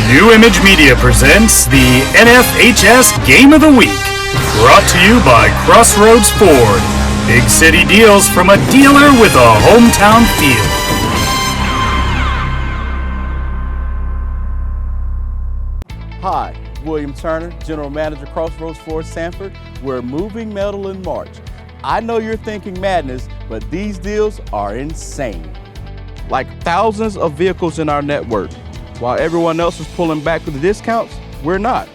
New Image Media presents the NFHS Game of the Week. Brought to you by Crossroads Ford. Big city deals from a dealer with a hometown feel. Hi, William Turner, General Manager, Crossroads Ford Sanford. We're moving metal in March. I know you're thinking madness, but these deals are insane. Like thousands of vehicles in our network. While everyone else is pulling back with the discounts, we're not.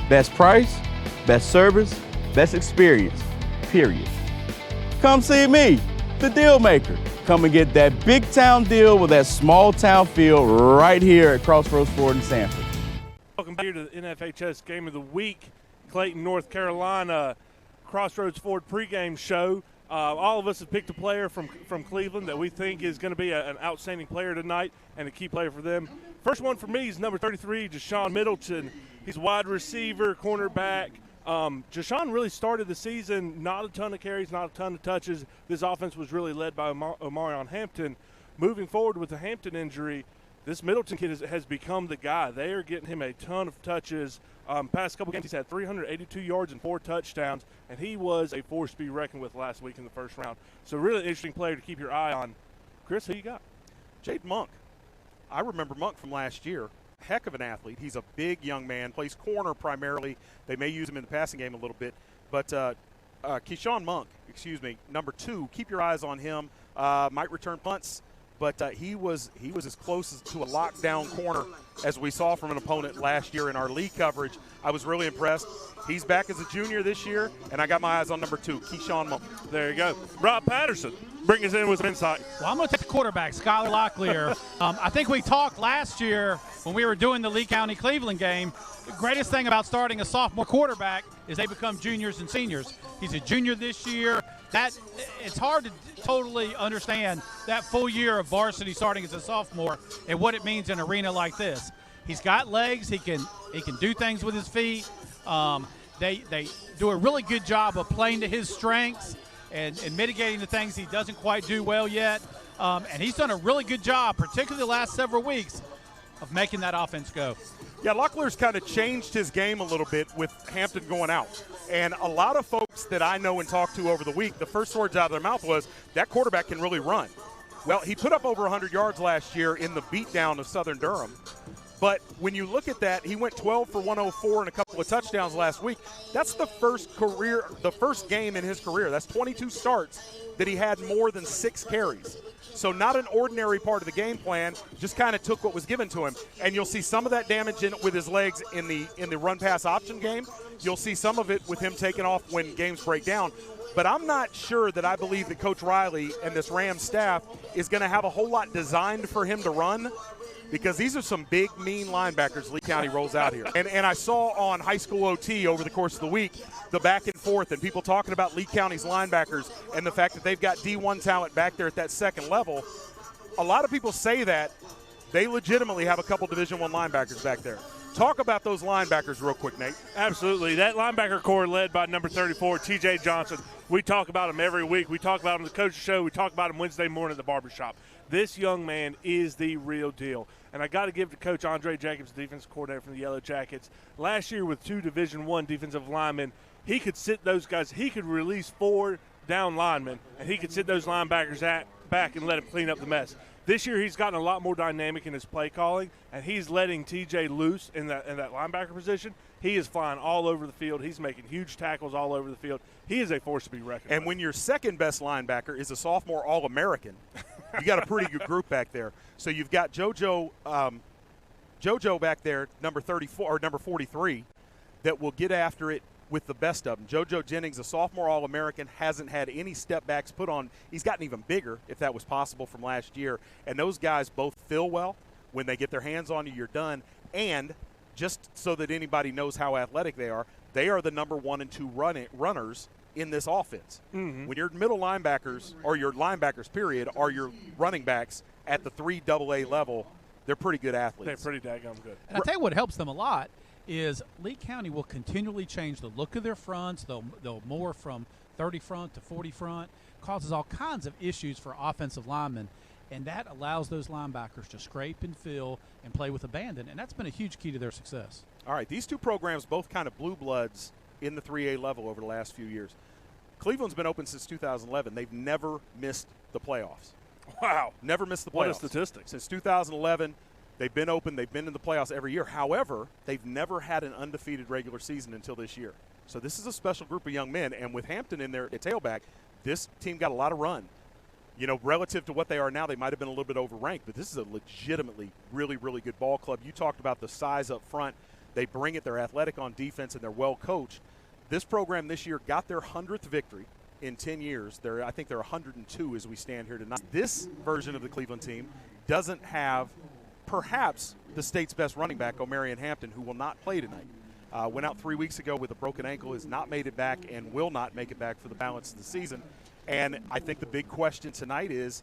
Best price, best service, best experience, period. Come see me, the deal maker. Come and get that big town deal with that small town feel right here at Crossroads Ford in Sanford. Welcome here to the NFHS Game of the Week, Clayton, North Carolina, Crossroads Ford pregame show. All of us have picked a player from Cleveland that we think is going to be an outstanding player tonight and a key player for them. First one for me is number 33, Jashawn Middleton. He's a wide receiver, cornerback. Jashawn really started the season, not a ton of carries, not a ton of touches. This offense was really led by Omarion Hampton. Moving forward with the Hampton injury, this Middleton kid has become the guy. They are getting him a ton of touches. Past couple games, he's had 382 yards and 4 touchdowns, and he was a force to be reckoned with last week in the first round. So really interesting player to keep your eye on. Chris, who you got? Jaden Monk. I remember Monk from last year. Heck of an athlete. He's a big young man, plays corner primarily. They may use him in the passing game a little bit. But Keyshawn Monk, number 2, keep your eyes on him. Might return punts. But he was as close to a lockdown corner as we saw from an opponent last year in our league coverage. I was really impressed. He's back as a junior this year, and I got my eyes on number 2, Keyshawn Monk. There you go. Rob Patterson, bring us in with some insight. Well, I'm going to take the quarterback, Skylar Locklear. I think we talked last year when we were doing the Lee County Cleveland game. The greatest thing about starting a sophomore quarterback is they become juniors and seniors. He's a junior this year. It's hard to totally understand that full year of varsity starting as a sophomore and what it means in an arena like this. He's got legs. He can do things with his feet. They do a really good job of playing to his strengths and mitigating the things he doesn't quite do well yet. And he's done a really good job, particularly the last several weeks, of making that offense go. Yeah, Locklear's kind of changed his game a little bit with Hampton going out. And a lot of folks that I know and talk to over the week, the first words out of their mouth was, that quarterback can really run. Well, he put up over 100 yards last year in the beatdown of Southern Durham. But when you look at that, he went 12 for 104 and a couple of touchdowns last week. That's the first game in his career. That's 22 starts that he had more than 6 carries. So not an ordinary part of the game plan, just kind of took what was given to him. And you'll see some of that damage with his legs in the run-pass option game. You'll see some of it with him taking off when games break down. But I'm not sure that I believe that Coach Riley and this Rams staff is going to have a whole lot designed for him to run, because these are some big, mean linebackers Lee County rolls out here. And I saw on high school OT over the course of the week the back and forth and people talking about Lee County's linebackers and the fact that they've got D1 talent back there at that second level. A lot of people say that. They legitimately have a couple Division I linebackers back there. Talk about those linebackers real quick, Nate. Absolutely. That linebacker core led by number 34, TJ Johnson. We talk about him every week. We talk about him on the coach's show. We talk about him Wednesday morning at the barbershop. This young man is the real deal. And I got to give to Coach Andre Jacobs, defensive coordinator from the Yellow Jackets. Last year with 2 Division I defensive linemen, he could sit those guys. He could release 4 down linemen, and he could sit those linebackers back and let them clean up the mess. This year he's gotten a lot more dynamic in his play calling, and he's letting TJ loose in that linebacker position. He is flying all over the field. He's making huge tackles all over the field. He is a force to be reckoned with. And when your second best linebacker is a sophomore All-American, you got a pretty good group back there. So you've got JoJo back there, number 34 or number 43, that will get after it with the best of them. JoJo Jennings, a sophomore All-American, hasn't had any step backs put on. He's gotten even bigger, if that was possible, from last year. And those guys both feel well. When they get their hands on you, you're done. And just so that anybody knows how athletic they are the number 1 and 2 runners in this offense. Mm-hmm. When your middle linebackers, or your linebackers, period, are your running backs at the 3 AA level, they're pretty good athletes. They're pretty daggone good. And I tell you what helps them a lot is Lee County will continually change the look of their fronts. They'll morph from 30 front to 40 front. Causes all kinds of issues for offensive linemen. and that allows those linebackers to scrape and fill and play with abandon, and that's been a huge key to their success. All right, these two programs both kind of blue bloods in the 3A level over the last few years. Cleveland's been open since 2011. They've never missed the playoffs. Wow. Never missed the playoffs. What a statistic. Since 2011, they've been open. They've been in the playoffs every year. However, they've never had an undefeated regular season until this year. So this is a special group of young men, and with Hampton in there at tailback, this team got a lot of run. You know, relative to what they are now, they might have been a little bit overranked, but this is a legitimately really, really good ball club. You talked about the size up front. They bring it. They're athletic on defense, and they're well coached. This program this year got their 100th victory in 10 years. I think they're 102 as we stand here tonight. This version of the Cleveland team doesn't have perhaps the state's best running back, Omarion Hampton, who will not play tonight. Went out 3 weeks ago with a broken ankle, has not made it back, and will not make it back for the balance of the season. And I think the big question tonight is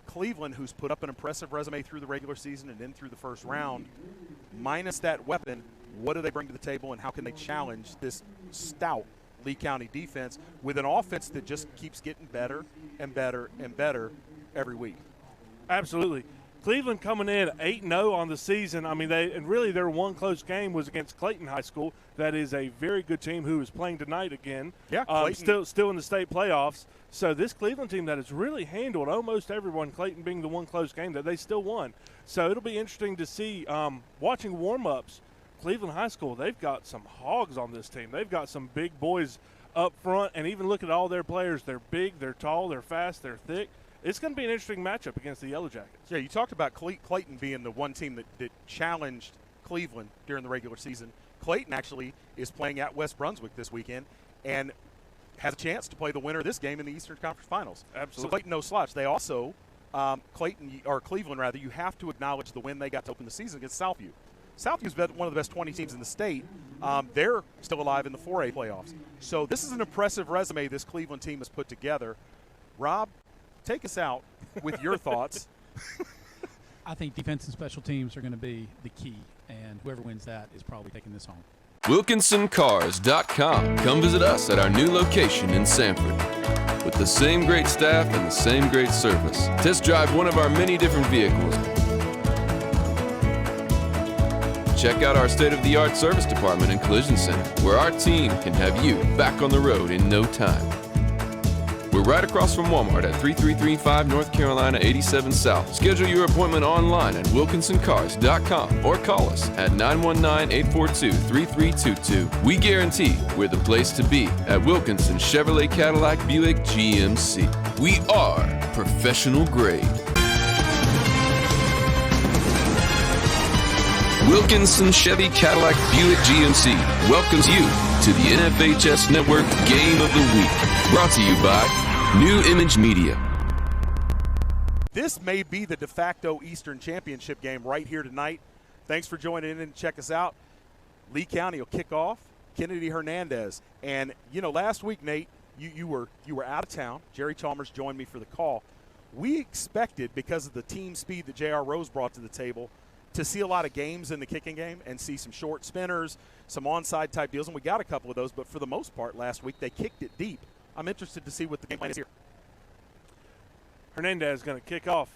Cleveland, who's put up an impressive resume through the regular season and then through the first round, minus that weapon, what do they bring to the table, and how can they challenge this stout Lee County defense with an offense that just keeps getting better and better and better every week? Absolutely. Cleveland coming in 8-0 on the season. I mean, their one close game was against Clayton High School. That is a very good team who is playing tonight again. Yeah, still in the state playoffs. So this Cleveland team that has really handled almost everyone, Clayton being the one close game that they still won. So it'll be interesting to see watching warm-ups. Cleveland High School, they've got some hogs on this team. They've got some big boys up front, and even look at all their players. They're big, they're tall, they're fast, they're thick. It's going to be an interesting matchup against the Yellow Jackets. Yeah, you talked about Clayton being the one team that challenged Cleveland during the regular season. Clayton actually is playing at West Brunswick this weekend and has a chance to play the winner of this game in the Eastern Conference Finals. Absolutely. So Clayton no slouch. They also, Cleveland rather, you have to acknowledge the win they got to open the season against Southview. Southview's one of the best 20 teams in the state. They're still alive in the 4A playoffs. So this is an impressive resume this Cleveland team has put together. Rob, take us out with your thoughts. I think defense and special teams are going to be the key, and whoever wins that is probably taking this home. WilkinsonCars.com. Come visit us at our new location in Sanford. With the same great staff and the same great service. Test drive one of our many different vehicles. Check out our state-of-the-art service department and collision center, where our team can have you back on the road in no time. We're right across from Walmart at 3335 North Carolina 87 South. Schedule your appointment online at WilkinsonCars.com or call us at 919-842-3322. We guarantee we're the place to be at Wilkinson Chevrolet Cadillac Buick GMC. We are professional grade. Wilkinson Chevy Cadillac Buick GMC welcomes you to the NFHS Network Game of the Week. Brought to you by New Image Media. This may be the de facto Eastern Championship game right here tonight. Thanks for joining in and check us out. Lee County will kick off. Kennedy Hernandez. And, you know, last week, Nate, you were out of town. Jerry Chalmers joined me for the call. We expected, because of the team speed that J.R. Rose brought to the table, to see a lot of games in the kicking game and see some short spinners, some onside type deals, and we got a couple of those, but for the most part last week they kicked it deep. I'm interested to see what the game plan is here. Hernandez is going to kick off.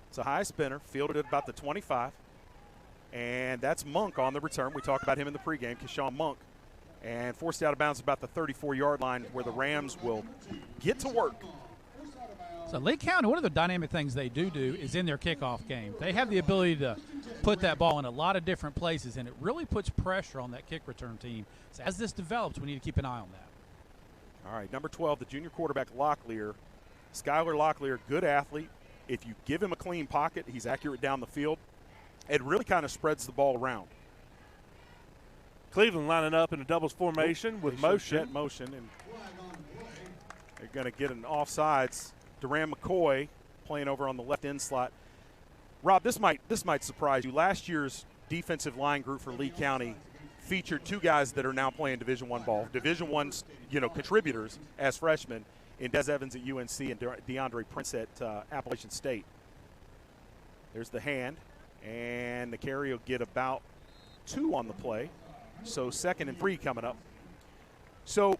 It's a high spinner, fielded at about the 25, and that's Monk on the return. We talked about him in the pregame, Keshawn Monk, and forced out of bounds about the 34-yard line where the Rams will get to work. So Lee County, one of the dynamic things they do is in their kickoff game. They have the ability to put that ball in a lot of different places, and it really puts pressure on that kick return team. So as this develops, we need to keep an eye on that. All right, number 12, the junior quarterback Locklear. Skylar Locklear, good athlete. If you give him a clean pocket, he's accurate down the field. It really kind of spreads the ball around. Cleveland lining up in a doubles formation with motion. Jet motion, and they're going to get an offsides. Duran McCoy playing over on the left end slot. Rob, this might surprise you. Last year's defensive line group for Lee County featured two guys that are now playing Division I ball. Division I, contributors as freshmen in Des Evans at UNC and DeAndre Prince at Appalachian State. There's the hand, and the carry will get about 2 on the play. So 2nd and 3 coming up. So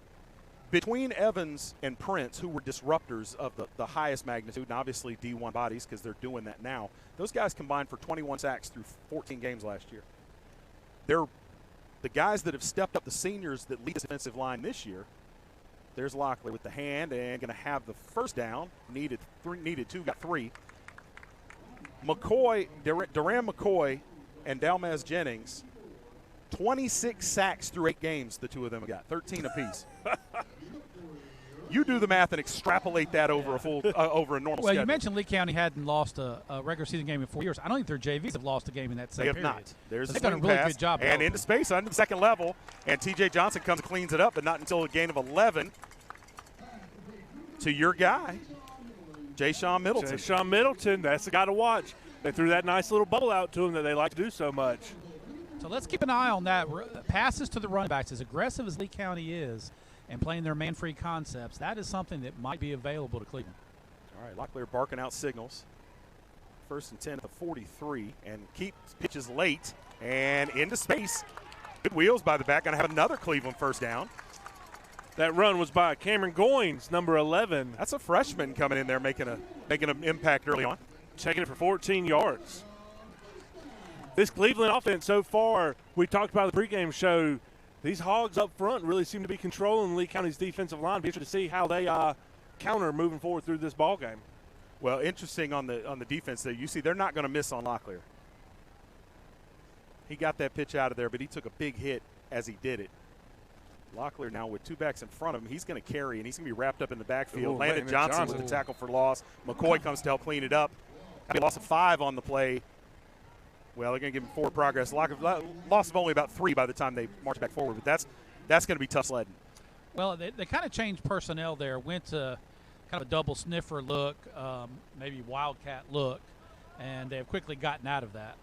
Between Evans and Prince, who were disruptors of the highest magnitude, and obviously D1 bodies because they're doing that now, those guys combined for 21 sacks through 14 games last year. They're the guys that have stepped up, the seniors that lead the defensive line this year. There's Locklear with the hand and going to have the first down. Needed two, got three. McCoy, Duran McCoy and Dalmaz Jennings, 26 sacks through 8 games the two of them got, 13 apiece. You do the math and extrapolate that over over a normal schedule. You mentioned Lee County hadn't lost a regular season game in 4 years. I don't think their JVs have lost a game in that same period. They have not. There's so a they've done a really good job. And into space under the second level, and T.J. Johnson comes and cleans it up, but not until a gain of 11 to your guy, Jay-Sean Middleton. Jay-Sean Middleton, that's the guy to watch. They threw that nice little bubble out to him that they like to do so much. So let's keep an eye on that. Passes to the running backs, as aggressive as Lee County is, and playing their man-free concepts, that is something that might be available to Cleveland. All right, Locklear barking out signals. 1st and 10 at the 43, and keeps pitches late and into space. Good wheels by the back. Going to have another Cleveland first down. That run was by Cameron Goins, number 11. That's a freshman coming in there making an impact early on. Taking it for 14 yards. This Cleveland offense so far, we talked about the pregame show, these Hogs up front really seem to be controlling Lee County's defensive line. Be interested to see how they counter moving forward through this ball game. Well, interesting on the defense there. You see they're not going to miss on Locklear. He got that pitch out of there, but he took a big hit as he did it. Locklear now with 2 backs in front of him. He's going to carry, and he's going to be wrapped up in the backfield. Landon Johnson with the tackle for loss. McCoy comes to help clean it up. A loss of 5 on the play. Well, they're going to give him forward progress. Loss of only about 3 by the time they march back forward, but that's going to be tough sledding. Well, they kind of changed personnel there, went to kind of a double sniffer look, maybe wildcat look, and they have quickly gotten out of that.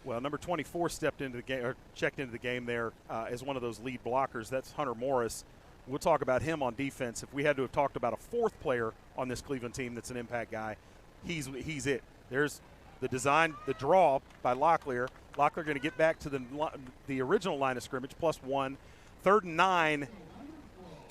Well, number 24 stepped into the game, or checked into the game there as one of those lead blockers. That's Hunter Morris. We'll talk about him on defense. If we had to have talked about a 4th player on this Cleveland team that's an impact guy, he's it. There's the design, the draw by Locklear. Locklear going to get back to the original line of scrimmage, +1. 3rd and 9.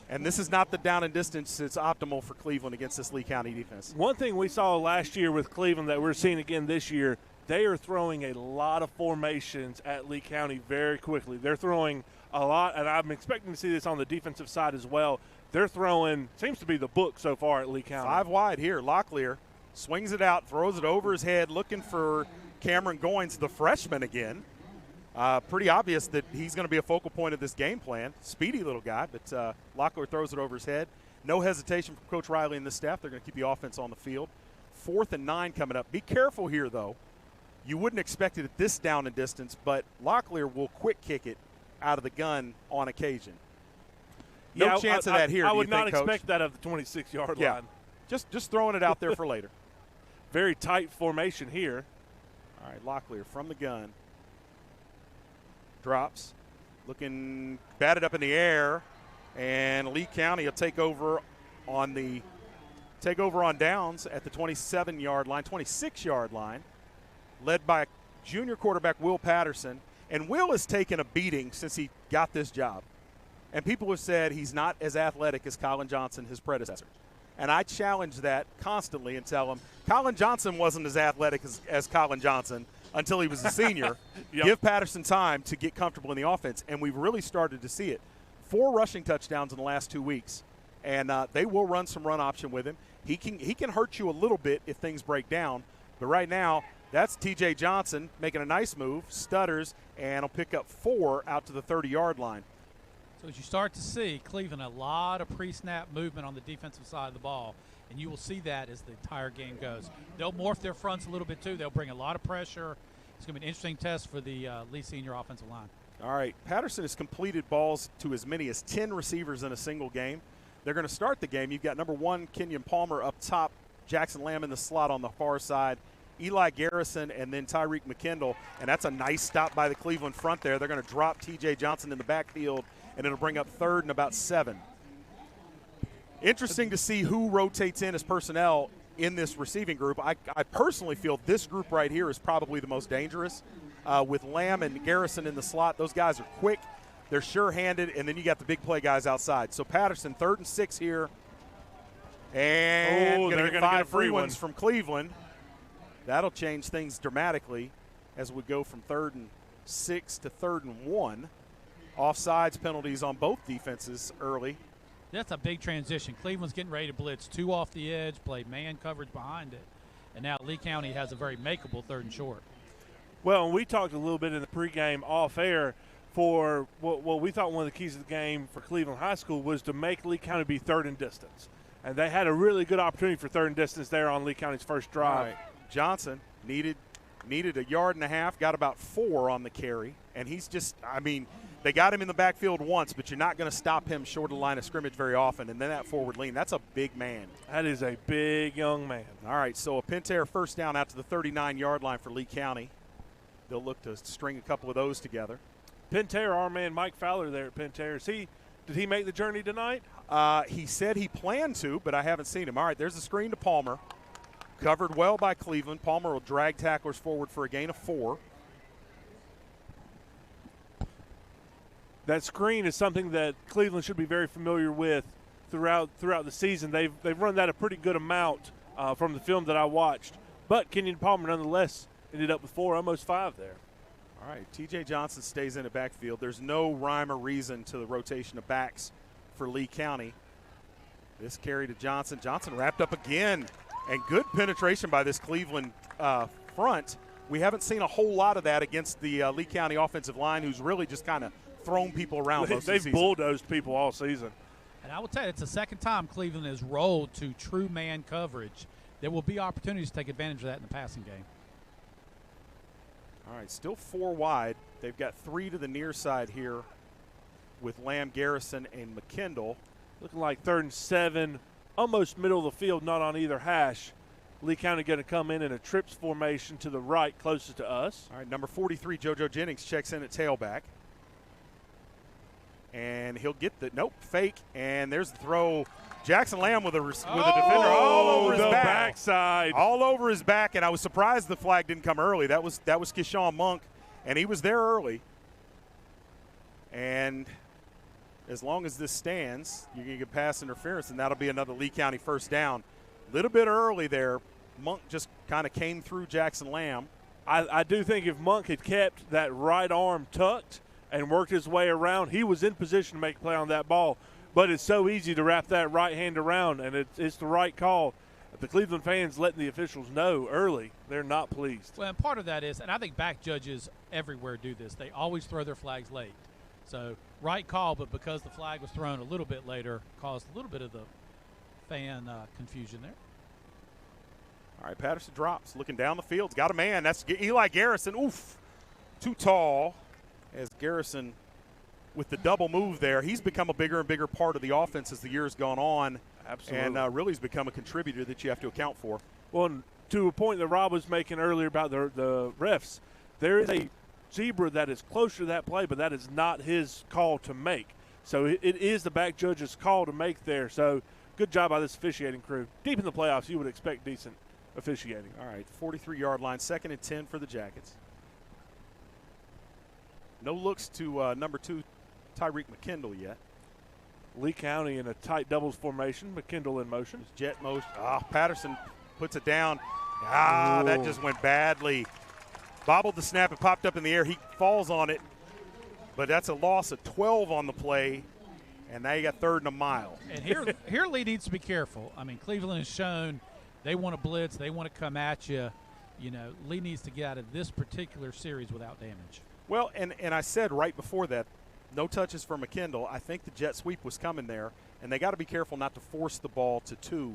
And this is not the down and distance that's optimal for Cleveland against this Lee County defense. One thing we saw last year with Cleveland that we're seeing again this year, they are throwing a lot of formations at Lee County very quickly. They're throwing a lot, and I'm expecting to see this on the defensive side as well. They're throwing, seems to be the book so far at Lee County. 5 wide here. Locklear swings it out, throws it over his head, looking for Cameron Goins, the freshman again. Pretty obvious that he's going to be a focal point of this game plan. Speedy little guy, but Locklear throws it over his head. No hesitation from Coach Riley and the staff. They're going to keep the offense on the field. 4th and 9 coming up. Be careful here, though. You wouldn't expect it at this down and distance, but Locklear will quick kick it out of the gun on occasion. No chance of that here. I would not think, Coach? expect that of the 26-yard line. Just throwing it out there for later. Very tight formation here. All right, Locklear from the gun. Drops. Looking batted up in the air. And Lee County will take over on downs at the 27-yard line, 26-yard line, led by junior quarterback Will Patterson. And Will has taken a beating since he got this job. And people have said he's not as athletic as Colin Johnson, his predecessor. And I challenge that constantly and tell him, Colin Johnson wasn't as athletic as Colin Johnson until he was a senior. Yep. Give Patterson time to get comfortable in the offense, and we've really started to see it. 4 rushing touchdowns in the last 2 weeks, and they will run some run option with him. He can hurt you a little bit if things break down, but right now that's T.J. Johnson making a nice move, stutters, and will pick up 4 out to the 30-yard line. So as you start to see, Cleveland, a lot of pre-snap movement on the defensive side of the ball, and you will see that as the entire game goes. They'll morph their fronts a little bit too. They'll bring a lot of pressure. It's going to be an interesting test for the Lee Senior offensive line. All right, Patterson has completed balls to as many as 10 receivers in a single game. They're going to start the game. You've got number 1, Kenyon Palmer up top, Jackson Lamb in the slot on the far side, Eli Garrison, and then Tyreek McKendall. And that's a nice stop by the Cleveland front there. They're going to drop T.J. Johnson in the backfield, and it'll bring up 3rd and about 7. Interesting to see who rotates in as personnel in this receiving group. I personally feel this group right here is probably the most dangerous. With Lamb and Garrison in the slot, those guys are quick. They're sure-handed, and then you got the big play guys outside. So Patterson, 3rd and 6 here. And they're going to get gonna 5 get a free free one ones from Cleveland. That'll change things dramatically as we go from 3rd and 6 to 3rd and 1. Offsides penalties on both defenses early. That's a big transition. Cleveland's getting ready to blitz 2 off the edge, play man coverage behind it, and now Lee County has a very makeable 3rd and short. Well, we talked a little bit in the pregame off air for what we thought one of the keys of the game for Cleveland High School was to make Lee County be 3rd and distance. And they had a really good opportunity for 3rd and distance there on Lee County's first drive. All right. Johnson needed a yard and a half, got about 4 on the carry. And he's just, I mean, they got him in the backfield once, but you're not going to stop him short of the line of scrimmage very often. And then that forward lean, that's a big man. That is a big young man. All right, so a Pentair first down out to the 39-yard line for Lee County. They'll look to string a couple of those together. Pentair, our man Mike Fowler there at Pentair, did he make the journey tonight? He said he planned to, but I haven't seen him. All right, there's the screen to Palmer. Covered well by Cleveland. Palmer will drag tacklers forward for a gain of 4. That screen is something that Cleveland should be very familiar with throughout the season. They've run that a pretty good amount from the film that I watched. But Kenyon Palmer nonetheless ended up with 4, almost 5 there. All right, T.J. Johnson stays in the backfield. There's no rhyme or reason to the rotation of backs for Lee County. This carry to Johnson. Johnson wrapped up again, and good penetration by this Cleveland front. We haven't seen a whole lot of that against the Lee County offensive line, who's really just kind of thrown people around most of the season. They've bulldozed people all season. And I will tell you, it's the second time Cleveland has rolled to true man coverage. There will be opportunities to take advantage of that in the passing game. All right, still 4 wide. They've got 3 to the near side here with Lamb, Garrison, and McKendall. Looking like 3rd and 7, almost middle of the field, not on either hash. Lee County going to come in a trips formation to the right, closest to us. All right, number 43, JoJo Jennings, checks in at tailback. And he'll get the, fake, and there's the throw. Jackson Lamb with a defender all over his back. Backside. All over his back, and I was surprised the flag didn't come early. That was Keyshawn Monk, and he was there early. And as long as this stands, you're going to get pass interference, and that'll be another Lee County first down. A little bit early there. Monk just kind of came through Jackson Lamb. I do think if Monk had kept that right arm tucked and worked his way around, he was in position to make a play on that ball. But it's so easy to wrap that right hand around, and it's the right call. The Cleveland fans letting the officials know early they're not pleased. Well, and part of that is, and I think back judges everywhere do this, they always throw their flags late. So right call, but because the flag was thrown a little bit later, caused a little bit of the fan confusion there. All right, Patterson drops, looking down the field. He's got a man. That's Eli Garrison. Oof, too tall. As Garrison with the double move there, he's become a bigger and bigger part of the offense as the year's gone on. Absolutely. And really has become a contributor that you have to account for. Well, to a point that Rob was making earlier about the refs, there is a zebra that is closer to that play, but that is not his call to make. So it is the back judge's call to make there. So good job by this officiating crew. Deep in the playoffs, you would expect decent officiating. All right, 43-yard line, 2nd and 10 for the Jackets. No looks to number 2, Tyreek McKendall yet. Lee County in a tight doubles formation. McKendall in motion. Jet motion. Patterson puts it down. That just went badly. Bobbled the snap. It popped up in the air. He falls on it. But that's a loss of 12 on the play. And now you got 3rd and a mile. And here Lee needs to be careful. I mean, Cleveland has shown they want to blitz. They want to come at you. You know, Lee needs to get out of this particular series without damage. Well, and I said right before that, no touches for McKendall. I think the jet sweep was coming there, and they got to be careful not to force the ball to 2.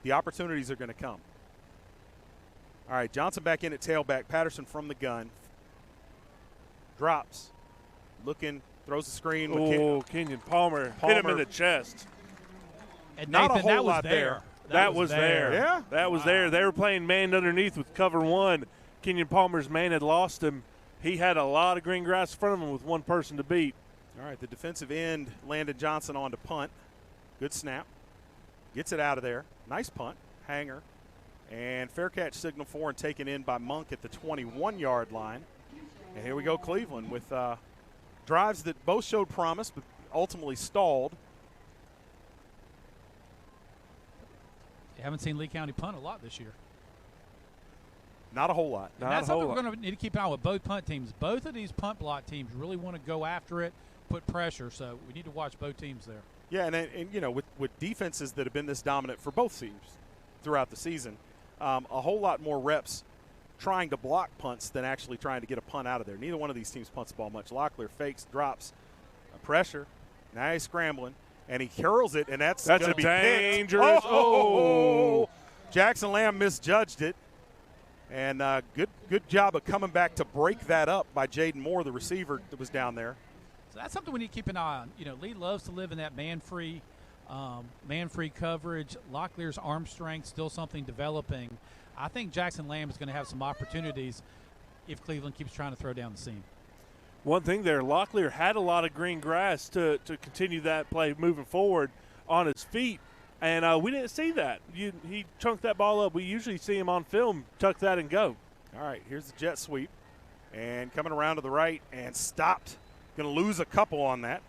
The opportunities are going to come. All right, Johnson back in at tailback. Patterson from the gun. Drops. Looking, throws the screen. Kenyon Palmer hit him in the chest. And not Nathan, a whole lot there. That was there. Yeah? That was there. They were playing man underneath with cover 1. Kenyon Palmer's man had lost him. He had a lot of green grass in front of him with one person to beat. All right, the defensive end, Landon Johnson, on to punt. Good snap. Gets it out of there. Nice punt. Hanger. And fair catch signal for and taken in by Monk at the 21-yard line. And here we go, Cleveland with Drives that both showed promise, but ultimately stalled. You haven't seen Lee County punt a lot this year. Not a whole lot. And that's something we're going to need to keep an eye on with both punt teams. Both of these punt block teams really want to go after it, put pressure, so we need to watch both teams there. Yeah, and you know, with defenses that have been this dominant for both teams throughout the season, a whole lot more reps trying to block punts than actually trying to get a punt out of there. Neither one of these teams punts the ball much. Locklear fakes, drops, pressure. Now he's scrambling, and he curls it, and that's going to be dangerous. Oh! Jackson Lamb misjudged it, and good job of coming back to break that up by Jaden Moore, the receiver that was down there. So that's something we need to keep an eye on. You know, Lee loves to live in that man-free coverage. Locklear's arm strength still something developing. I think Jackson Lamb is going to have some opportunities if Cleveland keeps trying to throw down the seam. One thing there, Locklear had a lot of green grass to continue that play moving forward on his feet, and we didn't see that. He chunked that ball up. We usually see him on film tuck that and go. All right, here's the jet sweep, and coming around to the right and stopped. Going to lose a couple on that.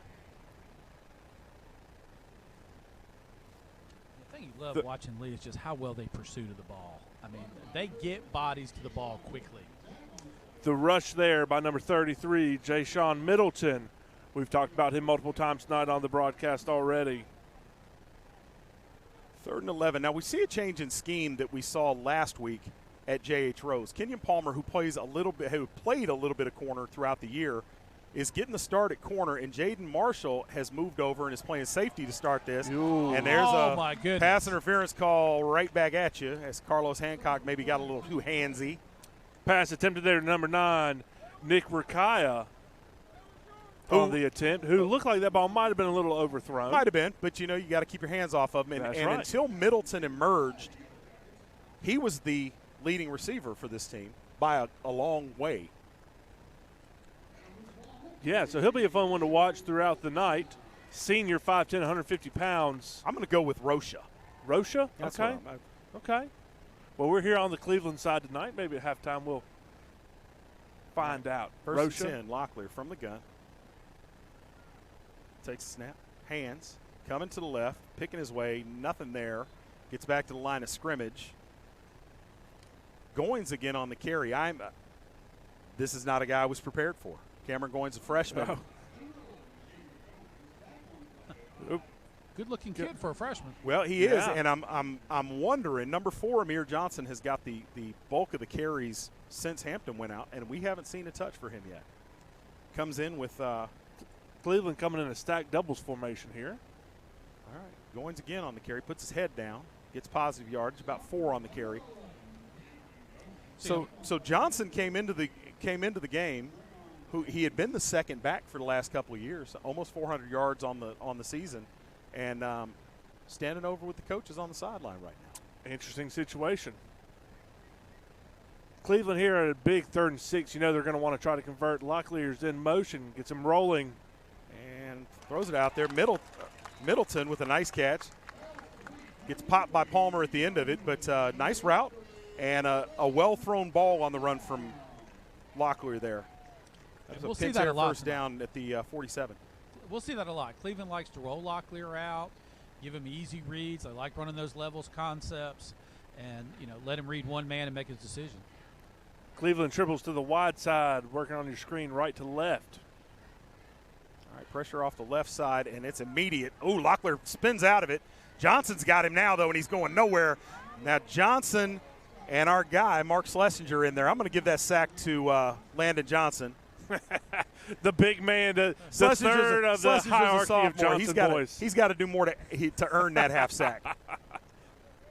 The thing you love watching Lee is just how well they pursue to the ball. I mean, they get bodies to the ball quickly. The rush there by number 33, Jay-Sean Middleton. We've talked about him multiple times tonight on the broadcast already. 3rd and 11. Now, we see a change in scheme that we saw last week at J.H. Rose. Kenyon Palmer, who played a little bit of corner throughout the year, is getting the start at corner, and Jaden Marshall has moved over and is playing safety to start this. Ooh. And there's my goodness. Pass interference call right back at you as Carlos Hancock maybe got a little too handsy. Pass attempted there to number 9, Nick Rakaya on the attempt, who looked like that ball might have been a little overthrown. Might have been, but you know, you got to keep your hands off of him. And right. Until Middleton emerged, he was the leading receiver for this team by a long way. Yeah, so he'll be a fun one to watch throughout the night. Senior, 5'10", 150 pounds. I'm going to go with Rocha. Rocha? That's okay. Okay. Well, we're here on the Cleveland side tonight. Maybe at halftime we'll find out. First and 10, Locklear from the gun. Takes a snap. Hands. Coming to the left. Picking his way. Nothing there. Gets back to the line of scrimmage. Goins again on the carry. This is not a guy I was prepared for. Cameron Goins, a freshman. Oh. Good-looking kid for a freshman. Well, he is, and I'm wondering. Number 4, Amir Johnson, has got the bulk of the carries since Hampton went out, and we haven't seen a touch for him yet. Comes in with Cleveland coming in a stacked doubles formation here. All right, Goins again on the carry, puts his head down, gets positive yardage, about 4 on the carry. So Johnson came into the game. Who he had been the second back for the last couple of years, almost 400 yards on the season, and standing over with the coaches on the sideline right now. Interesting situation. Cleveland here at a big 3rd and 6. You know they're going to want to try to convert. Locklear's in motion, gets him rolling, and throws it out there. Middleton with a nice catch. Gets popped by Palmer at the end of it, but nice route and a well-thrown ball on the run from Locklear there. We'll see that a lot. First down at the 47. We'll see that a lot. Cleveland likes to roll Locklear out, give him easy reads. They like running those levels concepts, and let him read one man and make his decision. Cleveland triples to the wide side, working on your screen right to left. All right, pressure off the left side, and it's immediate. Ooh, Locklear spins out of it. Johnson's got him now, though, and he's going nowhere. Now Johnson and our guy, Mark Schlesinger, in there. I'm going to give that sack to Landon Johnson. The big man, the third of the hierarchy of Johnson boys. He's got to do more to earn that half sack.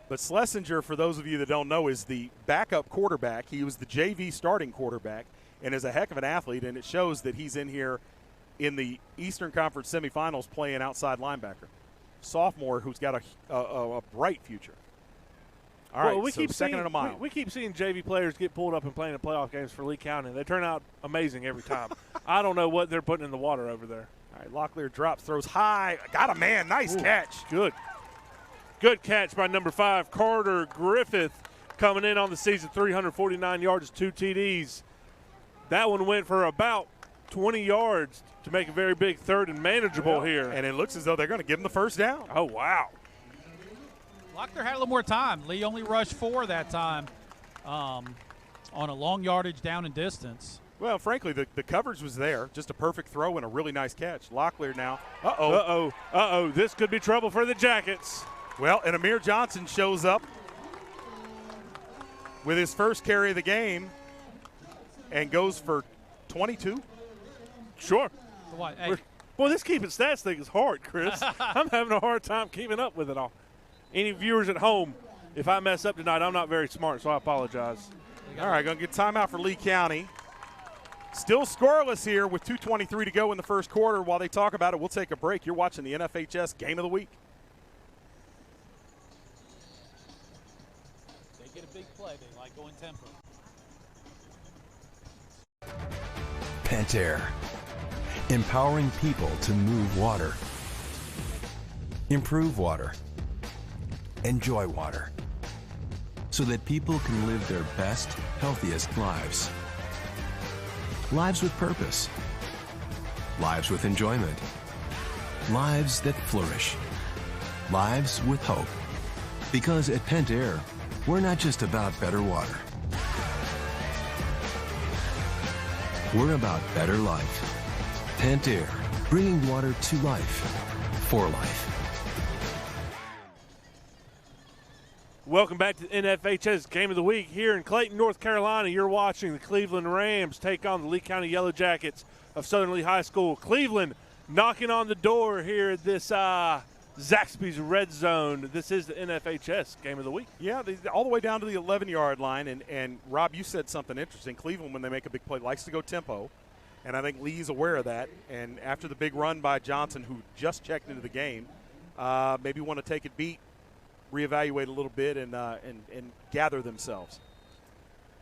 But Schlesinger, for those of you that don't know, is the backup quarterback. He was the JV starting quarterback and is a heck of an athlete, and it shows that he's in here in the Eastern Conference semifinals playing outside linebacker. Sophomore who's got a bright future. All right, we keep second and a mile. We keep seeing JV players get pulled up and playing in playoff games for Lee County. They turn out amazing every time. I don't know what they're putting in the water over there. All right, Locklear drops, throws high. Got a man. Nice catch. Good catch by number 5, Carter Griffith, coming in on the season, 349 yards, 2 TDs. That one went for about 20 yards to make a very big third and manageable here. And it looks as though they're going to give him the first down. Oh, wow. Locklear had a little more time. Lee only rushed 4 that time on a long yardage down and distance. Well, frankly, the coverage was there. Just a perfect throw and a really nice catch. Locklear now. Uh-oh. Uh-oh. Uh-oh. This could be trouble for the Jackets. Well, and Amir Johnson shows up with his first carry of the game and goes for 22. Sure. What? Hey. Boy, this keeping stats thing is hard, Chris. I'm having a hard time keeping up with it all. Any viewers at home, if I mess up tonight, I'm not very smart, so I apologize. All right, going to get timeout for Lee County. Still scoreless here with 2:23 to go in the first quarter. While they talk about it, we'll take a break. You're watching the NFHS Game of the Week. They get a big play. They like going tempo. Pentair. Empowering people to move water. Improve water. Enjoy water. So that people can live their best, healthiest lives. Lives with purpose. Lives with enjoyment. Lives that flourish. Lives with hope. Because at Pentair, we're not just about better water. We're about better life. Pentair, bringing water to life, for life. Welcome back to the NFHS Game of the Week here in Clayton, North Carolina. You're watching the Cleveland Rams take on the Lee County Yellow Jackets of Southern Lee High School. Cleveland knocking on the door here at this Zaxby's Red Zone. This is the NFHS Game of the Week. Yeah, all the way down to the 11-yard line. And Rob, you said something interesting. Cleveland, when they make a big play, likes to go tempo. And I think Lee's aware of that. And after the big run by Johnson, who just checked into the game, maybe want to take a beat, reevaluate a little bit, and gather themselves.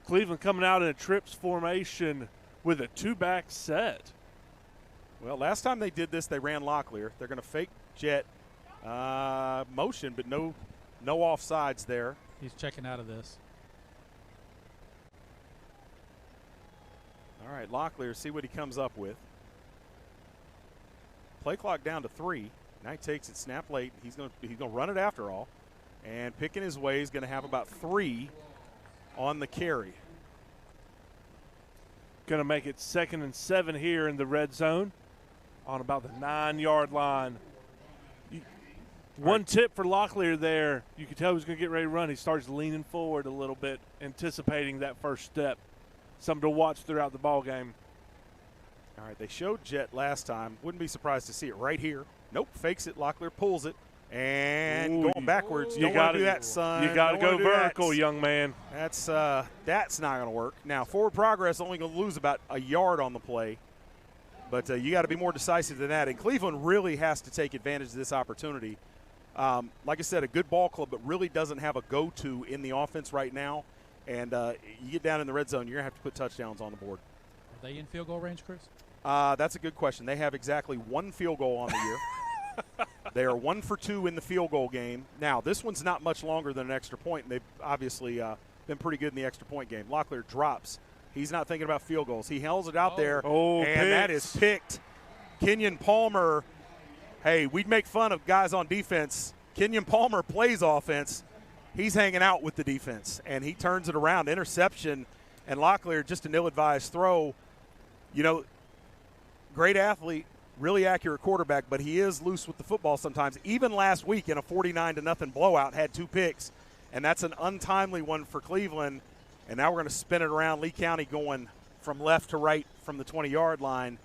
Cleveland coming out in a trips formation with a 2-back set. Well, last time they did this, they ran Locklear. They're going to fake jet motion, but no offsides there. He's checking out of this. All right, Locklear, see what he comes up with. Play clock down to 3. Now he takes it, snap late. He's going to run it after all. And picking his way, he's going to have about 3 on the carry. Going to make it 2nd and 7 here in the red zone on about the 9-yard line. One tip for Locklear there, you could tell he was going to get ready to run. He starts leaning forward a little bit, anticipating that first step. Something to watch throughout the ball game. All right, they showed jet last time. Wouldn't be surprised to see it right here. Nope, fakes it. Locklear pulls it. And going backwards. You got to do that, son. You got to go vertical, young man. That's not going to work. Now, forward progress only going to lose about a yard on the play. But you got to be more decisive than that. And Cleveland really has to take advantage of this opportunity. Like I said, a good ball club, but really doesn't have a go-to in the offense right now. And you get down in the red zone, you're going to have to put touchdowns on the board. Are they in field goal range, Chris? That's a good question. They have exactly 1 field goal on the year. They are 1 for 2 in the field goal game. Now, this one's not much longer than an extra point, and they've obviously been pretty good in the extra point game. Locklear drops. He's not thinking about field goals. He held it out there, and picks. That is picked. Kenyon Palmer, hey, we'd make fun of guys on defense. Kenyon Palmer plays offense. He's hanging out with the defense, and he turns it around. Interception, and Locklear, just an ill-advised throw. You know, great athlete, really accurate quarterback, but he is loose with the football sometimes. Even last week in a 49-0 blowout, had 2 picks, and that's an untimely one for Cleveland. And now we're going to spin it around. Lee County going from left to right from the 20-yard line.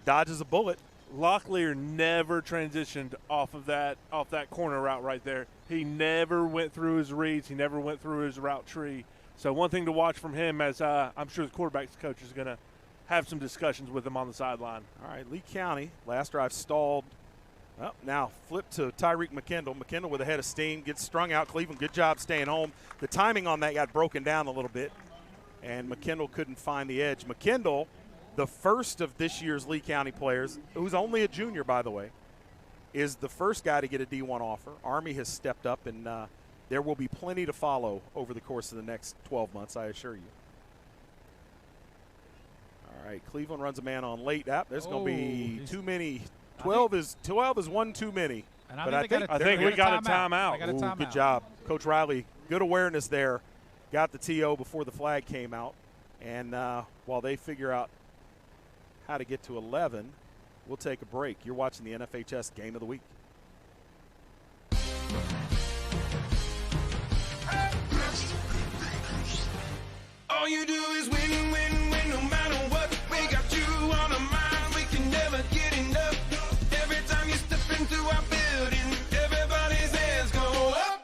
Dodges a bullet. Locklear never transitioned off that corner route right there. He never went through his reads. He never went through his route tree. So one thing to watch from him, as I'm sure the quarterback's coach is going to have some discussions with him on the sideline. All right, Lee County, last drive stalled. Well, now flip to Tyreek McKendall. McKendall with a head of steam, gets strung out. Cleveland, good job staying home. The timing on that got broken down a little bit, and McKendall couldn't find the edge. McKendall, the first of this year's Lee County players, who's only a junior, by the way, is the first guy to get a D1 offer. Army has stepped up, and there will be plenty to follow over the course of the next 12 months, I assure you. All All right, Cleveland runs a man on late. There's going to be too many. 12 is one too many. And I think we got a timeout. Good job. Coach Riley, good awareness there. Got the TO before the flag came out. And while they figure out how to get to 11, we'll take a break. You're watching the NFHS Game of the Week. All you do is win, win, win, no matter what. We got you on our mind, we can never get enough. Every time you step into our building, everybody's hands go up.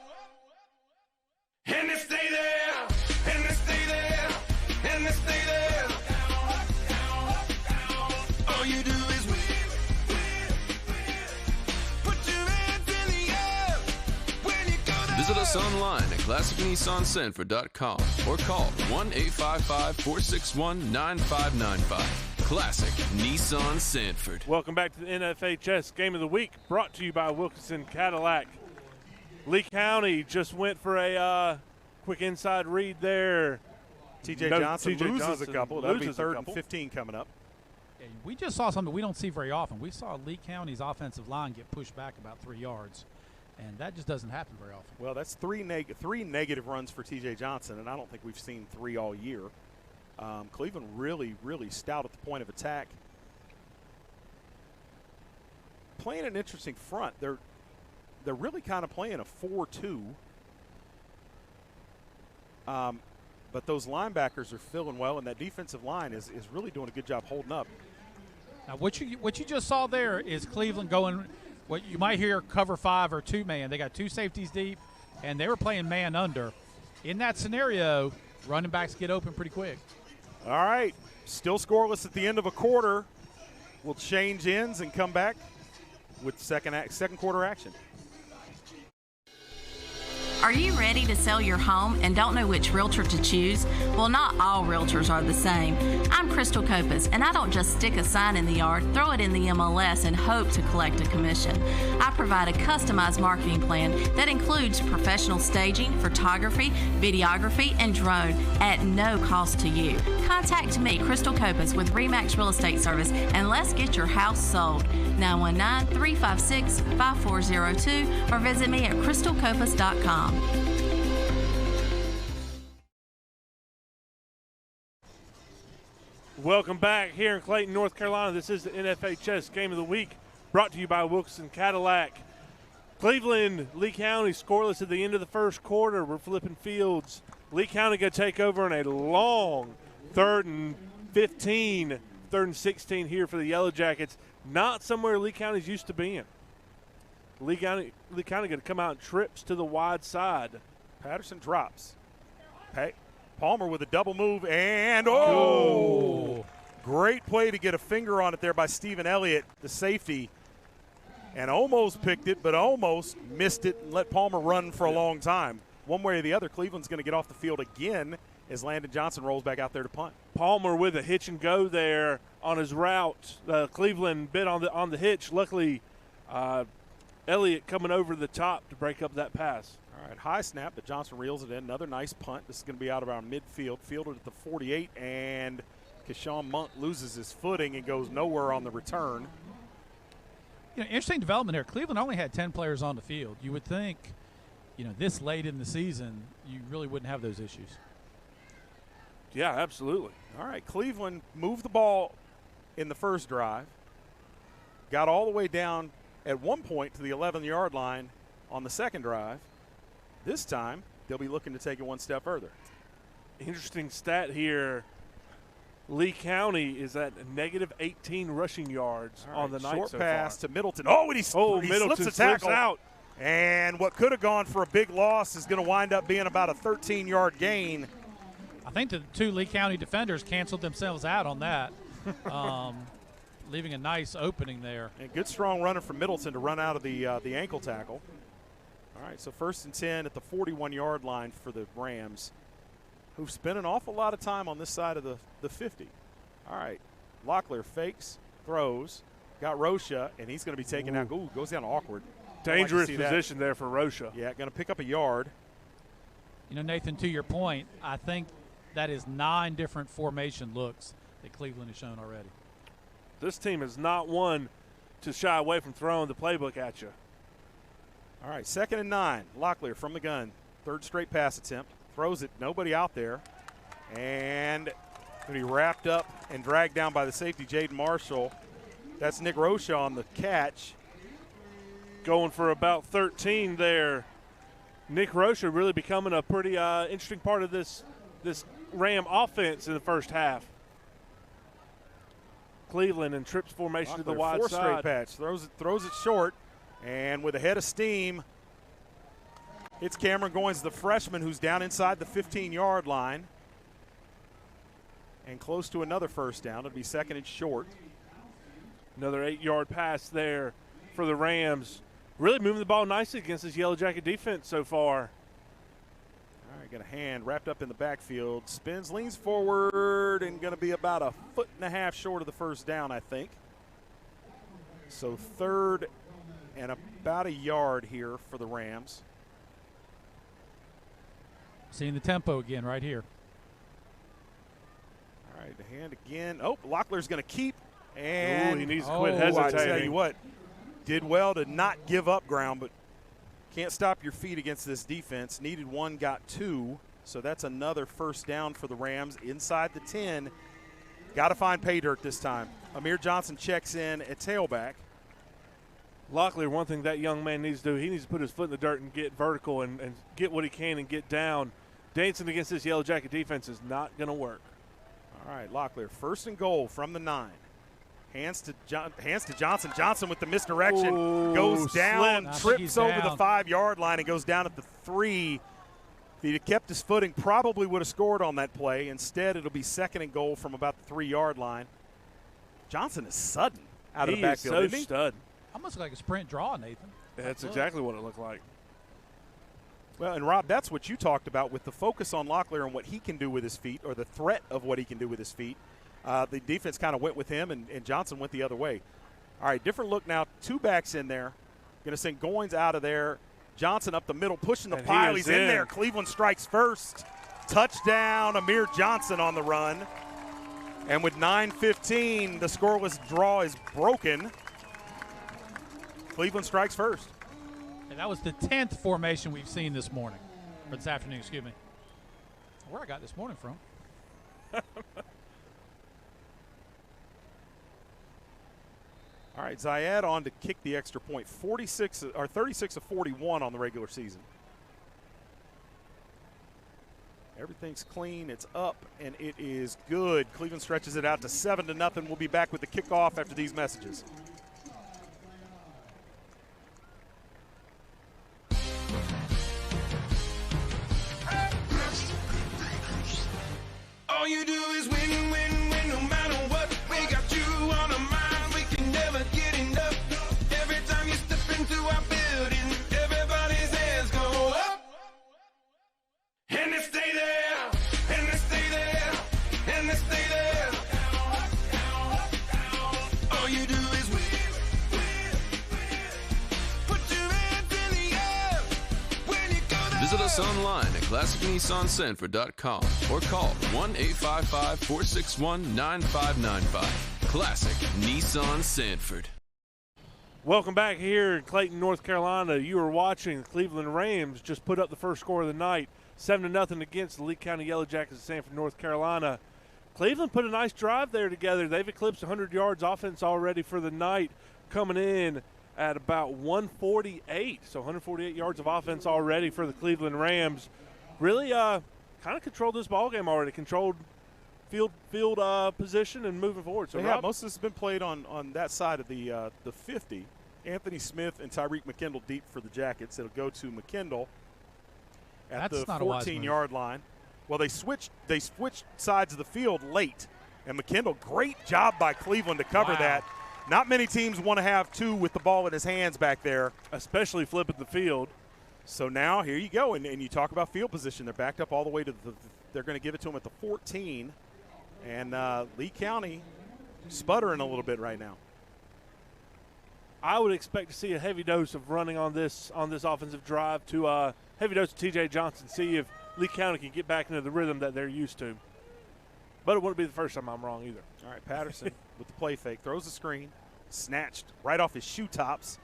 And they stay there, and they stay there, and they stay there. All you do is win, win, win. Put your hands in the air when you go to Visit us online at ClassicNissanSanford.com or call 1-855-461-9595. Classic Nissan Sanford. Welcome back to the NFHS Game of the Week, brought to you by Wilkinson Cadillac. Lee County just went for a quick inside read there. TJ Johnson loses a couple. That'll be 3rd and 15 coming up. Yeah, we just saw something we don't see very often. We saw Lee County's offensive line get pushed back about 3 yards, and that just doesn't happen very often. Well, that's three negative runs for TJ Johnson, and I don't think we've seen 3 all year. Cleveland really, really stout at the point of attack. Playing an interesting front. They're really kind of playing a 4-2. But those linebackers are filling well, and that defensive line is really doing a good job holding up. Now, what you just saw there is Cleveland going what you might hear cover 5 or 2-man. They got 2 safeties deep, and they were playing man under. In that scenario, running backs get open pretty quick. All right, still scoreless at the end of a quarter. We'll change ends and come back with second quarter action. Are you ready to sell your home and don't know which realtor to choose? Well, not all realtors are the same. I'm Crystal Copas, and I don't just stick a sign in the yard, throw it in the MLS, and hope to collect a commission. I provide a customized marketing plan that includes professional staging, photography, videography, and drone at no cost to you. Contact me, Crystal Copas, with RE/MAX Real Estate Service, and let's get your house sold. 919-356-5402 or visit me at crystalcopas.com. Welcome back here in Clayton, North Carolina. This is the NFHS Game of the Week, brought to you by Wilkinson Cadillac. Cleveland, Lee County scoreless at the end of the first quarter. We're flipping fields. Lee County going to take over in a long 3rd and 15, 3rd and 16 here for the Yellow Jackets. Not somewhere Lee County's used to being. Lee County going to come out and trips to the wide side. Patterson drops. Palmer with a double move, and great play to get a finger on it there by Stephen Elliott, the safety, and almost picked it, but almost missed it and let Palmer run for a long time. One way or the other, Cleveland's going to get off the field again as Landon Johnson rolls back out there to punt. Palmer with a hitch and go there on his route. Cleveland bit on the hitch. Luckily, Elliott coming over the top to break up that pass. All right, high snap, but Johnson reels it in. Another nice punt. This is going to be out of our midfield. Fielded at the 48, and Keshawn Monk loses his footing and goes nowhere on the return. Interesting development here. Cleveland only had 10 players on the field. You would think, this late in the season, you really wouldn't have those issues. Yeah, absolutely. All right, Cleveland moved the ball in the first drive, got all the way down at one point to the 11-yard line on the second drive. This time, they'll be looking to take it one step further. Interesting stat here. Lee County is at negative 18 rushing yards on the night short so pass far. to Middleton. Oh, and he Middleton slips a tackle. out. And what could have gone for a big loss is going to wind up being about a 13-yard gain. I think the 2 Lee County defenders canceled themselves out on that, leaving a nice opening there. And good strong running from Middleton to run out of the ankle tackle. All right, so 1st and 10 at the 41-yard line for the Rams, who've spent an awful lot of time on this side of the 50. All right, Locklear fakes, throws, got Rocha, and he's going to be taken out. Ooh, goes down awkward. Dangerous position there for Rocha. Yeah, going to pick up a yard. Nathan, to your point, I think that is 9 different formation looks that Cleveland has shown already. This team is not one to shy away from throwing the playbook at you. All right, 2nd and 9. Locklear from the gun. 3rd straight pass attempt. Throws it, nobody out there. And going to be wrapped up and dragged down by the safety, Jaden Marshall. That's Nick Rocha on the catch. Going for about 13 there. Nick Rocha really becoming a pretty interesting part of this Ram offense in the first half. Cleveland in trips formation Locklear, to the wide 4 side. straight patch. Throws it short. And with a head of steam, it's Cameron Goins, the freshman, who's down inside the 15-yard line. And close to another first down. It'll be 2nd and short. Another 8-yard pass there for the Rams. Really moving the ball nicely against this Yellow Jacket defense so far. All right, got a hand wrapped up in the backfield. Spins, leans forward, and going to be about 1.5 feet short of the first down, I think. So 3rd and about a yard here for the Rams. Seeing the tempo again right here. All right, the hand again. Oh, Locklear's going to keep. And he needs to quit hesitating. I tell you what, did well to not give up ground, but can't stop your feet against this defense. Needed 1, got 2. So that's another first down for the Rams inside the 10. Got to find pay dirt this time. Amir Johnson checks in at tailback. Locklear, one thing that young man needs to do, he needs to put his foot in the dirt and get vertical and get what he can and get down. Dancing against this Yellow Jacket defense is not going to work. All right, Locklear, 1st and goal from the 9. Hands to Johnson. Johnson with the misdirection goes down, trips over the 5-yard line and goes down at the 3. If he'd have kept his footing, probably would have scored on that play. Instead, it'll be 2nd and goal from about the 3-yard line. Johnson is sudden out of the backfield. He is so stud. Almost like a sprint draw, Nathan. That's exactly what it looked like. Well, and Rob, that's what you talked about with the focus on Locklear and what he can do with his feet, or the threat of what he can do with his feet. The defense kind of went with him, and Johnson went the other way. All right, different look now. 2 backs in there. Going to send Goins out of there. Johnson up the middle, pushing the pile. He's in there. Cleveland strikes first. Touchdown, Amir Johnson on the run. And with 9:15, the scoreless draw is broken. Cleveland strikes first. And that was the 10th formation we've seen this morning, or this afternoon, excuse me. Where I got this morning from. All right, Zayed on to kick the extra point. 36 of 41 on the regular season. Everything's clean, it's up, and it is good. Cleveland stretches it out to 7-0. We'll be back with the kickoff after these messages. All you do is win, win, win, no matter what. We got you on our mind, we can never get enough. Every time you step into our building, everybody's hands go up. And they stay there, and they stay there, and they stay there. All you do is win, win, win. Put your hands in the air when you go to Visit us online at ClassicNissanSanford.com or call 1-855-461-9595. Classic Nissan Sanford. Welcome back here in Clayton, North Carolina. You are watching the Cleveland Rams just put up the first score of the night, 7-0 against the Lee County Yellow Jackets of Sanford, North Carolina. Cleveland put a nice drive there together. They've eclipsed 100 yards offense already for the night, coming in at about 148. So 148 yards of offense already for the Cleveland Rams. Really kind of controlled this ball game already, controlled field position and moving forward. So yeah, most of this has been played on that side of the 50. Anthony Smith and Tyreek McKendall deep for the Jackets. It'll go to McKendall at the 14-yard line. Well, they switched sides of the field late, and McKendall, great job by Cleveland to cover that. Not many teams want to have 2 with the ball in his hands back there, especially flipping the field. So now here you go, and you talk about field position. They're backed up all the way to they're going to give it to him at the 14, and Lee County sputtering a little bit right now. I would expect to see a heavy dose of running on this offensive drive, to heavy dose of T.J. Johnson, see if Lee County can get back into the rhythm that they're used to. But it wouldn't be the first time I'm wrong either. All right, Patterson with the play fake, throws the screen, snatched right off his shoe tops,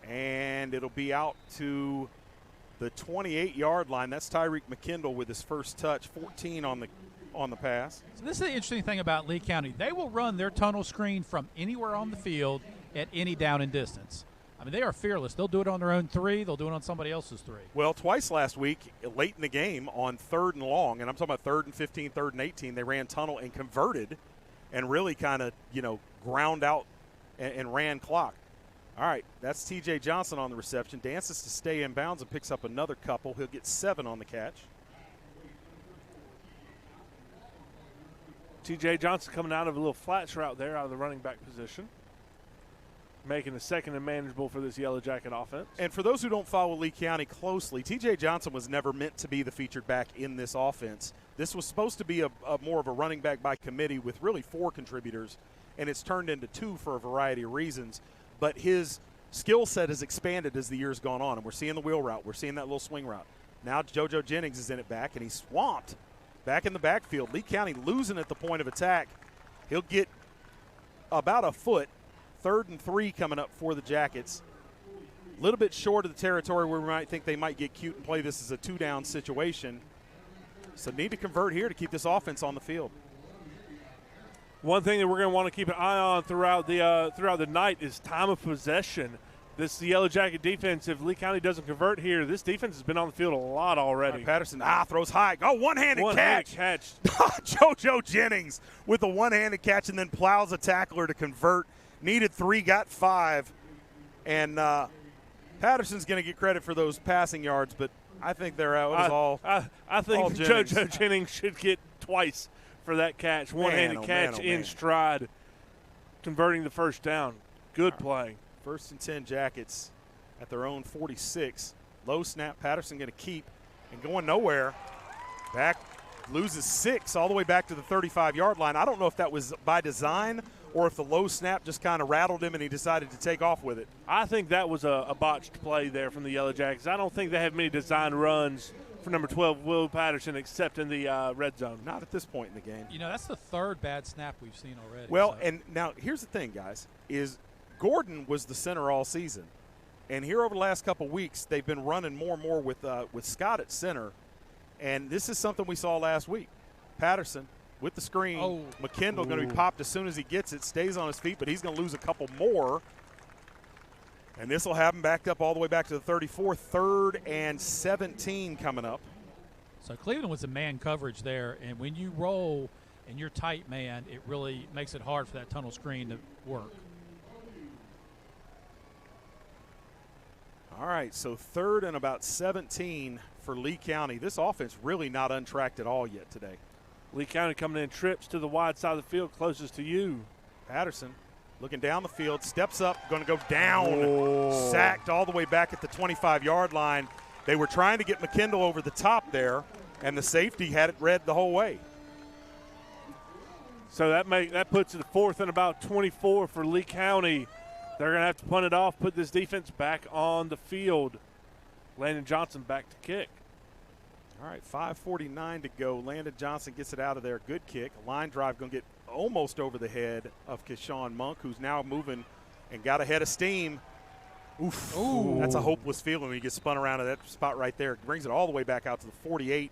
and it'll be out to the 28-yard line. That's Tyreek McKendall with his first touch, 14 on the pass. So this is the interesting thing about Lee County. They will run their tunnel screen from anywhere on the field at any down and distance. I mean, they are fearless. They'll do it on their own 3. They'll do it on somebody else's 3. Well, twice last week, late in the game, on 3rd and long, and I'm talking about 3rd and 15, 3rd and 18, they ran tunnel and converted and really kind of, ground out and ran clock. All right, that's T.J. Johnson on the reception. Dances to stay in bounds and picks up another couple. He'll get 7 on the catch. T.J. Johnson coming out of a little flats route there out of the running back position, making the second and manageable for this Yellow Jacket offense. And for those who don't follow Lee County closely, T.J. Johnson was never meant to be the featured back in this offense. This was supposed to be a more of a running back by committee with really 4 contributors, and it's turned into 2 for a variety of reasons. But his skill set has expanded as the year's gone on, and we're seeing the wheel route. We're seeing that little swing route. Now JoJo Jennings is in it back, and he's swamped back in the backfield. Lee County losing at the point of attack. He'll get about a foot. 3rd and 3 coming up for the Jackets. A little bit short of the territory where we might think they might get cute and play this as a 2-down situation. So need to convert here to keep this offense on the field. One thing that we're going to want to keep an eye on throughout the night is time of possession. This is the Yellow Jacket defense. If Lee County doesn't convert here, this defense has been on the field a lot already. Right, Patterson throws high. Oh, one-handed catch. catch. JoJo Jennings with a one-handed catch and then plows a tackler to convert. Needed 3, got 5. And Patterson's going to get credit for those passing yards, but I think they're out. I think JoJo Jennings should get twice for that catch. One-handed catch in stride, converting the first down. Good play. 1st and 10 Jackets at their own 46. Low snap. Patterson going to keep and going nowhere. Back, loses 6 all the way back to the 35-yard line. I don't know if that was by design or if the low snap just kind of rattled him and he decided to take off with it. I think that was a botched play there from the Yellow Jackets. I don't think they have many design runs for number 12, Will Patterson, except in the red zone. Not at this point in the game. That's the 3rd bad snap we've seen already. Well, and now here's the thing, guys, is Gordon was the center all season. And here over the last couple weeks, they've been running more and more with Scott at center. And this is something we saw last week. Patterson with the screen. McKendall going to be popped as soon as he gets it, stays on his feet, but he's going to lose a couple more. And this will have him backed up all the way back to the 34. 3rd and 17 coming up. So Cleveland was a man coverage there, and when you roll and you're tight man, it really makes it hard for that tunnel screen to work. All right, so 3rd and about 17 for Lee County. This offense really not untracked at all yet today. Lee County coming in trips to the wide side of the field closest to you. Patterson looking down the field, steps up, going to go down, sacked all the way back at the 25-yard line. They were trying to get McKendall over the top there, and the safety had it read the whole way. So that puts it 4th and about 24 for Lee County. They're going to have to punt it off, put this defense back on the field. Landon Johnson back to kick. All right, 5:49 to go. Landon Johnson gets it out of there. Good kick. Line drive going to get almost over the head of Keshawn Monk, who's now moving and got ahead of steam. Oof. Ooh. That's a hopeless feeling when you get spun around at that spot right there. Brings it all the way back out to the 48.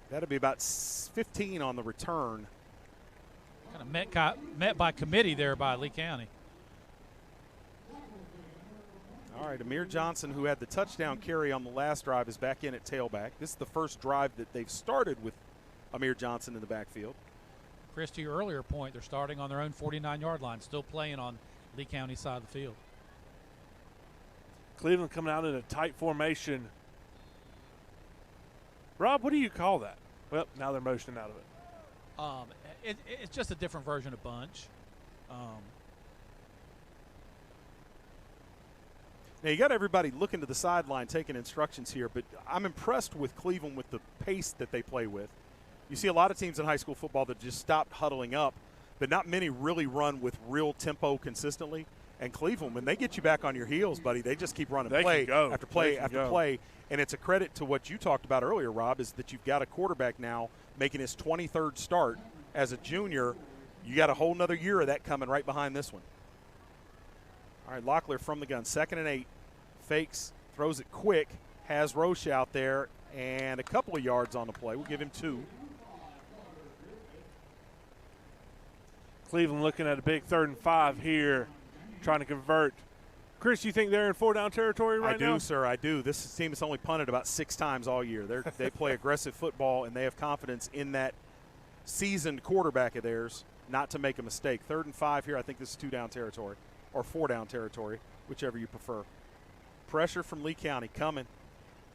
That'll be about 15 on the return. Kind of met by committee there by Lee County. All right, Amir Johnson, who had the touchdown carry on the last drive, is back in at tailback. This is the first drive that they've started with Amir Johnson in the backfield. Chris, to your earlier point, they're starting on their own 49-yard line, still playing on Lee County's side of the field. Cleveland coming out in a tight formation. Rob, what do you call that? Well, now they're motioning out of it. It's just a different version of bunch. Now, you got everybody looking to the sideline taking instructions here, but I'm impressed with Cleveland with the pace that they play with. You see a lot of teams in high school football that just stopped huddling up, but not many really run with real tempo consistently. And Cleveland, when they get you back on your heels, buddy, they just keep running play after play after play. And it's a credit to what you talked about earlier, Rob, is that you've got a quarterback now making his 23rd start as a junior, you got a whole nother year of that coming right behind this one. All right, Locklear from the gun, 2nd and 8. Fakes, throws it quick, has Roche out there, and a couple of yards on the play. We'll give him 2. Cleveland looking at a big 3rd and 5 here, trying to convert. Chris, you think they're in 4-down territory right now? I do, sir. I do. This team has only punted about 6 times all year. They play aggressive football, and they have confidence in that seasoned quarterback of theirs not to make a mistake. 3rd and 5 here. I think this is 2-down territory or 4-down territory, whichever you prefer. Pressure from Lee County coming.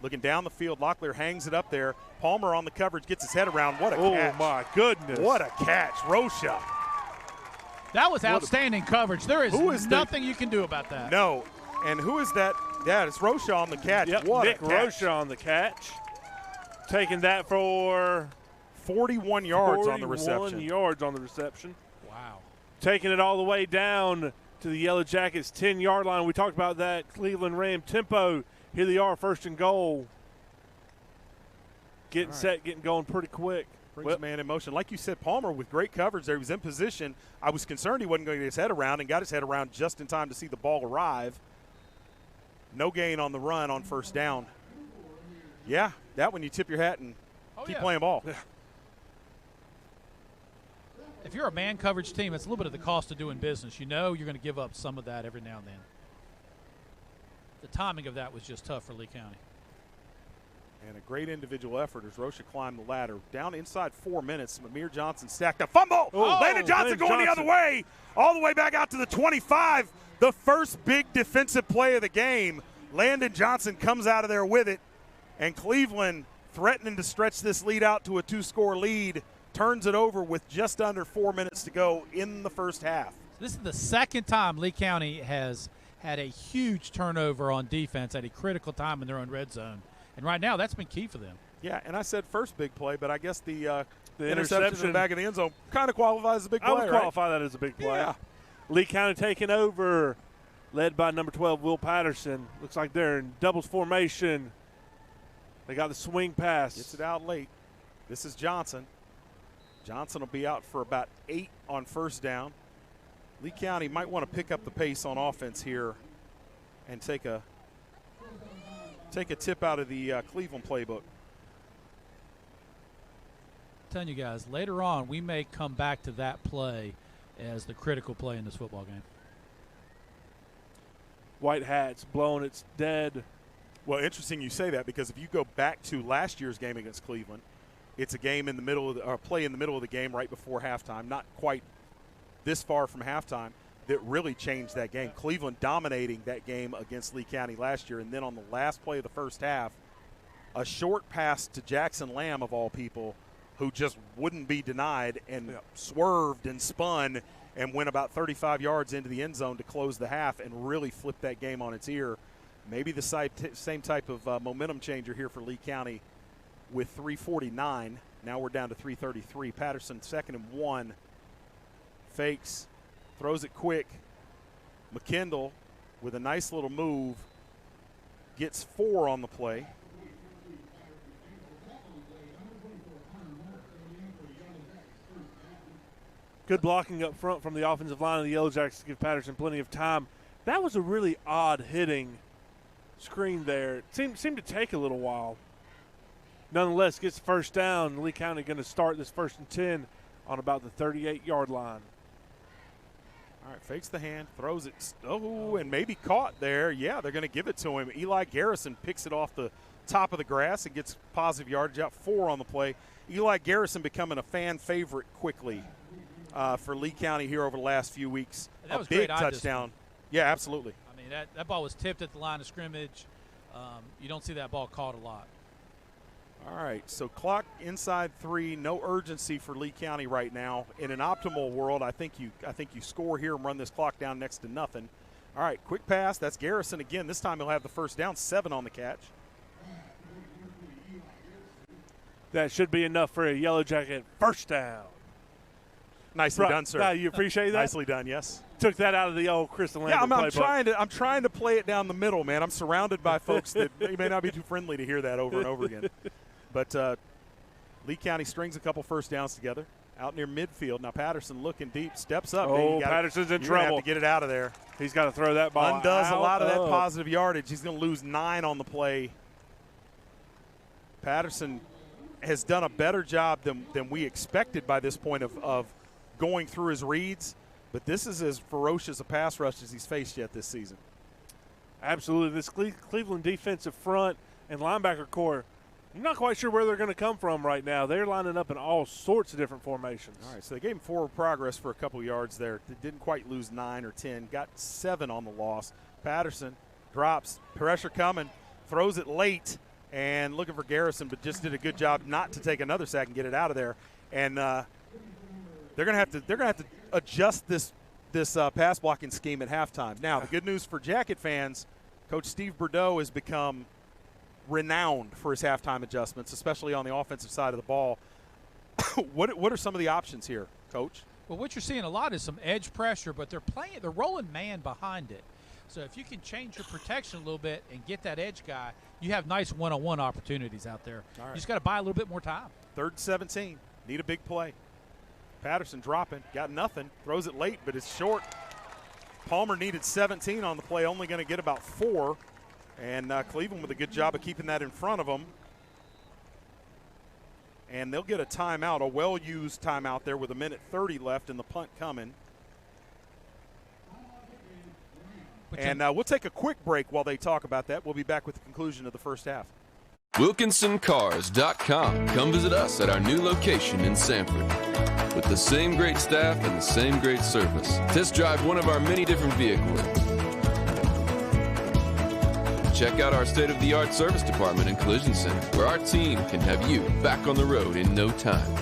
Looking down the field. Locklear hangs it up there. Palmer on the coverage, gets his head around. What a catch. Oh, my goodness. What a catch. Rocha. That was outstanding coverage. There is nothing you can do about that. No. And who is that? Yeah, it's Rocha on the catch. Yep, what Nick a catch. Rocha on the catch. Taking that for 41 yards on the reception. 41 yards on the reception. Wow. Taking it all the way down to the Yellow Jackets' 10-yard line. We talked about that Cleveland Ram tempo. Here they are, 1st and goal. Getting set, getting going pretty quick. Brings man in motion. Like you said, Palmer with great coverage there. He was in position. I was concerned he wasn't going to get his head around, and got his head around just in time to see the ball arrive. No gain on the run on 1st down. Yeah, that one you tip your hat and keep playing ball. Yeah. If you're a man coverage team, it's a little bit of the cost of doing business. You know you're going to give up some of that every now and then. The timing of that was just tough for Lee County. And a great individual effort as Rocha climbed the ladder. Down inside 4 minutes, Mamir Johnson stacked a fumble. Landon Johnson going the other way, all the way back out to the 25. The first big defensive play of the game. Landon Johnson comes out of there with it. And Cleveland, threatening to stretch this lead out to a 2-score lead, turns it over with just under 4 minutes to go in the first half. This is the 2nd time Lee County has had a huge turnover on defense at a critical time in their own red zone. And right now, that's been key for them. Yeah, and I said first big play, but I guess the interception in the back of the end zone kind of qualifies as a big play. I would qualify that as a big play. Yeah. Lee County taking over, led by number 12, Will Patterson. Looks like they're in doubles formation. They got the swing pass. Gets it out late. This is Johnson. Johnson will be out for about 8 on 1st down. Lee County might want to pick up the pace on offense here and take a tip out of the Cleveland playbook. I'm telling you guys, later on we may come back to that play as the critical play in this football game. White hats blowing its dead. Well, interesting you say that, because if you go back to last year's game against Cleveland, it's a game in the middle of the, or play in the middle of the game right before halftime, not quite this far from halftime, that really changed that game. Cleveland dominating that game against Lee County last year, and then on the last play of the first half, a short pass to Jackson Lamb, of all people, who just wouldn't be denied and swerved and spun and went about 35 yards into the end zone to close the half and really flipped that game on its ear. Maybe the same type of momentum changer here for Lee County with 3:49. Now we're down to 3:33. Patterson 2nd and 1. Fakes, throws it quick. McKendall with a nice little move gets 4 on the play. Good blocking up front from the offensive line of the Yellow Jackets to give Patterson plenty of time. That was a really odd hitting screen there. It seemed to take a little while. Nonetheless, gets the 1st down. Lee County going to start this 1st and 10 on about the 38-yard line. All right, fakes the hand, throws it. Oh, and maybe caught there. Yeah, they're going to give it to him. Eli Garrison picks it off the top of the grass and gets positive yardage out. 4 on the play. Eli Garrison becoming a fan favorite quickly for Lee County here over the last few weeks. That was a big great touchdown. Yeah, absolutely. I mean, that ball was tipped at the line of scrimmage. You don't see that ball caught a lot. All right, so clock inside 3, no urgency for Lee County right now. In an optimal world, I think you score here and run this clock down next to nothing. All right, quick pass. That's Garrison again. This time he'll have the 1st down, 7 on the catch. That should be enough for a Yellow Jacket 1st down. Nicely done, sir. Now, you appreciate that? Nicely done, yes. Took that out of the old Crystal Lambert playbook. I'm trying to play it down the middle, man. I'm surrounded by folks that may not be too friendly to hear that over and over again. But Lee County strings a couple 1st downs together out near midfield. Now Patterson looking deep, steps up. Oh, Patterson's in trouble. Have to get it out of there. He's got to throw that ball Undoes a lot of that up. positive yardage. He's going to lose 9 on the play. Patterson has done a better job than we expected by this point of going through his reads, but this is as ferocious a pass rush as he's faced yet this season. Absolutely. This Cleveland defensive front and linebacker core, I'm not quite sure where they're going to come from right now. They're lining up in all sorts of different formations. All right, so they gave him forward progress for a couple yards there. They didn't quite lose 9 or 10, got 7 on the loss. Patterson drops, pressure coming, throws it late, and looking for Garrison, but just did a good job not to take another sack and get it out of there. And they're going to have to adjust this pass blocking scheme at halftime. Now, the good news for Jacket fans, Coach Steve Bordeaux has become renowned for his halftime adjustments, especially on the offensive side of the ball. What are some of the options here, Coach? Well, what you're seeing a lot is some edge pressure, but they're rolling man behind it. So if you can change your protection a little bit and get that edge guy, you have nice one-on-one opportunities out there. Right. You just got to buy a little bit more time. 3rd and 17. Need a big play. Patterson dropping. Got nothing. Throws it late, but it's short. Palmer needed 17 on the play, only going to get about 4. And Cleveland with a good job of keeping that in front of them. And they'll get a timeout, a well-used timeout there with 1:30 left and the punt coming. And we'll take a quick break while they talk about that. We'll be back with the conclusion of the first half. WilkinsonCars.com. Come visit us at our new location in Sanford. With the same great staff and the same great service. Test drive one of our many different vehicles. Check out our state-of-the-art service department and collision center, where our team can have you back on the road in no time.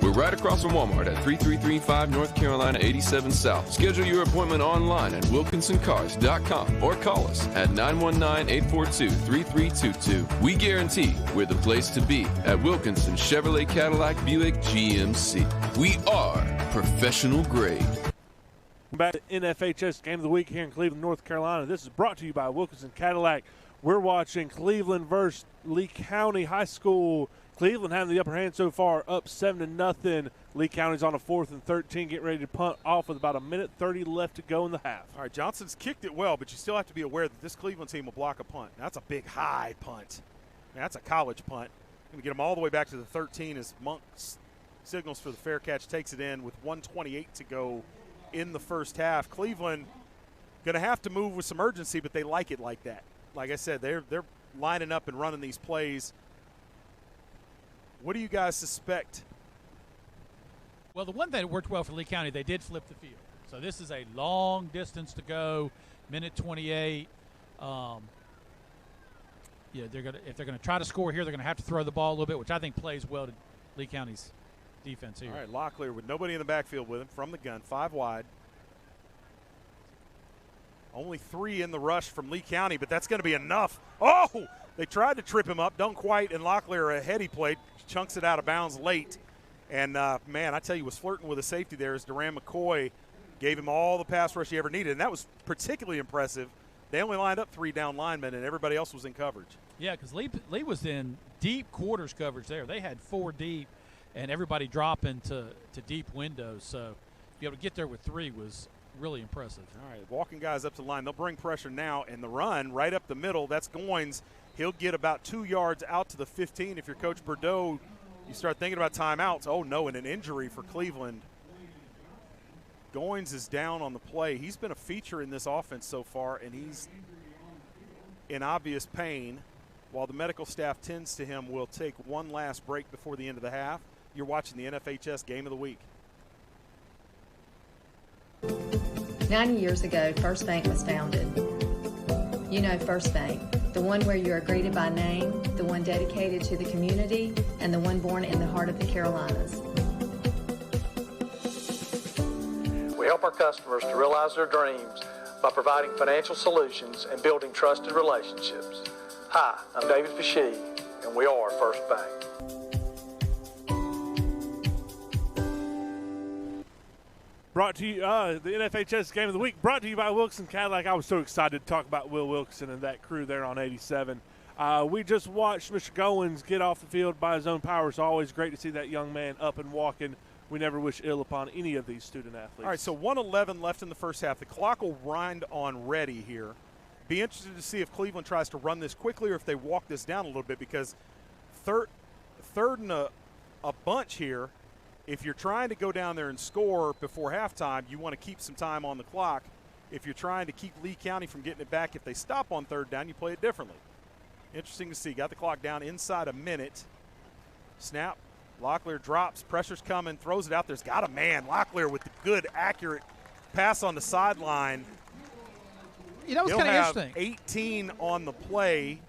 We're right across from Walmart at 3335 North Carolina 87 South. Schedule your appointment online at WilkinsonCars.com or call us at 919-842-3322. We guarantee we're the place to be at Wilkinson Chevrolet Cadillac Buick GMC. We are professional grade. Back to NFHS Game of the Week here in Cleveland, North Carolina. This is brought to you by Wilkinson Cadillac. We're watching Cleveland versus Lee County High School. Cleveland having the upper hand so far, up 7-0. Lee County's on a 4th and 13, getting ready to punt off with about 1:30 left to go in the half. All right, Johnson's kicked it well, but you still have to be aware that this Cleveland team will block a punt. That's a big, high punt. That's a college punt. Going to get them all the way back to the 13 as Monk signals for the fair catch, takes it in with 1:28 to go in the first half. Cleveland going to have to move with some urgency, but they like it like that. Like I said, they're lining up and running these plays. What do you guys suspect? Well, the one thing that worked well for Lee County, they did flip the field. So this is a long distance to go, 1:28. If they're gonna try to score here, they're gonna have to throw the ball a little bit, which I think plays well to Lee County's defense here. All right, Locklear with nobody in the backfield with him from the gun, 5 wide. Only 3 in the rush from Lee County, but that's going to be enough. Oh, they tried to trip him up, don't quite, and Locklear, a heady play, chunks it out of bounds late. And, man, I tell you, was flirting with a safety there as Duran McCoy gave him all the pass rush he ever needed, and that was particularly impressive. They only lined up 3 down linemen, and everybody else was in coverage. Yeah, because Lee was in deep quarters coverage there. They had 4 deep, and everybody dropping to deep windows. So to be able to get there with 3 was really impressive. All right, walking guys up to the line. They'll bring pressure now, and the run right up the middle, that's Goins. He'll get about 2 yards out to the 15. If you're Coach Bordeaux, you start thinking about timeouts. Oh, no, and an injury for Cleveland. Goins is down on the play. He's been a feature in this offense so far, and he's in obvious pain. While the medical staff tends to him, we'll take one last break before the end of the half. You're watching the NFHS Game of the Week. 90 years ago, First Bank was founded. You know First Bank, the one where you are greeted by name, the one dedicated to the community, and the one born in the heart of the Carolinas. We help our customers to realize their dreams by providing financial solutions and building trusted relationships. Hi, I'm David Fashee, and we are First Bank. Brought to you, the NFHS Game of the Week, brought to you by Wilkinson Cadillac. I was so excited to talk about Will Wilkinson and that crew there on 87. We just watched Mr. Goins get off the field by his own power. It's always great to see that young man up and walking. We never wish ill upon any of these student athletes. All right, so 1:11 left in the first half. The clock will wind on ready here. Be interested to see if Cleveland tries to run this quickly or if they walk this down a little bit, because third and a bunch here, if you're trying to go down there and score before halftime, you want to keep some time on the clock. If you're trying to keep Lee County from getting it back, if they stop on third down, you play it differently. Interesting to see. Got the clock down inside a minute. Snap. Locklear drops. Pressure's coming. Throws it out. There's got a man. Locklear with the good, accurate pass on the sideline. You know, it's kind of interesting. 18 on the play.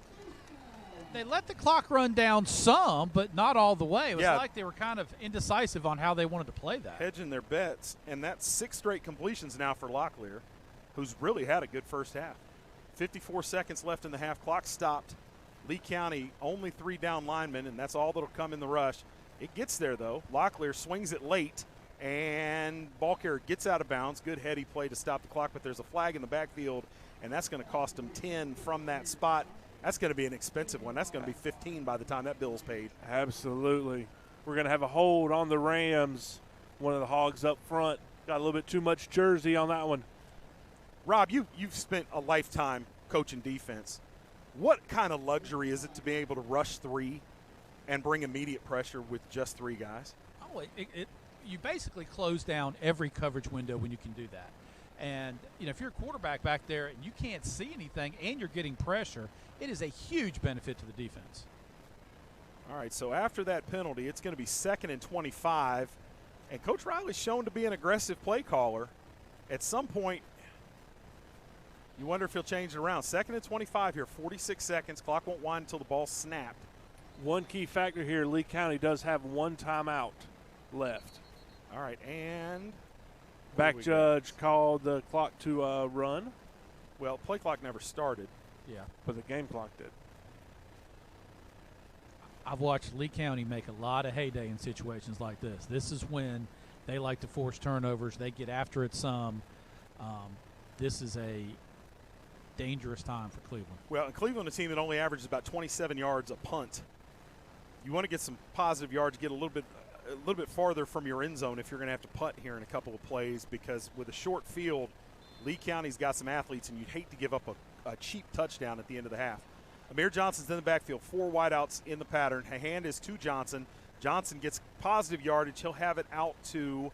They let the clock run down some, but not all the way. It was Yeah. like they were kind of indecisive on how they wanted to play that. Hedging their bets. And that's 6 straight completions now for Locklear, who's really had a good first half. 54 seconds left in the half. Clock stopped. Lee County only 3 down linemen, and that's all that'll come in the rush. It gets there, though. Locklear swings it late, and ball carrier gets out of bounds. Good heady play to stop the clock, but there's a flag in the backfield, and that's going to cost them 10 from that spot. That's going to be an expensive one. That's going to be 15 by the time that bill's paid. Absolutely. We're going to have a hold on the Rams. One of the Hogs up front. Got a little bit too much jersey on that one. Rob, you've spent a lifetime coaching defense. What kind of luxury is it to be able to rush 3 and bring immediate pressure with just 3 guys? Oh, you basically close down every coverage window when you can do that. And, you know, if you're a quarterback back there and you can't see anything and you're getting pressure, it is a huge benefit to the defense. All right, so after that penalty, it's going to be 2nd and 25. And Coach Riley's shown to be an aggressive play caller. At some point, you wonder if he'll change it around. 2nd and 25 here, 46 seconds. Clock won't wind until the ball's snapped. One key factor here, Lee County does have 1 timeout left. All right, and back judge called the clock to run. Well, play clock never started. Yeah. But the game clock did. I've watched Lee County make a lot of heyday in situations like this. This is when they like to force turnovers. They get after it some. This is a dangerous time for Cleveland. Well, and Cleveland, a team that only averages about 27 yards a punt. You want to get some positive yards, get a little bit farther from your end zone if you're going to have to punt here in a couple of plays, because with a short field, Lee County's got some athletes, and you'd hate to give up a cheap touchdown at the end of the half. Amir Johnson's in the backfield, 4 wideouts in the pattern. A hand is to Johnson. Johnson gets positive yardage. He'll have it out to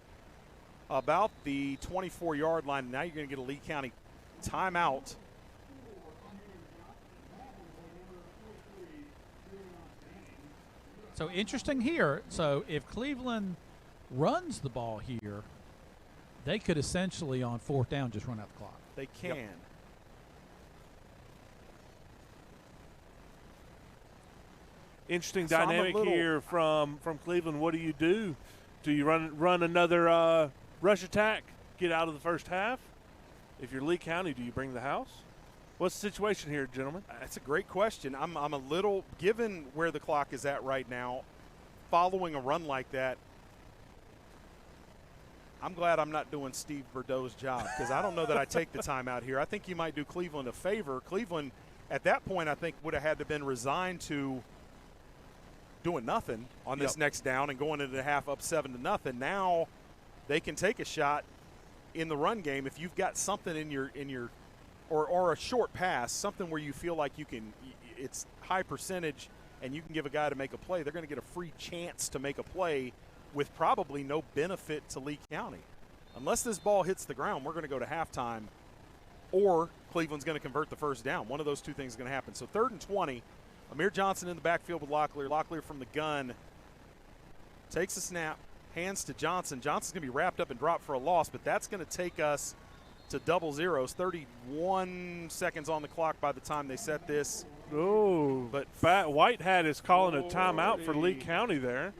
about the 24-yard line. Now you're going to get a Lee County timeout. So interesting here. So if Cleveland runs the ball here, they could essentially on 4th down just run out the clock. They can. Yep. Interesting dynamic here from Cleveland. What do you do? Do you run another rush attack, get out of the first half? If you're Lee County, do you bring the house? What's the situation here, gentlemen? That's a great question. I'm a little, given where the clock is at right now, following a run like that, I'm glad I'm not doing Steve Bordeaux's job, because I don't know that I take the timeout here. I think you might do Cleveland a favor. Cleveland, at that point, I think would have had to been resigned to doing nothing on this next down and going into the half up 7-0. Now they can take a shot in the run game if you've got something in your or a short pass, something where you feel like you can, it's high percentage and you can give a guy to make a play. They're going to get a free chance to make a play with probably no benefit to Lee County. Unless this ball hits the ground, we're going to go to halftime, or Cleveland's going to convert the first down. One of those two things is going to happen. So 3rd and 20, Amir Johnson in the backfield with Locklear. Locklear from the gun takes a snap, hands to Johnson. Johnson's going to be wrapped up and dropped for a loss, but that's going to take us to double zeros. 31 seconds on the clock by the time they set this. Oh, but White Hat is calling a timeout for Lee County there.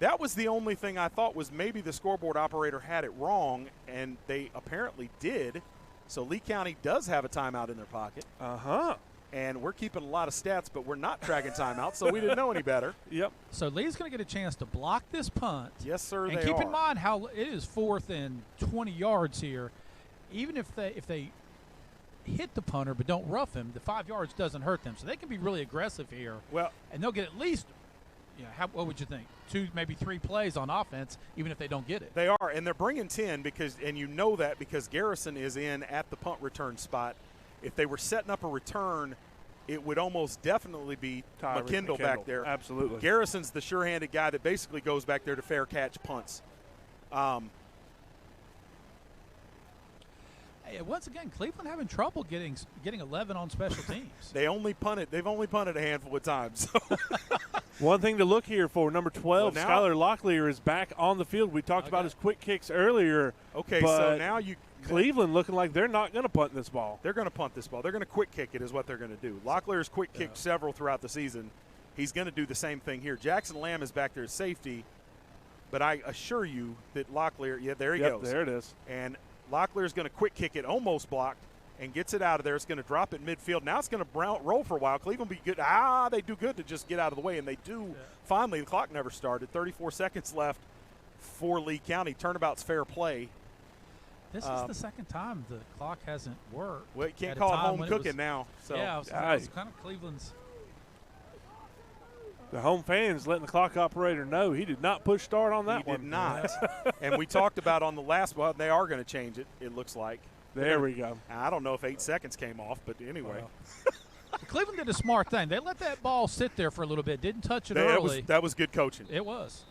That was the only thing I thought was maybe the scoreboard operator had it wrong, and they apparently did. So Lee County does have a timeout in their pocket. Uh-huh. And we're keeping a lot of stats, but we're not tracking timeouts, so we didn't know any better. Yep. So Lee's going to get a chance to block this punt. Yes, sir, and keep in mind how it is 4th and 20 yards here. Even if they hit the punter but don't rough him, the 5 yards doesn't hurt them. So they can be really aggressive here. Well, and they'll get at least, what would you think? 2, maybe 3 plays on offense, even if they don't get it. They are, and they're bringing 10 because Garrison is in at the punt return spot. If they were setting up a return, it would almost definitely be McKendall back there. Absolutely. Garrison's the sure-handed guy that basically goes back there to fair catch punts. Once again, Cleveland having trouble getting 11 on special teams. They've only punted a handful of times. So. One thing to look here for, number 12, now, Skylar Locklear is back on the field. We talked about his quick kicks earlier. Okay, so now Cleveland looking like they're not going to punt this ball. They're going to punt this ball. They're going to quick kick it is what they're going to do. Locklear's quick kicked several throughout the season. He's going to do the same thing here. Jackson Lamb is back there at safety, but I assure you that Locklear, there he goes. There it is. And Locklear's going to quick kick it, almost blocked, and gets it out of there. It's going to drop it midfield. Now it's going to roll for a while. Cleveland will be good. They do good to just get out of the way, and they do. Yeah. Finally, the clock never started. 34 seconds left for Lee County. Turnabout's fair play. This is the second time the clock hasn't worked. Well, you can't call it home cooking now. So. Yeah, it was kind of Cleveland's. The home fans letting the clock operator know he did not push start on that one. He did not. And we talked about on the last one, they are going to change it, it looks like. There we go. I don't know if 8 seconds came off, but anyway. Cleveland did a smart thing. They let that ball sit there for a little bit, didn't touch it early. That was good coaching. It was.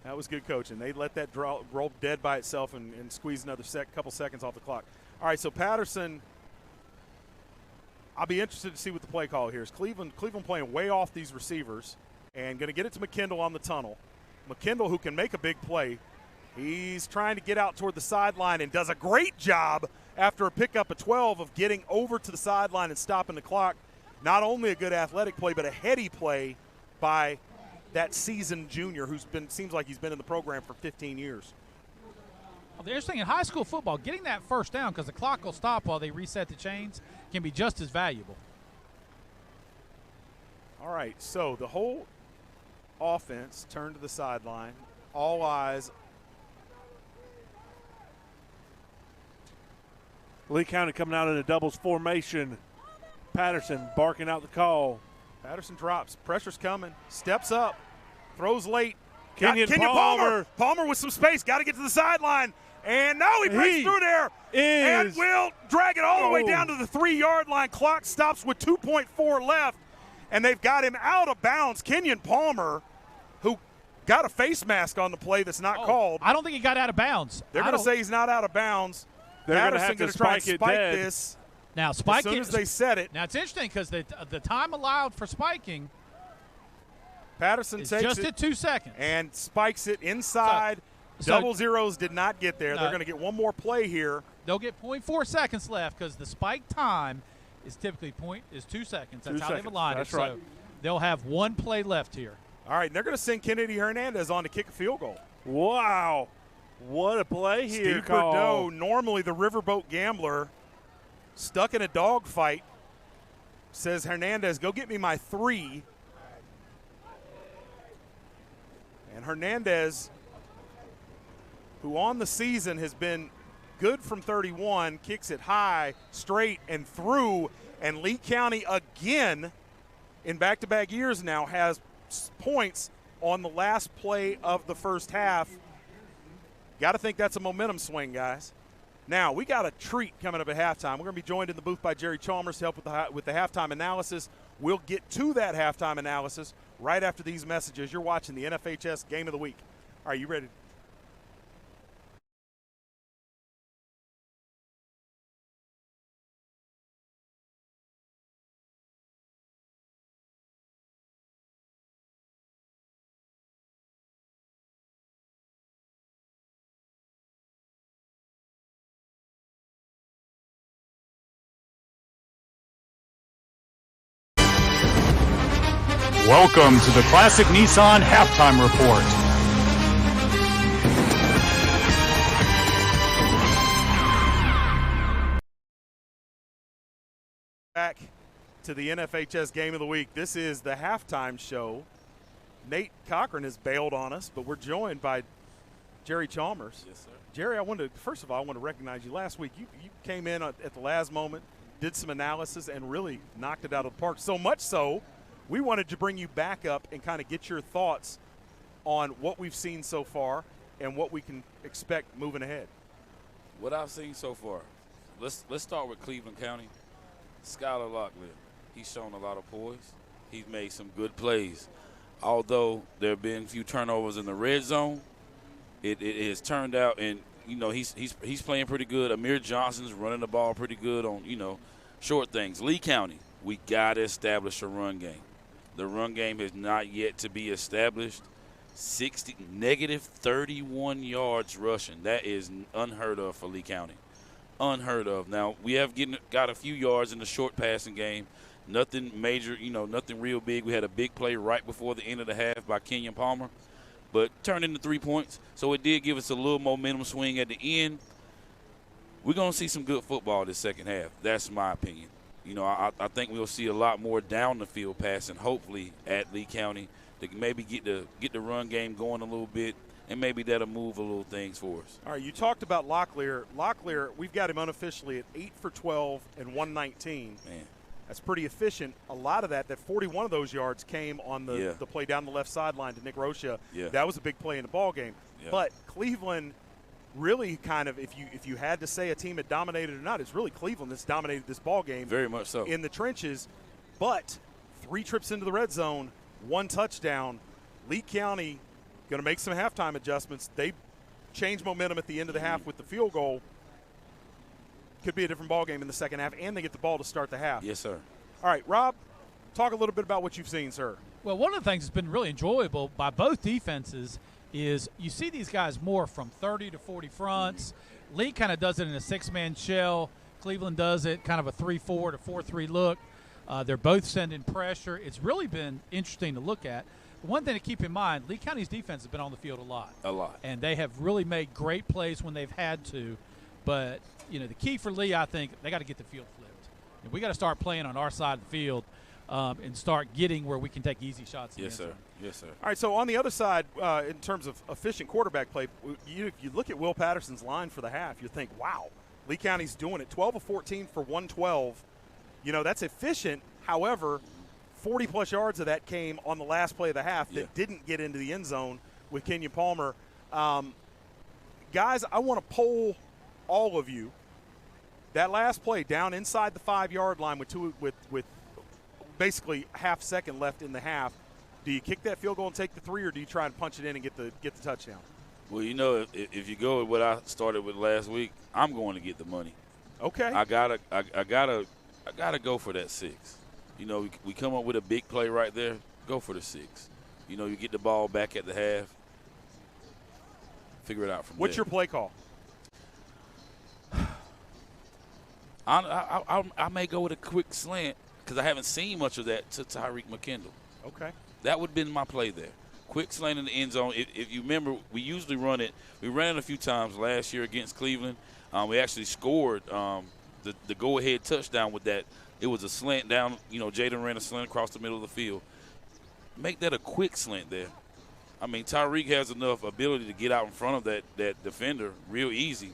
That was good coaching. They let that roll dead by itself and squeeze another couple seconds off the clock. All right, so Patterson, I'll be interested to see what the play call here is. Cleveland playing way off these receivers and going to get it to McKendall on the tunnel. McKendall, who can make a big play, he's trying to get out toward the sideline and does a great job after a pickup of 12 of getting over to the sideline and stopping the clock. Not only a good athletic play, but a heady play by that seasoned junior seems like he's been in the program for 15 years. Well, the interesting in high school football, getting that first down because the clock will stop while they reset the chains can be just as valuable. All right, so the whole offense turned to the sideline. All eyes. Lee County coming out in a doubles formation. Patterson barking out the call. Patterson drops. Pressure's coming. Steps up. Throws late. Kenyon Palmer. Palmer with some space. Got to get to the sideline. And no, he breaks through there. And will drag it all the way down to the 3-yard line. Clock stops with 2.4 left. And they've got him out of bounds. Kenyon Palmer, who got a face mask on the play that's not called. I don't think he got out of bounds. They're going to say he's not out of bounds. They're going to have to try and spike this. Now, spike as soon as they set it. Now, it's interesting because the time allowed for spiking Patterson is takes just it at 2 seconds. and spikes it inside. Double zeros did not get there. They're going to get one more play here. They'll get 0.4 seconds left because the spike time is typically 2 seconds. That's how they've aligned it. Right. So they'll have one play left here. All right, and they're going to send Kennedy Hernandez on to kick a field goal. Wow. What a play here, Steve Bordeaux, normally the riverboat gambler, stuck in a dogfight, says, Hernandez, go get me my 3. And Hernandez, who on the season has been good from 31, kicks it high, straight, and through. And Lee County again, in back-to-back years now, has points on the last play of the first half. Got to think that's a momentum swing, guys. Now, we got a treat coming up at halftime. We're going to be joined in the booth by Jerry Chalmers to help with the halftime analysis. We'll get to that halftime analysis right after these messages. You're watching the NFHS Game of the Week. Are you ready? Welcome to the Classic Nissan Halftime Report. Back to the NFHS Game of the Week. This is the halftime show. Nate Cochrane has bailed on us, but we're joined by Jerry Chalmers. Yes, sir. Jerry, first of all, I want to recognize you. Last week, you came in at the last moment, did some analysis, and really knocked it out of the park. So much so, we wanted to bring you back up and kind of get your thoughts on what we've seen so far and what we can expect moving ahead. What I've seen so far, let's start with Cleveland County. Skylar Locklear, he's shown a lot of poise. He's made some good plays. Although there have been a few turnovers in the red zone, it has turned out, and he's playing pretty good. Amir Johnson's running the ball pretty good on short things. Lee County, we got to establish a run game. The run game has not yet to be established. Negative 31 yards rushing. That is unheard of for Lee County. Unheard of. Now, we have got a few yards in the short passing game. Nothing major, nothing real big. We had a big play right before the end of the half by Kenyon Palmer, but turned into 3 points. So it did give us a little momentum swing at the end. We're going to see some good football this second half. That's my opinion. I think we'll see a lot more down the field passing, hopefully, at Lee County to maybe get the run game going a little bit, and maybe that'll move a little things for us. All right, you talked about Locklear. Locklear, we've got him unofficially at 8 for 12 and 119. Man. That's pretty efficient. A lot of that 41 of those yards came on the play down the left sideline to Nick Rocha. Yeah. That was a big play in the ball game. Yeah. But Cleveland really kind of, if you had to say a team had dominated or not, it's really Cleveland that's dominated this ball game. Very much so. In the trenches. But 3 trips into the red zone, 1 touchdown. Lee County going to make some halftime adjustments. They changed momentum at the end of the half with the field goal. Could be a different ball game in the second half, and they get the ball to start the half. Yes, sir. All right, Rob, talk a little bit about what you've seen, sir. Well, one of the things that's been really enjoyable by both defenses is you see these guys more from 30 to 40 fronts. Lee kind of does it in a 6-man shell. Cleveland does it kind of a 3-4 to 4-3 look. They're both sending pressure. It's really been interesting to look at. One thing to keep in mind, Lee County's defense has been on the field a lot. A lot. And they have really made great plays when they've had to. But, the key for Lee, I think, they got to get the field flipped. And we got to start playing on our side of the field and start getting where we can take easy shots. Yes, sir. Yes, sir. All right, so on the other side, in terms of efficient quarterback play, you look at Will Patterson's line for the half, you think, wow, Lee County's doing it. 12 of 14 for 112. That's efficient. However, 40-plus yards of that came on the last play of the half that didn't get into the end zone with Kenyon Palmer. Guys, I want to poll all of you. That last play down inside the 5-yard line with basically a half second left in the half, do you kick that field goal and take the 3, or do you try and punch it in and get the touchdown? Well, if you go with what I started with last week, I'm going to get the money. Okay. I gotta go for that 6. We come up with a big play right there. Go for the 6. You get the ball back at the half. Figure it out from there. What's your play call? I may go with a quick slant because I haven't seen much of that to Tyreek McKendall. Okay. That would have been my play there. Quick slant in the end zone. If you remember, we usually run it. We ran it a few times last year against Cleveland. We actually scored the go-ahead touchdown with that. It was a slant down. Jaden ran a slant across the middle of the field. Make that a quick slant there. I mean, Tyreek has enough ability to get out in front of that defender real easy.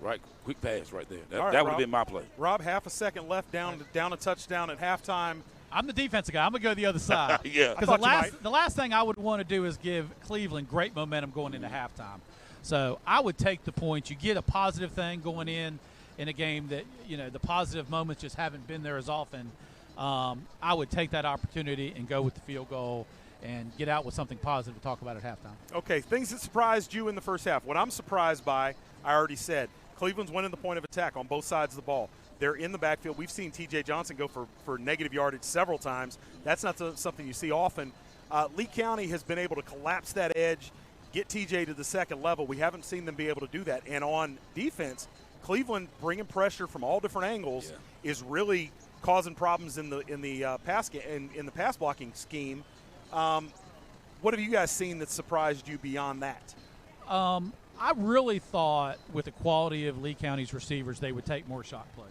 Right, quick pass right there. That would have been my play. Rob, half a second left, down a touchdown at halftime. I'm the defensive guy. I'm going to go the other side. Yeah. Because the last thing I would want to do is give Cleveland great momentum going into halftime. So I would take the points. You get a positive thing going in a game that, the positive moments just haven't been there as often. I would take that opportunity and go with the field goal and get out with something positive to talk about at halftime. Okay, things that surprised you in the first half. What I'm surprised by, I already said. Cleveland's winning the point of attack on both sides of the ball. They're in the backfield. We've seen T.J. Johnson go for negative yardage several times. That's not something you see often. Lee County has been able to collapse that edge, get T.J. to the second level. We haven't seen them be able to do that. And on defense, Cleveland bringing pressure from all different angles is really causing problems in the pass blocking scheme. What have you guys seen that surprised you beyond that? I really thought with the quality of Lee County's receivers, they would take more shot plays.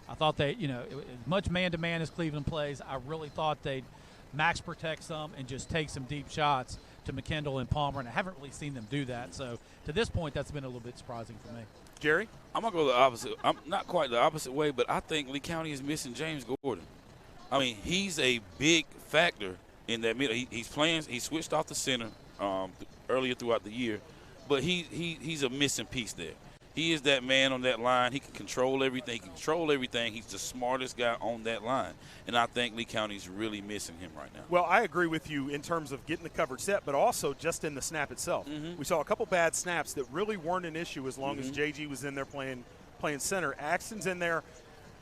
I thought they, as much man-to-man as Cleveland plays, I really thought they'd max protect some and just take some deep shots to McKendall and Palmer, and I haven't really seen them do that. So to this point, that's been a little bit surprising for me. Jerry? I'm going to go the opposite. I'm not quite the opposite way, but I think Lee County is missing James Gordon. I mean, he's a big factor in that middle. He's playing. He switched off the center earlier throughout the year, but he's a missing piece there. He is that man on that line. He can control everything. He's the smartest guy on that line, and I think Lee County's really missing him right now. Well, I agree with you in terms of getting the coverage set, but also just in the snap itself. We saw a couple bad snaps that really weren't an issue as long as JG was in there playing center. Axton's in there,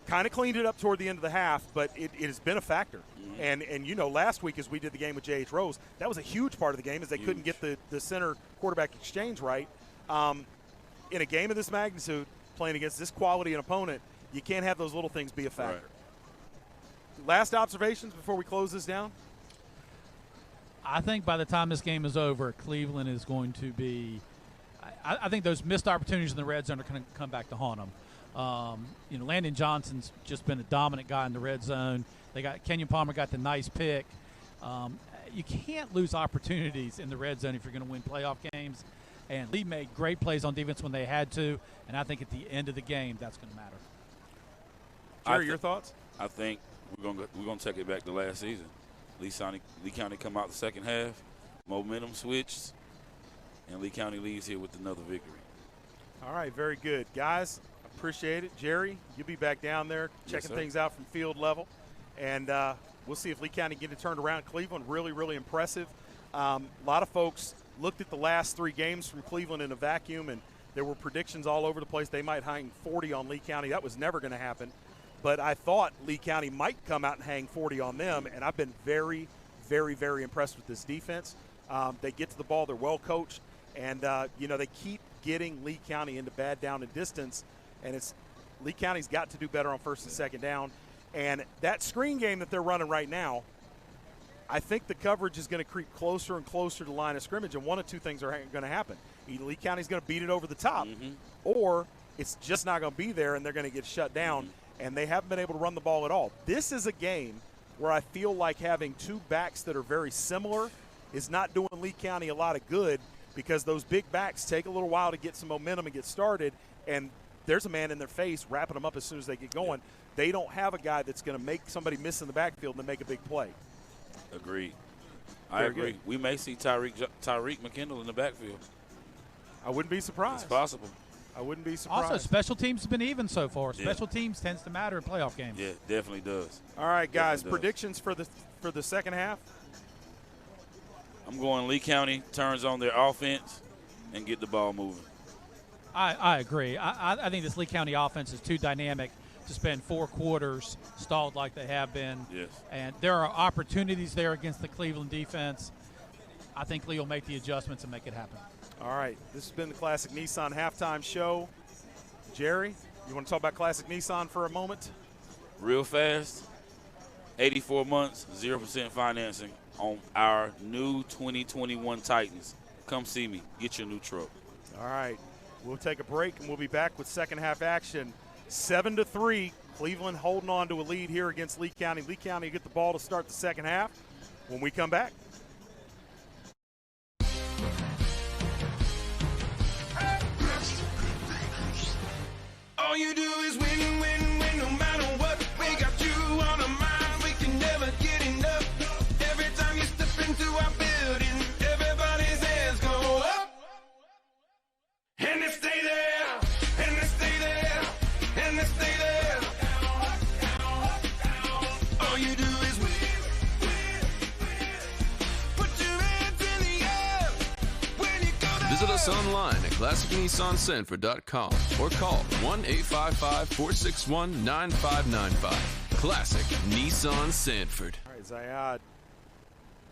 kind of cleaned it up toward the end of the half, but it has been a factor. And you know, last week as we did the game with J.H. Rose, that was a huge part of the game as they couldn't get the center quarterback exchange right. In a game of this magnitude, playing against this quality an opponent, you can't have those little things be a factor. Right. Last observations before we close this down? I think by the time this game is over, Cleveland is going to be I think those missed opportunities in the red zone are going to come back to haunt them. You know, Landon Johnson's just been a dominant guy in the red zone. Kenyon Palmer got the nice pick. You can't lose opportunities in the red zone if you're going to win playoff games. And Lee made great plays on defense when they had to, and I think at the end of the game that's going to matter. Jerry, your thoughts? I think we're gonna take it back to last season. Lee County come out the second half, momentum switched, and Lee County leaves here with another victory. All right, very good. Guys, appreciate it. Jerry, you'll be back down there checking things out from field level. And we'll see if Lee County get it turned around. Cleveland, really, really impressive. A lot of folks looked at the last 3 games from Cleveland in a vacuum, and there were predictions all over the place. They might hang 40 on Lee County. That was never going to happen. But I thought Lee County might come out and hang 40 on them, and I've been very, very, very impressed with this defense. They get to the ball. They're well coached. And, you know, they keep getting Lee County into bad down and distance, and Lee County's got to do better on first and second down. And that screen game that they're running right now, I think the coverage is going to creep closer and closer to the line of scrimmage, and one of two things are going to happen. Either Lee County's going to beat it over the top, or it's just not going to be there and they're going to get shut down, and they haven't been able to run the ball at all. This is a game where I feel like having 2 backs that are very similar is not doing Lee County a lot of good, because those big backs take a little while to get some momentum and get started, and there's a man in their face wrapping them up as soon as they get going. They don't have a guy that's going to make somebody miss in the backfield and make a big play. Agreed. I agree. We may see Tyreek McKendall in the backfield. I wouldn't be surprised. It's possible. I wouldn't be surprised. Also, special teams has been even so far. Special teams tends to matter in playoff games. Yeah, definitely does. All right, guys, predictions for the second half? I'm going Lee County turns on their offense and get the ball moving. I agree. I think this Lee County offense is too dynamic to spend 4 quarters stalled like they have been. Yes. And there are opportunities there against the Cleveland defense. I think Lee will make the adjustments and make it happen. All right. This has been the Classic Nissan Halftime Show. Jerry, you want to talk about Classic Nissan for a moment? Real fast. 84 months, 0% financing on our new 2021 Titans. Come see me. Get your new truck. All right. We'll take a break, and we'll be back with second half action. 7-3, Cleveland holding on to a lead here against Lee County. Lee County get the ball to start the second half when we come back. All you do is win, win, win, no matter what. We got you on our mind, we can never get enough. Every time you step into our building, everybody's hands go up. And they stay there, and they stay there, and they stay there. All you do is win, win, win. Put your hands in the air when you go down. Visit us online at ClassicNissanCentford.com or call 1-855-461-9595. Classic Nissan Sanford. All right, Zayad,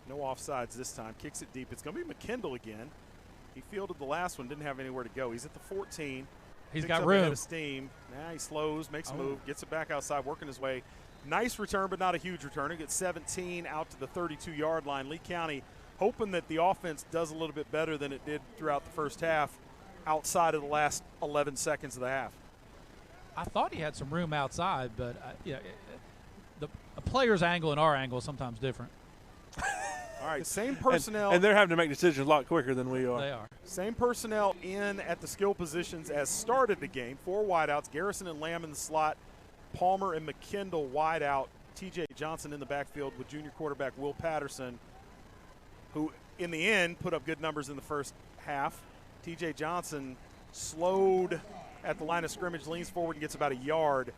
no offsides this time. Kicks it deep. It's going to be McKendall again. He fielded the last one, didn't have anywhere to go. He's at the 14. He's Picks got up room. ahead of steam. Now he slows, makes a move, gets it back outside, working his way. Nice return, but not a huge return. He gets 17 out to the 32-yard line. Lee County hoping that the offense does a little bit better than it did throughout the first half outside of the last 11 seconds of the half. I thought he had some room outside, but a player's angle and our angle is sometimes different. All right, same personnel. And they're having to make decisions a lot quicker than we are. They are. Same personnel in at the skill positions as started the game. 4 wideouts, Garrison and Lamb in the slot, Palmer and McKendall wide out, T.J. Johnson in the backfield with junior quarterback Will Patterson, who in the end put up good numbers in the first half. T.J. Johnson slowed at the line of scrimmage, leans forward and gets about a yard.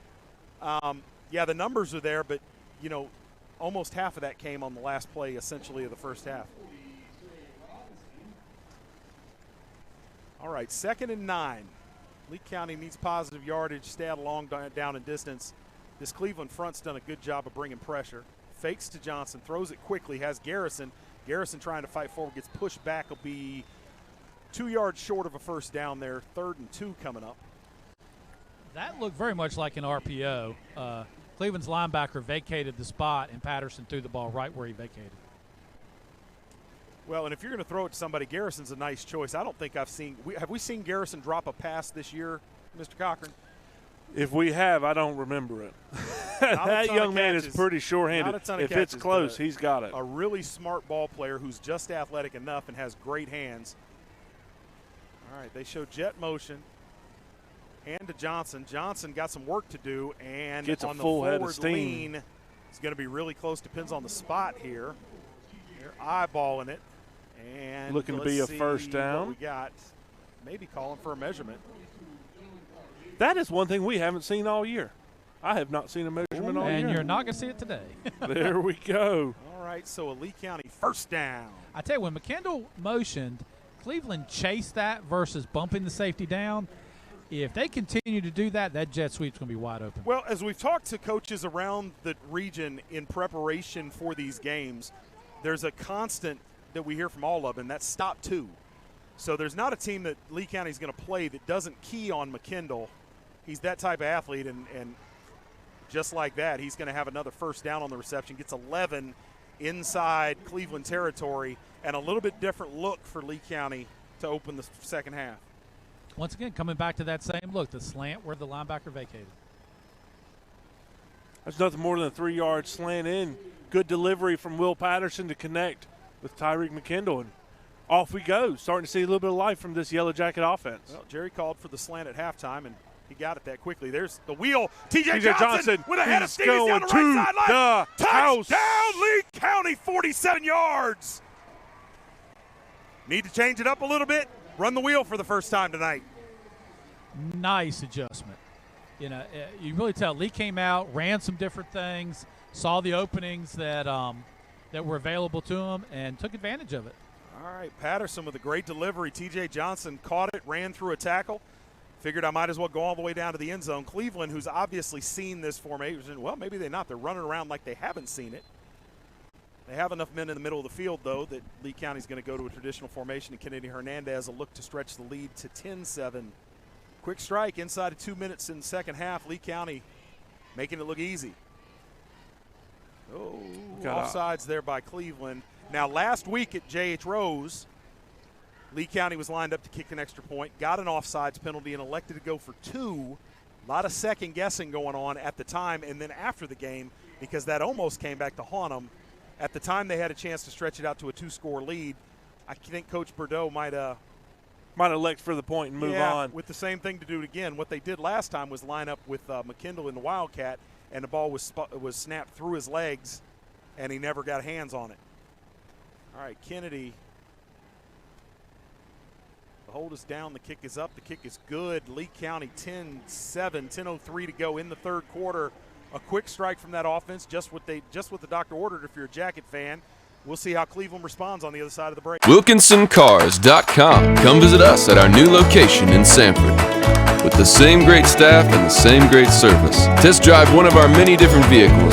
Yeah, the numbers are there, but, you know, almost half of that came on the last play, essentially, of the first half. All right, 2nd and 9. Lee County needs positive yardage, stay out long down and distance. This Cleveland front's done a good job of bringing pressure. Fakes to Johnson, throws it quickly, has Garrison. Garrison trying to fight forward, gets pushed back, will be 2 yards short of a first down there. 3rd and 2 coming up. That looked very much like an RPO. Cleveland's linebacker vacated the spot, and Patterson threw the ball right where he vacated. Well, and if you're going to throw it to somebody, Garrison's a nice choice. I don't think I've seen – have we seen Garrison drop a pass this year, Mr. Cochrane? If we have, I don't remember it. That young man is pretty sure-handed. If it's close, he's got it. A really smart ball player who's just athletic enough and has great hands. All right, they show jet motion. Hand to Johnson. Johnson got some work to do, and gets on a full the head of forward steam. lean, it's going to be really close. Depends on the spot here. They're eyeballing it. And looking to be a first down. What we got, maybe calling for a measurement. That is one thing we haven't seen all year. I have not seen a measurement all year. And you're not going to see it today. There we go. All right, so a Lee County first down. I tell you, when McKendall motioned, Cleveland chased that versus bumping the safety down. If they continue to do that, that jet sweep's going to be wide open. Well, as we've talked to coaches around the region in preparation for these games, there's a constant that we hear from all of them, and that's stop 2. So there's not a team that Lee County's going to play that doesn't key on McKendall. He's that type of athlete, and just like that, he's going to have another first down on the reception, gets 11 inside Cleveland territory, and a little bit different look for Lee County to open the second half. Once again, coming back to that same look, the slant where the linebacker vacated. That's nothing more than a 3-yard slant in. Good delivery from Will Patterson to connect with Tyreek McKendall, and off we go. Starting to see a little bit of life from this Yellow Jacket offense. Well, Jerry called for the slant at halftime, and he got it that quickly. There's the wheel. T.J. Johnson with a head of steam. He's down the right sideline. Touchdown, Lee County, 47 yards. Need to change it up a little bit. Run the wheel for the first time tonight. Nice adjustment. You know, you really tell Lee came out, ran some different things, saw the openings that that were available to him, and took advantage of it. All right, Patterson with a great delivery. T.J. Johnson caught it, ran through a tackle. Figured I might as well go all the way down to the end zone. Cleveland, who's obviously seen this formation, well, maybe they're not. They're running around like they haven't seen it. They have enough men in the middle of the field, though, that Lee County's going to go to a traditional formation, and Kennedy Hernandez will look to stretch the lead to 10-7. Quick strike inside of 2 minutes in the second half. Lee County making it look easy. Oh, offsides there by Cleveland. Now, last week at J.H. Rose, Lee County was lined up to kick an extra point, got an offsides penalty, and elected to go for 2. A lot of second guessing going on at the time and then after the game, because that almost came back to haunt them. At the time, they had a chance to stretch it out to a 2-score lead. I think Coach Bordeaux might elect for the point and move on. With the same thing to do it again. What they did last time was line up with McKendall in the Wildcat, and the ball was snapped through his legs, and he never got hands on it. All right, Kennedy. The hold is down. The kick is up. The kick is good. Lee County 10-7, 10:03 to go in the third quarter. A quick strike from that offense, just what the doctor ordered if you're a Jacket fan. We'll see how Cleveland responds on the other side of the break. WilkinsonCars.com. Come visit us at our new location in Sanford. With the same great staff and the same great service. Test drive one of our many different vehicles.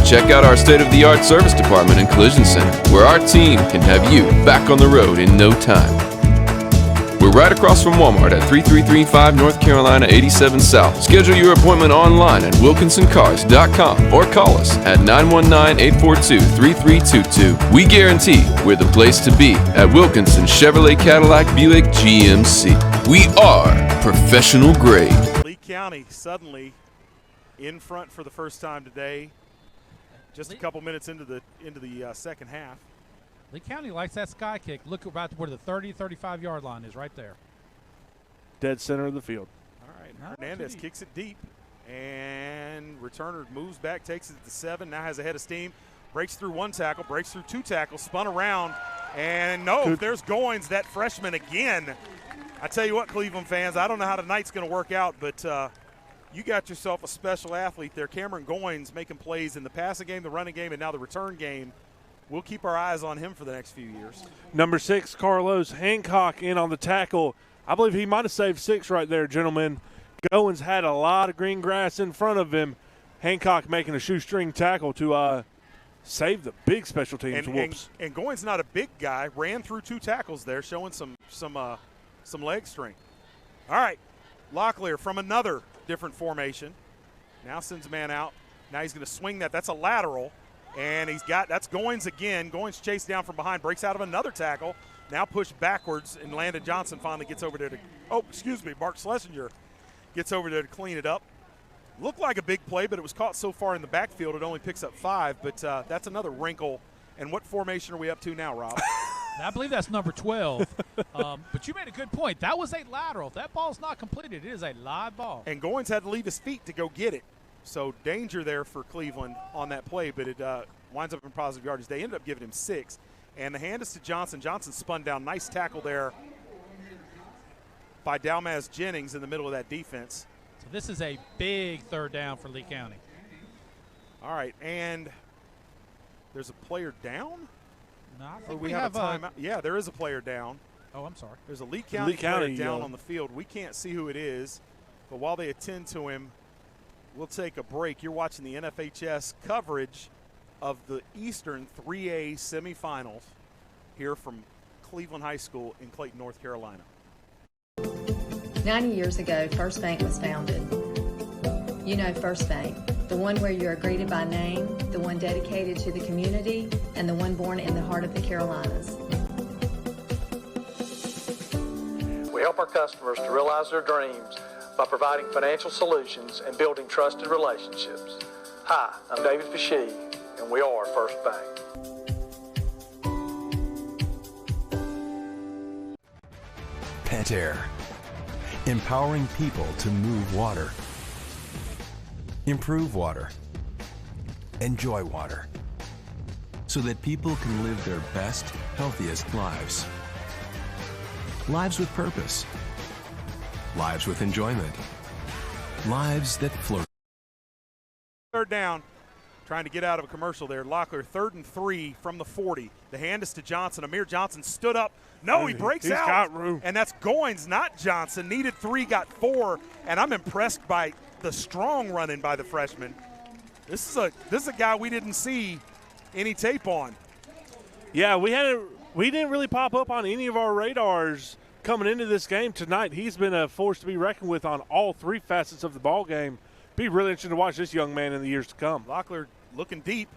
Check out our state-of-the-art service department and collision center, where our team can have you back on the road in no time. We're right across from Walmart at 3335 North Carolina 87 South. Schedule your appointment online at WilkinsonCars.com or call us at 919-842-3322. We guarantee we're the place to be at Wilkinson Chevrolet Cadillac Buick GMC. We are professional grade. Lee County suddenly in front for the first time today. just a couple minutes into the second half. Lee County likes that sky kick. Look about where the 30, 35-yard line is right there. Dead center of the field. All right, Hernandez kicks it deep, and returner moves back, takes it to 7, now has a head of steam, breaks through 1 tackle, breaks through 2 tackles, spun around, and there's Goins, that freshman again. I tell you what, Cleveland fans, I don't know how tonight's going to work out, but you got yourself a special athlete there. Cameron Goins making plays in the passing game, the running game, and now the return game. We'll keep our eyes on him for the next few years. Number 6, Carlos Hancock in on the tackle. I believe he might have saved 6 right there, gentlemen. Goins had a lot of green grass in front of him. Hancock making a shoestring tackle to save the big special teams whoops. And Goins not a big guy, ran through 2 tackles there, showing some leg strength. All right, Locklear from another different formation. Now sends a man out. Now he's going to swing that. That's a lateral. And that's Goins again. Goins chased down from behind, breaks out of another tackle. Now pushed backwards, and Landon Johnson finally gets over there Mark Schlesinger gets over there to clean it up. Looked like a big play, but it was caught so far in the backfield it only picks up 5. But that's another wrinkle. And what formation are we up to now, Rob? I believe that's number 12. But you made a good point. That was a lateral. If that ball's not completed, it is a live ball. And Goins had to leave his feet to go get it. So danger there for Cleveland on that play, but it winds up in positive yardage. They ended up giving him 6. And the hand is to Johnson. Johnson spun down. Nice tackle there by Dalmaz Jennings in the middle of that defense. So this is a big 3rd down for Lee County. All right, and there's a player down? No, I think we have a timeout. Yeah, there is a player down. Oh, I'm sorry. There's a Lee County player down on the field. We can't see who it is, but while they attend to him, we'll take a break. You're watching the NFHS coverage of the Eastern 3A semifinals here from Cleveland High School in Clayton, North Carolina. 90 years ago, First Bank was founded. You know First Bank, the one where you are greeted by name, the one dedicated to the community, and the one born in the heart of the Carolinas. We help our customers to realize their dreams by providing financial solutions and building trusted relationships. Hi, I'm David Fashee, and we are First Bank. Pet Air. Empowering people to move water. Improve water. Enjoy water. So that people can live their best, healthiest lives. Lives with purpose. Lives with enjoyment. Lives that flourish. 3rd down, trying to get out of a commercial there. Locklear, 3rd and 3 from the 40. The hand is to Johnson. Amir Johnson stood up. No, he breaks out. Got room. And that's Goins, not Johnson. Needed 3, got 4. And I'm impressed by the strong running by the freshman. This is a guy we didn't see any tape on. Yeah, we didn't really pop up on any of our radars coming into this game tonight. He's been a force to be reckoned with on all 3 facets of the ball game. Be really interesting to watch this young man in the years to come. Locklear looking deep.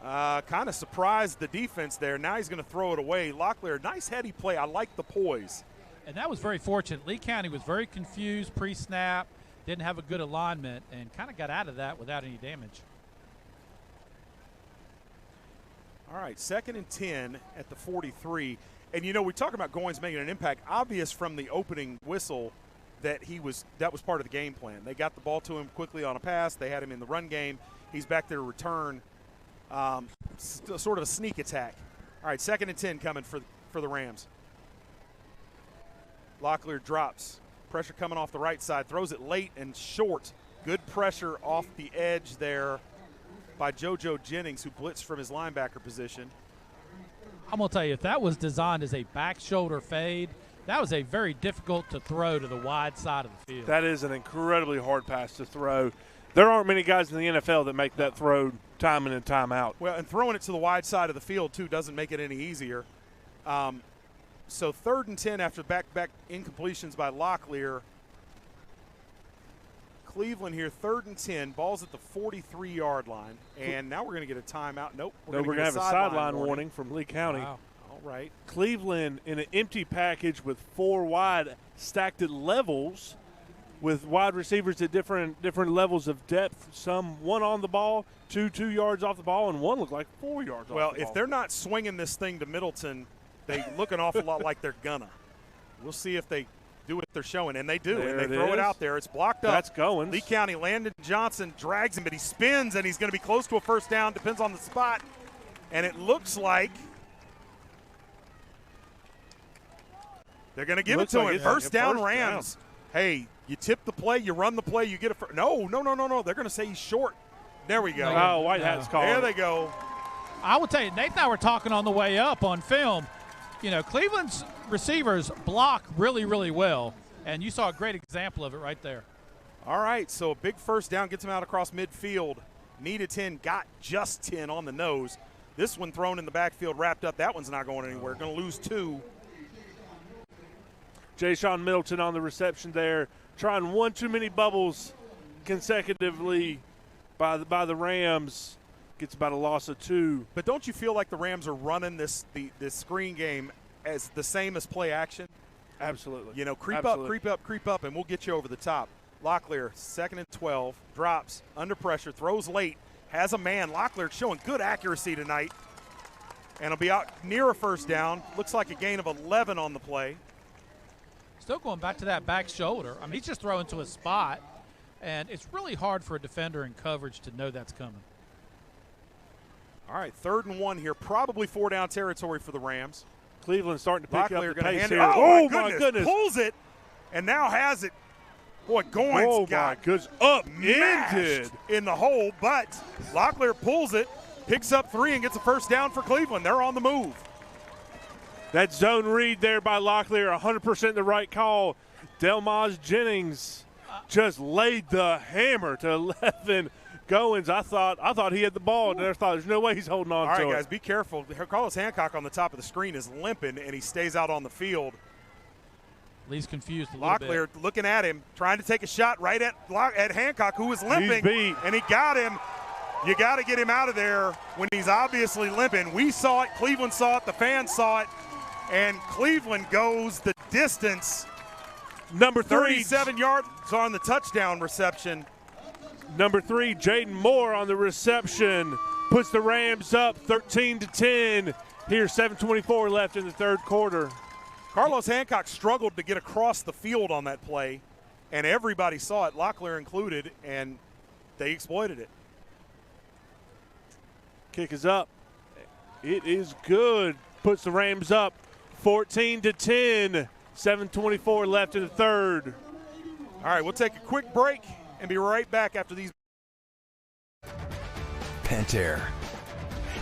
Kind of surprised the defense there. Now he's going to throw it away. Locklear, nice heady play. I like the poise. And that was very fortunate. Lee County was very confused pre-snap, didn't have a good alignment, and kind of got out of that without any damage. All right, 2nd and 10 at the 43. And, you know, we talk about Goins making an impact. Obvious from the opening whistle that that was part of the game plan. They got the ball to him quickly on a pass. They had him in the run game. He's back there to return. Sort of a sneak attack. All right, 2nd and 10 coming for the Rams. Locklear drops. Pressure coming off the right side. Throws it late and short. Good pressure off the edge there by JoJo Jennings, who blitzed from his linebacker position. I'm going to tell you, if that was designed as a back shoulder fade, that was a very difficult to throw to the wide side of the field. That is an incredibly hard pass to throw. There aren't many guys in the NFL that make that throw time in and time out. Well, and throwing it to the wide side of the field, too, doesn't make it any easier. So 3rd and 10 after back-to-back incompletions by Locklear. Cleveland here, 3rd and 10. Ball's at the 43-yard line. And now we're going to get a timeout. Nope. We're going to have a sideline warning from Lee County. Wow. All right. Cleveland in an empty package with 4 wide stacked at levels. with wide receivers at different levels of depth. Some one on the ball, 2 yards off the ball, and one looked like 4 yards off the ball. Well, if they're not swinging this thing to Middleton, they look an awful lot like they're gonna. We'll see if they do what they're showing, and they do. There and they it throw it is. out there. It's blocked up. That's going. Lee County, Landon Johnson drags him, but he spins, and he's going to be close to a first down. Depends on the spot. And it looks like they're going to give it to him. First down, Rams. Hey, you tip the play, you run the play, you get a first. No. They're going to say he's short. There we go. Oh, White Hat's called. There they go. I will tell you, Nathan and I were talking on the way up on film. You know, Cleveland's receivers block really, really well, and you saw a great example of it right there. All right, so a big first down gets him out across midfield. Needed 10, got just 10 on the nose. This one thrown in the backfield, wrapped up. That one's not going anywhere. Going to lose 2. Jay-Sean Middleton on the reception there, trying one too many bubbles consecutively by the Rams. Gets about a loss of 2. But don't you feel like the Rams are running this screen game as the same as play action? Absolutely. You know, creep up, and we'll get you over the top. Locklear, 2nd and 12, drops, under pressure, throws late, has a man. Locklear showing good accuracy tonight, and will be out near a first down. Looks like a gain of 11 on the play. Still going back to that back shoulder. I mean, he's just throwing to a spot, and it's really hard for a defender in coverage to know that's coming. All right, 3rd and 1 here, probably 4-down territory for the Rams. Cleveland starting to pick Locklear up the pace here. Oh, my goodness. Pulls it, and now has it. Boy, Goins got upended in the hole, but Locklear pulls it, picks up 3, and gets a first down for Cleveland. They're on the move. That zone read there by Locklear, 100% the right call. Delmaz Jennings just laid the hammer to 11. Goins, I thought he had the ball, and I thought there's no way he's holding on to it. All right, guys, be careful. Carlos Hancock on the top of the screen is limping, and he stays out on the field. Lee's confused a little bit. Locklear looking at him, trying to take a shot right at Hancock, who was limping. He's beat. And he got him. You got to get him out of there when he's obviously limping. We saw it. Cleveland saw it. The fans saw it. And Cleveland goes the distance. Number 3. 37 yards on the touchdown reception. Number 3, Jaden Moore on the reception. Puts the Rams up 13-10. Here's 7:24 left in the 3rd quarter. Carlos Hancock struggled to get across the field on that play, and everybody saw it, Locklear included, and they exploited it. Kick is up. It is good. Puts the Rams up 14-10. 7:24 left in the 3rd. All right, we'll take a quick break and be right back after these. Pentair.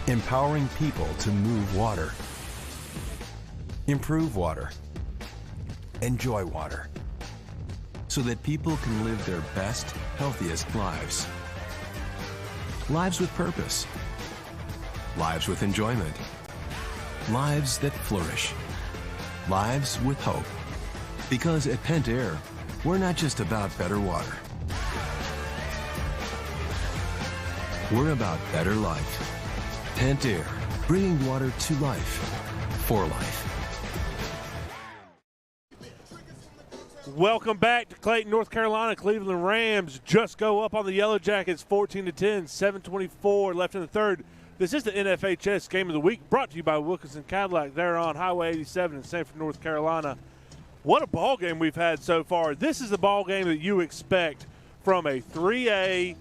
Empowering people to move water. Improve water. Enjoy water. So that people can live their best, healthiest lives. Lives with purpose. Lives with enjoyment. Lives that flourish. Lives with hope. Because at Pentair, we're not just about better water. We're about better life. Pentair, bringing water to life, for life. Welcome back to Clayton, North Carolina. Cleveland Rams just go up on the Yellow Jackets 14-10, 7:24 left in the 3rd. This is the NFHS Game of the Week, brought to you by Wilkinson Cadillac. They're on Highway 87 in Sanford, North Carolina. What a ball game we've had so far. This is the ball game that you expect from a 3A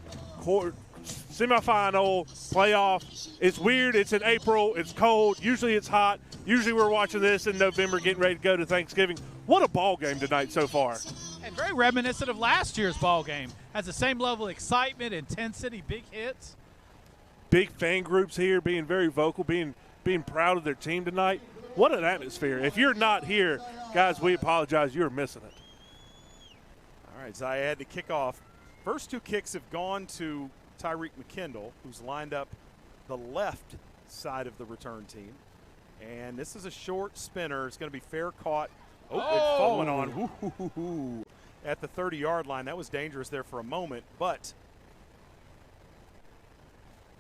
semifinal playoff. It's weird. It's in April. It's cold. Usually it's hot. Usually we're watching this in November, getting ready to go to Thanksgiving. What a ball game tonight so far. And very reminiscent of last year's ball game. Has the same level of excitement, intensity, big hits. Big fan groups here being very vocal, being proud of their team tonight. What an atmosphere. If you're not here, guys, we apologize. You're missing it. All right, Zaya had to kick off. First 2 kicks have gone to Tyreek McKendall, who's lined up the left side of the return team. And this is a short spinner. It's going to be fair caught. Oh, it's fallen on at the 30-yard line. That was dangerous there for a moment, but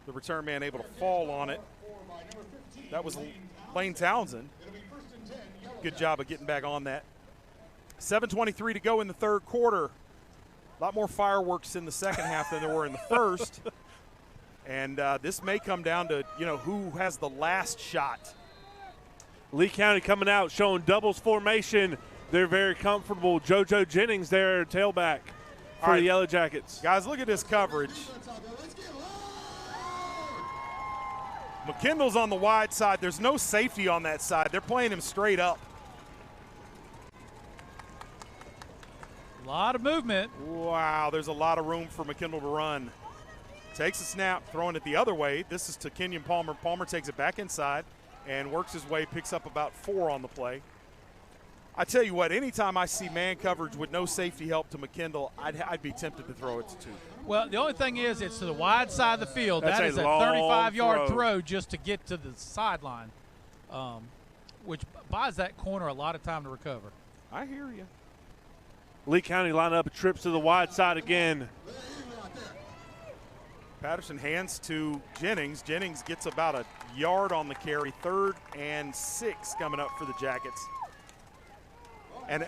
the return man able to fall on it. That was Lane Townsend. Good job of getting back on that. 7:23 to go in the 3rd quarter. A lot more fireworks in the second half than there were in the first. And this may come down to, who has the last shot. Lee County coming out showing doubles formation. They're very comfortable. JoJo Jennings there, tailback for the Yellow Jackets. Guys, look at this coverage. McKendall's on the wide side. There's no safety on that side. They're playing him straight up. A lot of movement. Wow, there's a lot of room for McKendall to run. Takes a snap, throwing it the other way. This is to Kenyon Palmer. Palmer takes it back inside and works his way, picks up about 4 on the play. I tell you what, anytime I see man coverage with no safety help to McKendall, I'd be tempted to throw it to 2. Well, the only thing is it's to the wide side of the field. That's that is a long 35-yard throw just to get to the sideline, which buys that corner a lot of time to recover. I hear you. Lee County line up, trips to the wide side again. Patterson hands to Jennings. Jennings gets about a yard on the carry. 3rd and 6 coming up for the Jackets. And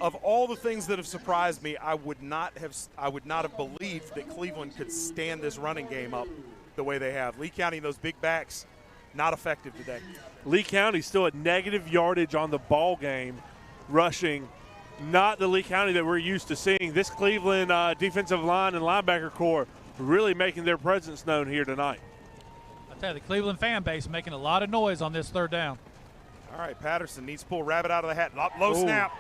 of all the things that have surprised me, I would not have believed that Cleveland could stand this running game up the way they have. Lee County, those big backs, not effective today. Lee County still at negative yardage on the ball game, rushing. Not the Lee County that we're used to seeing. This Cleveland defensive line and linebacker core really making their presence known here tonight. I tell you, the Cleveland fan base making a lot of noise on this 3rd down. All right, Patterson needs to pull rabbit out of the hat. Low snap.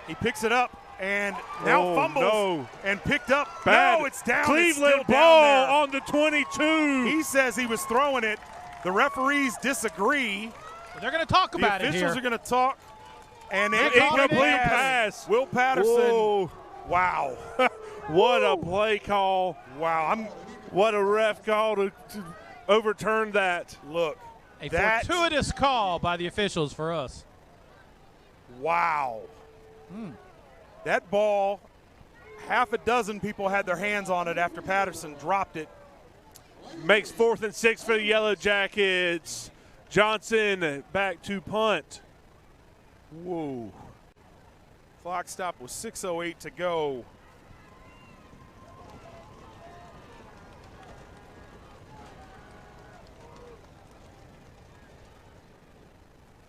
He picks it up and now fumbles and picked up. Bad. No, it's down. Cleveland it's still ball down on the 22. He says he was throwing it. The referees disagree. Well, they're going to talk about it here. The officials are going to talk. And incomplete pass. Will Patterson. Whoa. Wow. What a play call. Wow. What a ref call to overturn that. Look. A fortuitous call by the officials for us. Wow. That ball, half a dozen people had their hands on it after Patterson dropped it. Makes 4th and 6 for the Yellow Jackets. Johnson back to punt. Whoa. Clock stop with 6:08 to go.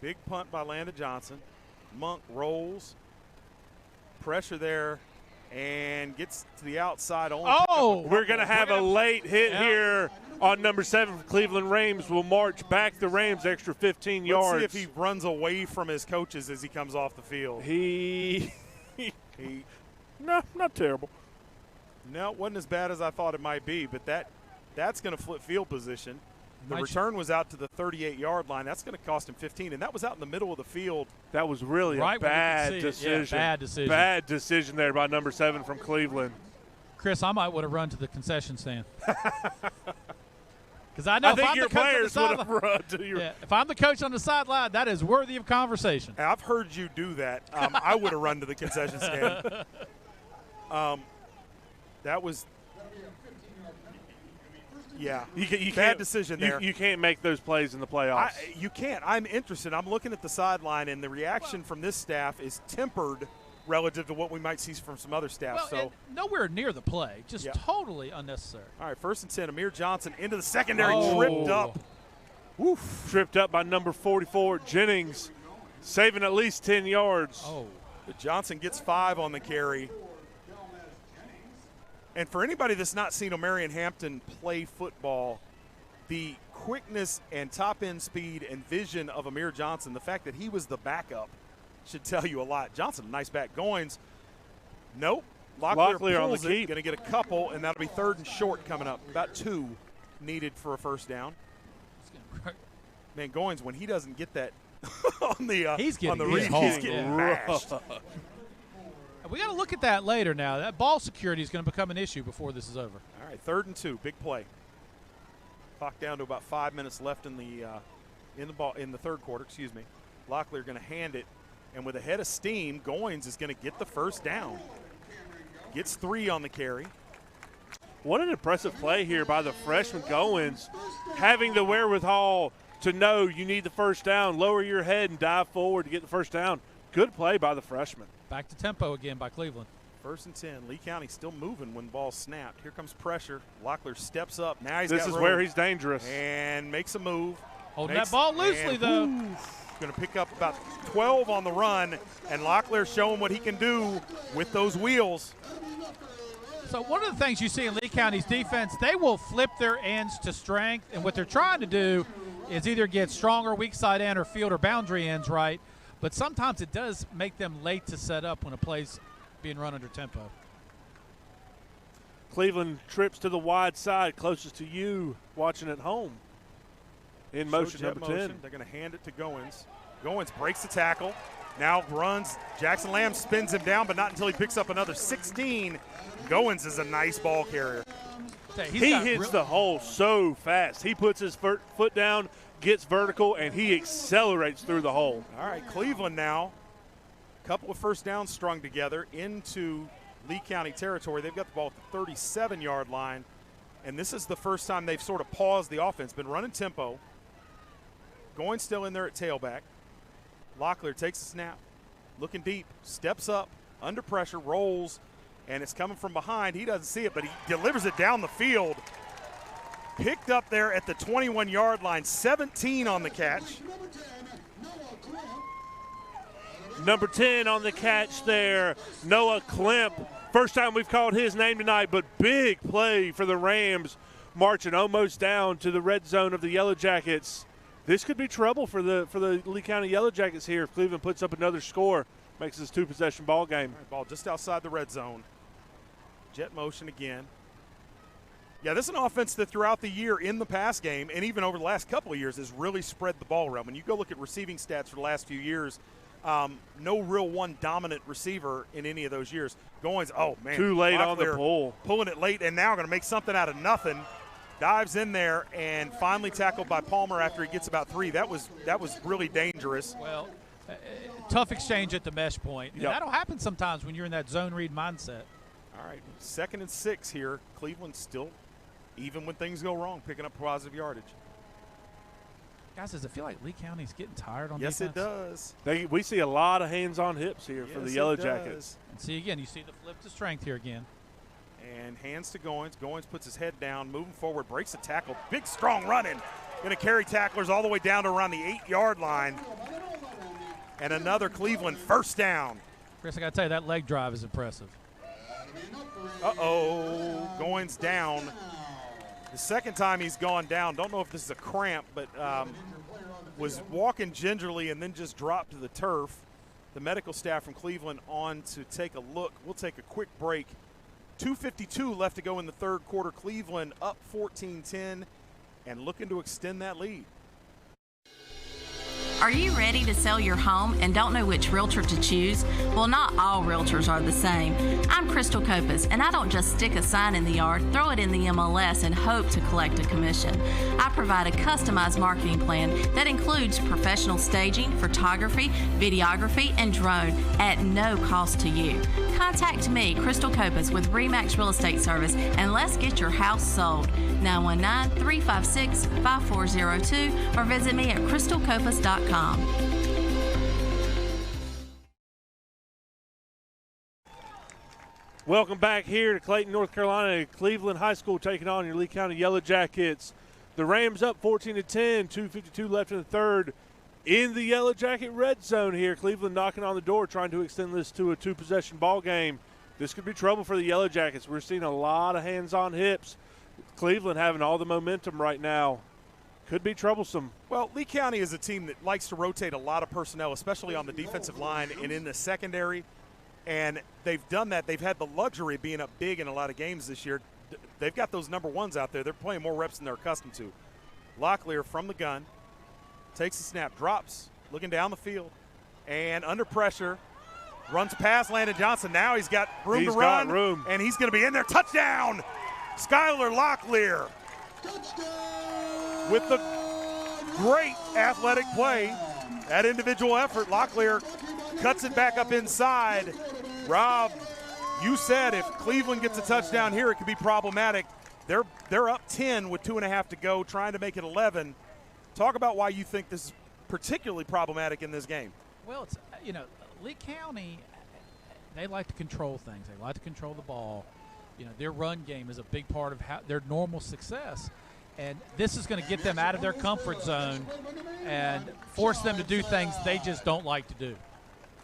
Big punt by Landon Johnson. Monk rolls. Pressure there and gets to the outside. We're going to have a late hit here on number 7 for Cleveland Rames. Will march back the Rames extra 15 yards. Let's see if he runs away from his coaches as he comes off the field. No, not terrible. No, it wasn't as bad as I thought it might be, but that's going to flip field position. The return was out to the 38-yard line. That's going to cost him 15, and that was out in the middle of the field. That was really a bad decision. Yeah, bad decision. Bad decision there by number 7 from Cleveland. Chris, I might want to run to the concession stand. Because I think your players would have run to your. Yeah, if I'm the coach on the sideline, that is worthy of conversation. I've heard you do that. I would have run to the concession stand. That was. Yeah, you bad decision there. You can't make those plays in the playoffs. You can't. I'm interested. I'm looking at the sideline, and the reaction from this staff is tempered relative to what we might see from some other staff. Well, nowhere near the play. Just totally unnecessary. All right, 1st and 10. Amir Johnson into the secondary, tripped up. Oof. Tripped up by number 44, Jennings, saving at least 10 yards. But Johnson gets 5 on the carry. And for anybody that's not seen O'Marion Hampton play football, the quickness and top-end speed and vision of Amir Johnson, the fact that he was the backup, should tell you a lot. Johnson, nice back. Goins, nope. Locklear on the pulls it, keep. going to get a couple, and that'll be 3rd and short coming up. About 2 needed for a first down. Man, Goins, when he doesn't get that on the read, he's getting mashed. We got to look at that later now. That ball security is going to become an issue before this is over. All right, 3rd and 2, big play. Clock down to about 5 minutes left in the third quarter. Excuse me. Locklear going to hand it, and with a head of steam, Goins is going to get the first down. Gets 3 on the carry. What an impressive play here by the freshman Goins, having the wherewithal to know you need the first down, lower your head and dive forward to get the first down. Good play by the freshman. Back to tempo again by Cleveland. First and 10. Lee County still moving when the ball snapped. Here comes pressure. Locklear steps up. Now this is where he's dangerous. And makes a move. Holding that ball loosely, though. Going to pick up about 12 on the run, and Locklear showing what he can do with those wheels. So one of the things you see in Lee County's defense, they will flip their ends to strength, and what they're trying to do is either get stronger weak side end or field or boundary ends right, but sometimes it does make them late to set up when a play's being run under tempo. Cleveland trips to the wide side, closest to you watching at home. In motion, number 10. They're going to hand it to Goins. Goins breaks the tackle. Now runs. Jackson Lamb spins him down, but not until he picks up another 16. Goins is a nice ball carrier. He hits the hole so fast. He puts his foot down, gets vertical, and he accelerates through the hole. All right, Cleveland now. A couple of first downs strung together into Lee County territory. They've got the ball at the 37-yard line, and this is the first time they've sort of paused the offense. Been running tempo. Goins still in there at tailback. Locklear takes a snap, looking deep, steps up, under pressure, rolls, and it's coming from behind. He doesn't see it, but he delivers it down the field. Picked up there at the 21-yard line, 17 on the catch. Number 10 on the catch there, Noah Klemp. First time we've called his name tonight, but big play for the Rams, marching almost down to the red zone of the Yellow Jackets. This could be trouble for the Lee County Yellow Jackets here if Cleveland puts up another score, makes this two-possession ball game. Right, ball just outside the red zone. Jet motion again. Yeah, this is an offense that throughout the year in the pass game and even over the last couple of years has really spread the ball around. When you go look at receiving stats for the last few years, no real one dominant receiver in any of those years. Goins, oh, man. Too late on the pull. Pulling it late, and now going to make something out of nothing. Dives in there and finally tackled by Palmer after he gets about 3. That was really dangerous. Well, tough exchange at the mesh point. And yep. That'll happen sometimes when you're in that zone read mindset. All right, 2nd and 6 here. Cleveland still, even when things go wrong, picking up positive yardage. Guys, does it feel like Lee County's getting tired on defense? Yes, it does. We see a lot of hands on hips here for the Yellow Jackets. And see, again, you see the flip to strength here again. And hands to Goins. Goins puts his head down, moving forward, breaks the tackle. Big, strong running. Going to carry tacklers all the way down to around the 8-yard line. And another Cleveland first down. Chris, I got to tell you, that leg drive is impressive. Uh-oh. Goins down. The second time he's gone down. Don't know if this is a cramp, but was walking gingerly and then just dropped to the turf. The medical staff from Cleveland on to take a look. We'll take a quick break. 2:52 left to go in the third quarter. Cleveland up 14-10 and looking to extend that lead. Are you ready to sell your home and don't know which realtor to choose? Well, not all realtors are the same. I'm Crystal Copas, and I don't just stick a sign in the yard, throw it in the MLS, and hope to collect a commission. I provide a customized marketing plan that includes professional staging, photography, videography, and drone at no cost to you. Contact me, Crystal Copas, with RE/MAX Real Estate Service, and let's get your house sold. 919-356-5402 or visit me at crystalcopas.com. Welcome back here to Clayton, North Carolina. Cleveland High School taking on your Lee County Yellow Jackets. The Rams up 14-10, 2:52 left in the third. In the Yellow Jacket red zone here, Cleveland knocking on the door, trying to extend this to a two-possession ball game. This could be trouble for the Yellow Jackets. We're seeing a lot of hands on hips. Cleveland having all the momentum right now. Could be troublesome. Well, Lee County is a team that likes to rotate a lot of personnel, especially on the defensive line and in the secondary. And they've done that. They've had the luxury of being up big in a lot of games this year. They've got those number ones out there. They're playing more reps than they're accustomed to. Locklear from the gun, takes the snap, drops, looking down the field, and under pressure, runs past Landon Johnson. Now he's got room to run, and he's going to be in there. Touchdown! Skylar Locklear with the great athletic play. That individual effort, Locklear cuts it back up inside. Rob, you said if Cleveland gets a touchdown here, it could be problematic. They're up 10 with 2.5 to go, trying to make it 11. Talk about why you think this is particularly problematic in this game. Well, it's, Lee County they like to control things. They like to control the ball. You know, their run game is a big part of their normal success. And this is going to get them out of their comfort zone and force them to do things they just don't like to do.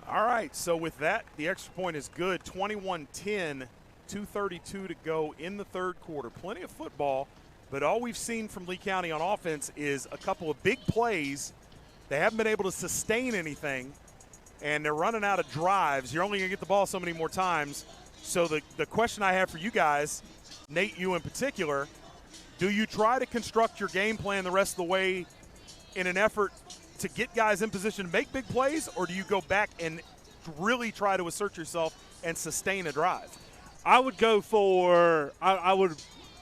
All right, so with that, the extra point is good. 21-10, 2:32 to go in the third quarter. Plenty of football, but all we've seen from Lee County on offense is a couple of big plays. They haven't been able to sustain anything, and they're running out of drives. You're only going to get the ball so many more times. So the question I have for you guys, Nate, you in particular, do you try to construct your game plan the rest of the way in an effort to get guys in position to make big plays, or do you go back and really try to assert yourself and sustain a drive? I would go for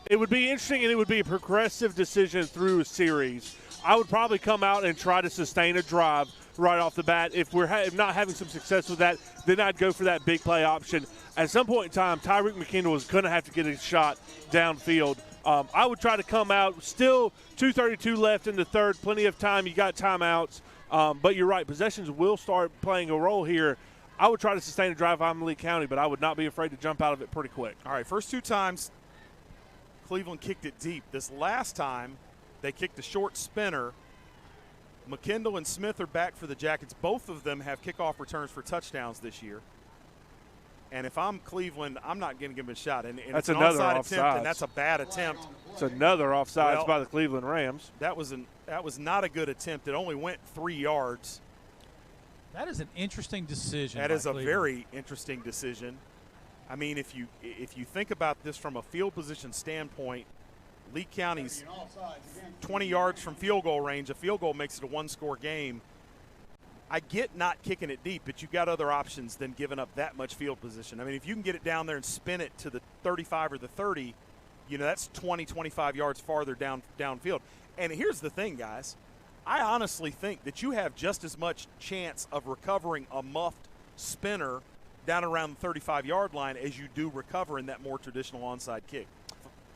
it would be interesting, and it would be a progressive decision through a series. I would probably come out and try to sustain a drive right off the bat. If we're not having some success with that, then I'd go for that big play option. At some point in time, Tyreek McKendall is going to have to get a shot downfield. I would try to come out. Still 2:32 left in the third. Plenty of time. You got timeouts. But you're right. Possessions will start playing a role here. I would try to sustain a drive. I'm Lee County, but I would not be afraid to jump out of it pretty quick. All right, first two times Cleveland kicked it deep. This last time they kicked a short spinner. McKendall and Smith are back for the Jackets. Both of them have kickoff returns for touchdowns this year. And if I'm Cleveland, I'm not going to give them a shot. And that's it's an another onside offsides. attempt, and that's a bad attempt. It's another offsides Well, by the Cleveland Rams. That was not a good attempt. It only went 3 yards. That is an interesting decision. That is a Cleveland. very interesting decision. I mean, if you think about this from a field position standpoint, Lee County's 20 yards from field goal range. A field goal makes it a one-score game. I get not kicking it deep, but you've got other options than giving up that much field position. I mean, if you can get it down there and spin it to the 35 or the 30, you know, that's 20, 25 yards farther downfield. And here's the thing, guys. I honestly think that you have just as much chance of recovering a muffed spinner down around the 35-yard line as you do recovering that more traditional onside kick.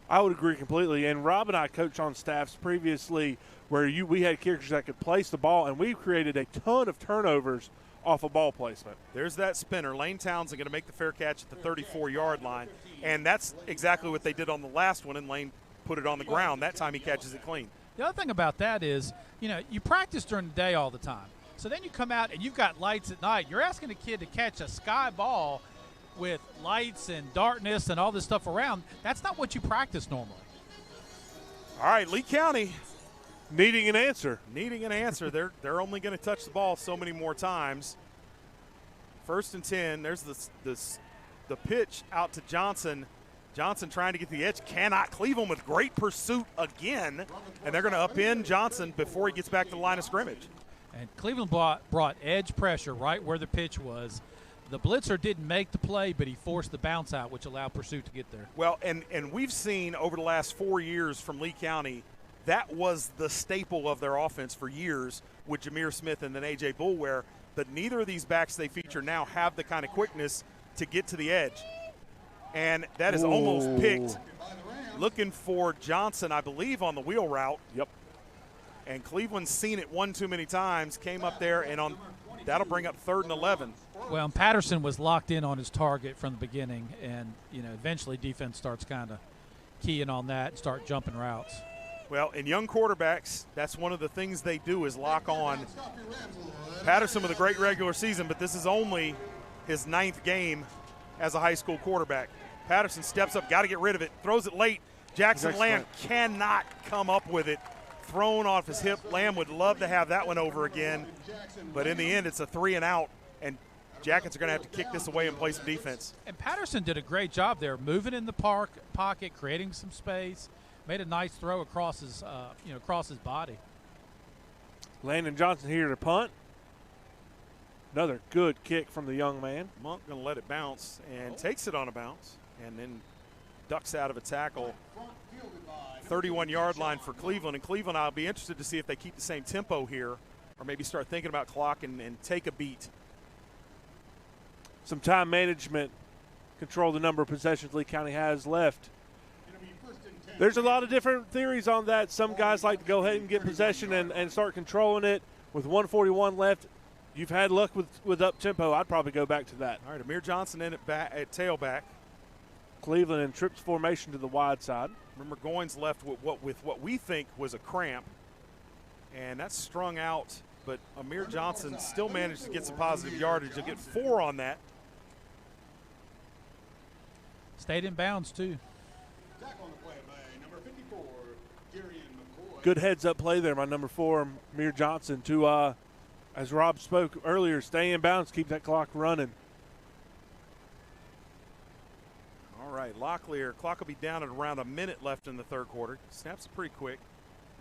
I would agree completely. And Rob and I coached on staffs previously where we had kickers that could place the ball, and we created a ton of turnovers off of ball placement. There's that spinner. Lane Townsend going to make the fair catch at the 34-yard line, and that's exactly what they did on the last one, and Lane put it on the ground. That time he catches it clean. The other thing about that is, you know, you practice during the day all the time. So then you come out and you've got lights at night. You're asking a kid to catch a sky ball with lights and darkness and all this stuff around. That's not what you practice normally. All right, Lee County needing an answer. They're only going to touch the ball so many more times. 1st and 10. There's the pitch out to Johnson. Johnson trying to get the edge. Cannot. Cleveland with great pursuit again. And they're going to upend Johnson before he gets back to the line of scrimmage. And Cleveland brought edge pressure right where the pitch was. The blitzer didn't make the play, but he forced the bounce out, which allowed pursuit to get there. Well, and we've seen over the last 4 years from Lee County, that was the staple of their offense for years with Jameer Smith and then A.J. Boulware. But neither of these backs they feature now have the kind of quickness to get to the edge. And that is almost picked. Looking for Johnson, I believe, on the wheel route. Yep. And Cleveland's seen it one too many times, came up there, and that'll bring up 3rd and 11. Well, and Patterson was locked in on his target from the beginning, and, you know, eventually defense starts kind of keying on that and start jumping routes. Well, in young quarterbacks, that's one of the things they do is lock on. Patterson with a great regular season, but this is only his 9th game as a high school quarterback. Patterson steps up, got to get rid of it, throws it late. Jackson Lamb cannot come up with it. Thrown off his hip. Lamb would love to have that one over again, but in the end, it's a 3 and out, and Jackets are going to have to kick this away and play some defense. And Patterson did a great job there, moving in the pocket, creating some space, made a nice throw across his, across his body. Landon Johnson here to punt. Another good kick from the young man. Monk going to let it bounce and takes it on a bounce and then ducks out of a tackle. 31-yard line for Cleveland. And Cleveland, I'll be interested to see if they keep the same tempo here or maybe start thinking about clock and take a beat. Some time management, control the number of possessions Lee County has left. There's a lot of different theories on that. Some guys like to go ahead and get possession and start controlling it. With 1:41 left, you've had luck with up tempo, I'd probably go back to that. All right, Amir Johnson in at tailback. Cleveland in trips formation to the wide side. Remember, Goins left with what we think was a cramp, and that's strung out. But Amir Johnson still managed to get some positive yardage. He'll get 4 on that. Stayed in bounds, too. Good heads-up play there by number 4, Amir Johnson, to, as Rob spoke earlier, stay in bounds, keep that clock running. All right, Locklear, clock will be down at around a minute left in the third quarter. Snaps it pretty quick.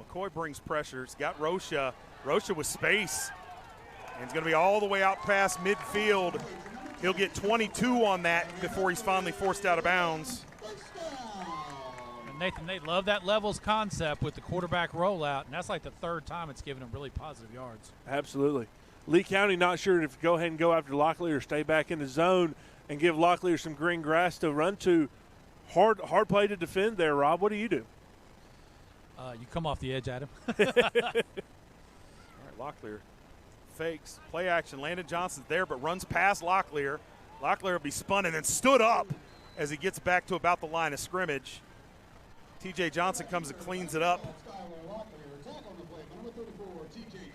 McCoy brings pressure. He's got Rocha. Rocha with space. And he's going to be all the way out past midfield. He'll get 22 on that before he's finally forced out of bounds. And Nathan, they love that levels concept with the quarterback rollout, and that's like the third time it's given them really positive yards. Absolutely. Lee County not sure if to go ahead and go after Locklear or stay back in the zone and give Locklear some green grass to run to. Hard play to defend there, Rob. What do you do? You come off the edge at him. All right, Locklear fakes, play action. Landon Johnson's there but runs past Locklear. Locklear will be spun and then stood up as he gets back to about the line of scrimmage. TJ Johnson comes and cleans it up.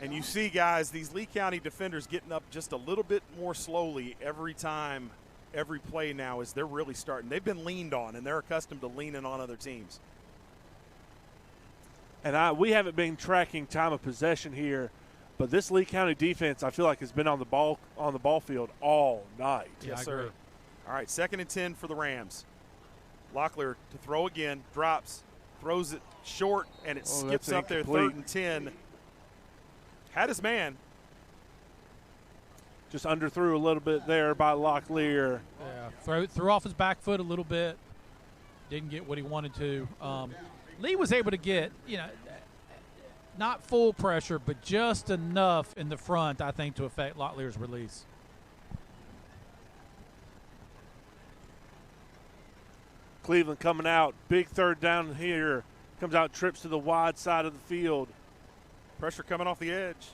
And you see, guys, these Lee County defenders getting up just a little bit more slowly every time, every play now as they're really starting. They've been leaned on, and they're accustomed to leaning on other teams. And we haven't been tracking time of possession here, but this Lee County defense, I feel like, has been on the ball field all night. Yes, sir. All right, 2nd and 10 for the Rams. Locklear to throw again, drops, throws it short, and it skips up there, 3rd and 10. Had his man. Just underthrew a little bit there by Locklear. Yeah, threw off his back foot a little bit. Didn't get what he wanted to. Lee was able to get, not full pressure, but just enough in the front, I think, to affect Locklear's release. Cleveland coming out. Big 3rd down here. Comes out, trips to the wide side of the field. Pressure coming off the edge.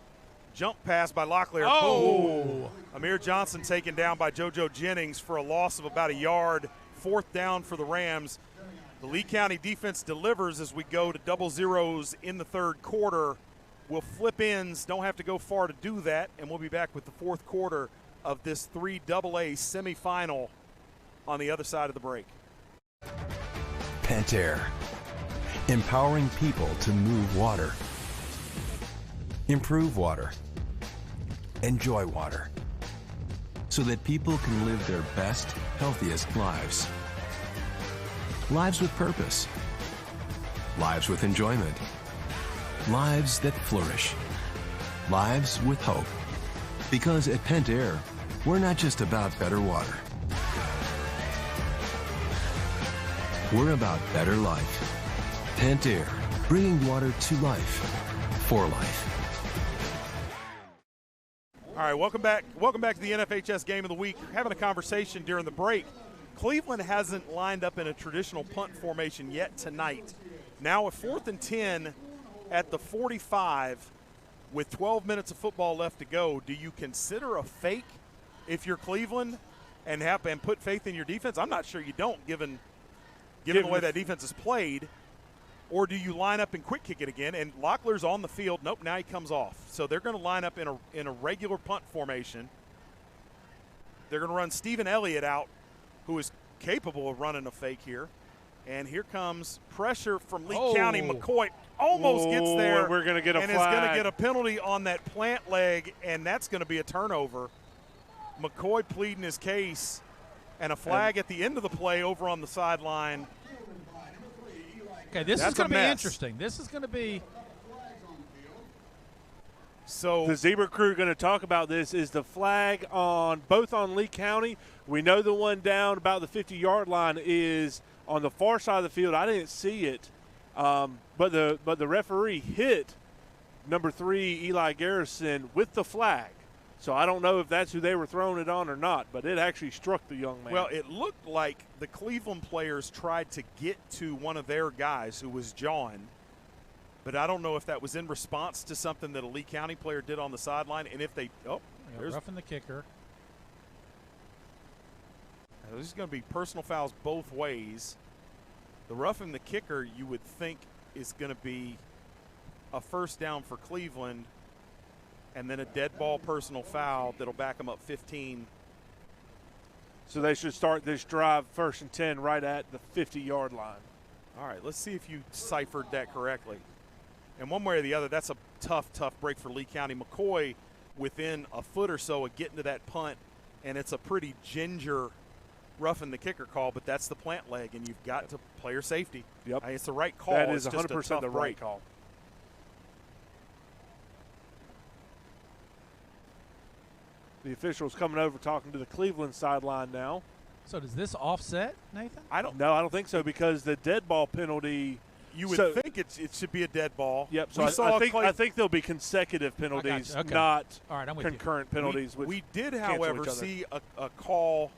Jump pass by Locklear. Oh! Boom. Amir Johnson taken down by JoJo Jennings for a loss of about a yard. 4th down for the Rams. The Lee County defense delivers as we go to double zeros in the 3rd quarter. We'll flip ends. Don't have to go far to do that. And we'll be back with the 4th quarter of this 3AA semifinal on the other side of the break. Pentair. Empowering people to move water. Improve water. Enjoy water. So that people can live their best, healthiest lives. Lives with purpose. Lives with enjoyment. Lives that flourish. Lives with hope. Because at Pentair, we're not just about better water. We're about better life. Pentair, bringing water to life, for life. All right, welcome back. Welcome back to the NFHS Game of the Week. Having a conversation during the break. Cleveland hasn't lined up in a traditional punt formation yet tonight. Now a 4th and 10 at the 45 with 12 minutes of football left to go. Do you consider a fake if you're Cleveland and put faith in your defense? I'm not sure you don't, given the way that defense is played. Or do you line up and quick kick it again? And Locklear's on the field. Nope, now he comes off. So they're going to line up in a regular punt formation. They're going to run Stephen Elliott out, who is capable of running a fake here. And here comes pressure from Lee County. McCoy almost gets there. We're going to get a flag. And is going to get a penalty on that plant leg, and that's going to be a turnover. McCoy pleading his case, and a flag at the end of the play over on the sideline. Okay, this is going to be interesting. This is going to be. So the Zebra crew going to talk about this. Is the flag on both on Lee County? We know the one down about the 50-yard line is on the far side of the field. I didn't see it, but the referee hit number 3 Eli Garrison with the flag. So I don't know if that's who they were throwing it on or not, but it actually struck the young man. Well, it looked like the Cleveland players tried to get to one of their guys, who was John, but I don't know if that was in response to something that a Lee County player did on the sideline, and if they Roughing the kicker. There's going to be personal fouls both ways. The roughing the kicker, you would think, is going to be a first down for Cleveland, and then a dead ball personal foul that'll back them up 15. So they should start this drive 1st and 10 right at the 50-yard line. All right, let's see if you ciphered that correctly. And one way or the other, that's a tough break for Lee County. McCoy within a foot or so of getting to that punt, and it's a pretty ginger roughing the kicker call, but that's the plant leg, and you've got to player safety. Yep. It's the right call. That is it's just 100% the right break. call. The officials coming over talking to the Cleveland sideline now. So does this offset, Nathan? No, I don't think so, because the dead ball penalty. You would think it should be a dead ball. Yep. So I think there'll be consecutive penalties, Okay. not All right, I'm with concurrent penalties. We did, cancel however, each other. see a call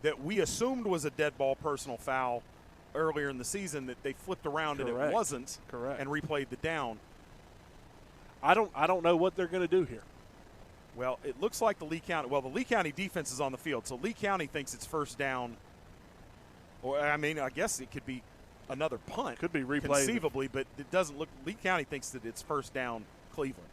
that we assumed was a dead ball personal foul earlier in the season that they flipped around and it wasn't. Correct. And replayed the down. I don't know what they're going to do here. Well, it looks like the Lee County defense is on the field, so Lee County thinks it's first down. Or I guess it could be another punt. Could be replayed conceivably, but it doesn't look. Lee County thinks that it's first down Cleveland.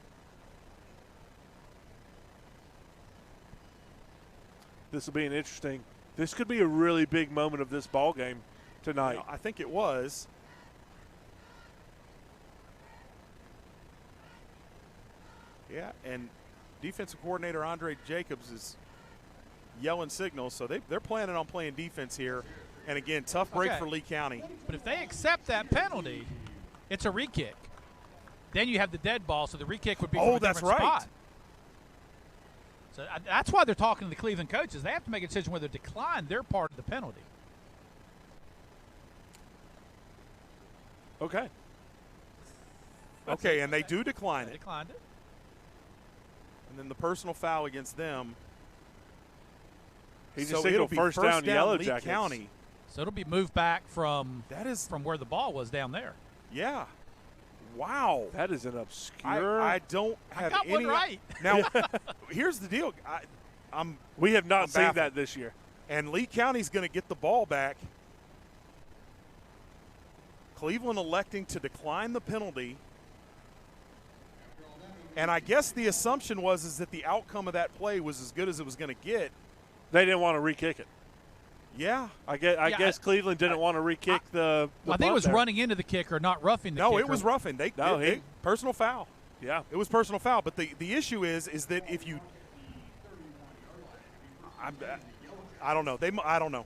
This will be an interesting. This could be a really big moment of this ball game tonight. I think it was. Yeah, and defensive coordinator Andre Jacobs is yelling signals, so they're planning on playing defense here. And again, tough break for Lee County. But if they accept that penalty, it's a re-kick. Then you have the dead ball, so the re-kick would be from a different spot. So that's why they're talking to the Cleveland coaches. They have to make a decision whether to decline their part of the penalty. Okay. Okay, and they do decline it. They declined it. And then the personal foul against them. He just signaled first down Yellow Jackets. County. So it'll be moved back from from where the ball was down there. Yeah. Wow. That is an obscure. I don't have got any. one right. Now, here's the deal. We have not seen baffled. that this year. And Lee County's going to get the ball back. Cleveland electing to decline the penalty. And I guess the assumption was that the outcome of that play was as good as it was going to get. They didn't want to re-kick it. Yeah. I guess Cleveland didn't want to re-kick the I think it was running into the kicker, not roughing the kicker. No, it was roughing. They personal foul. Yeah. It was personal foul. But the issue is that if you I don't know. I don't know.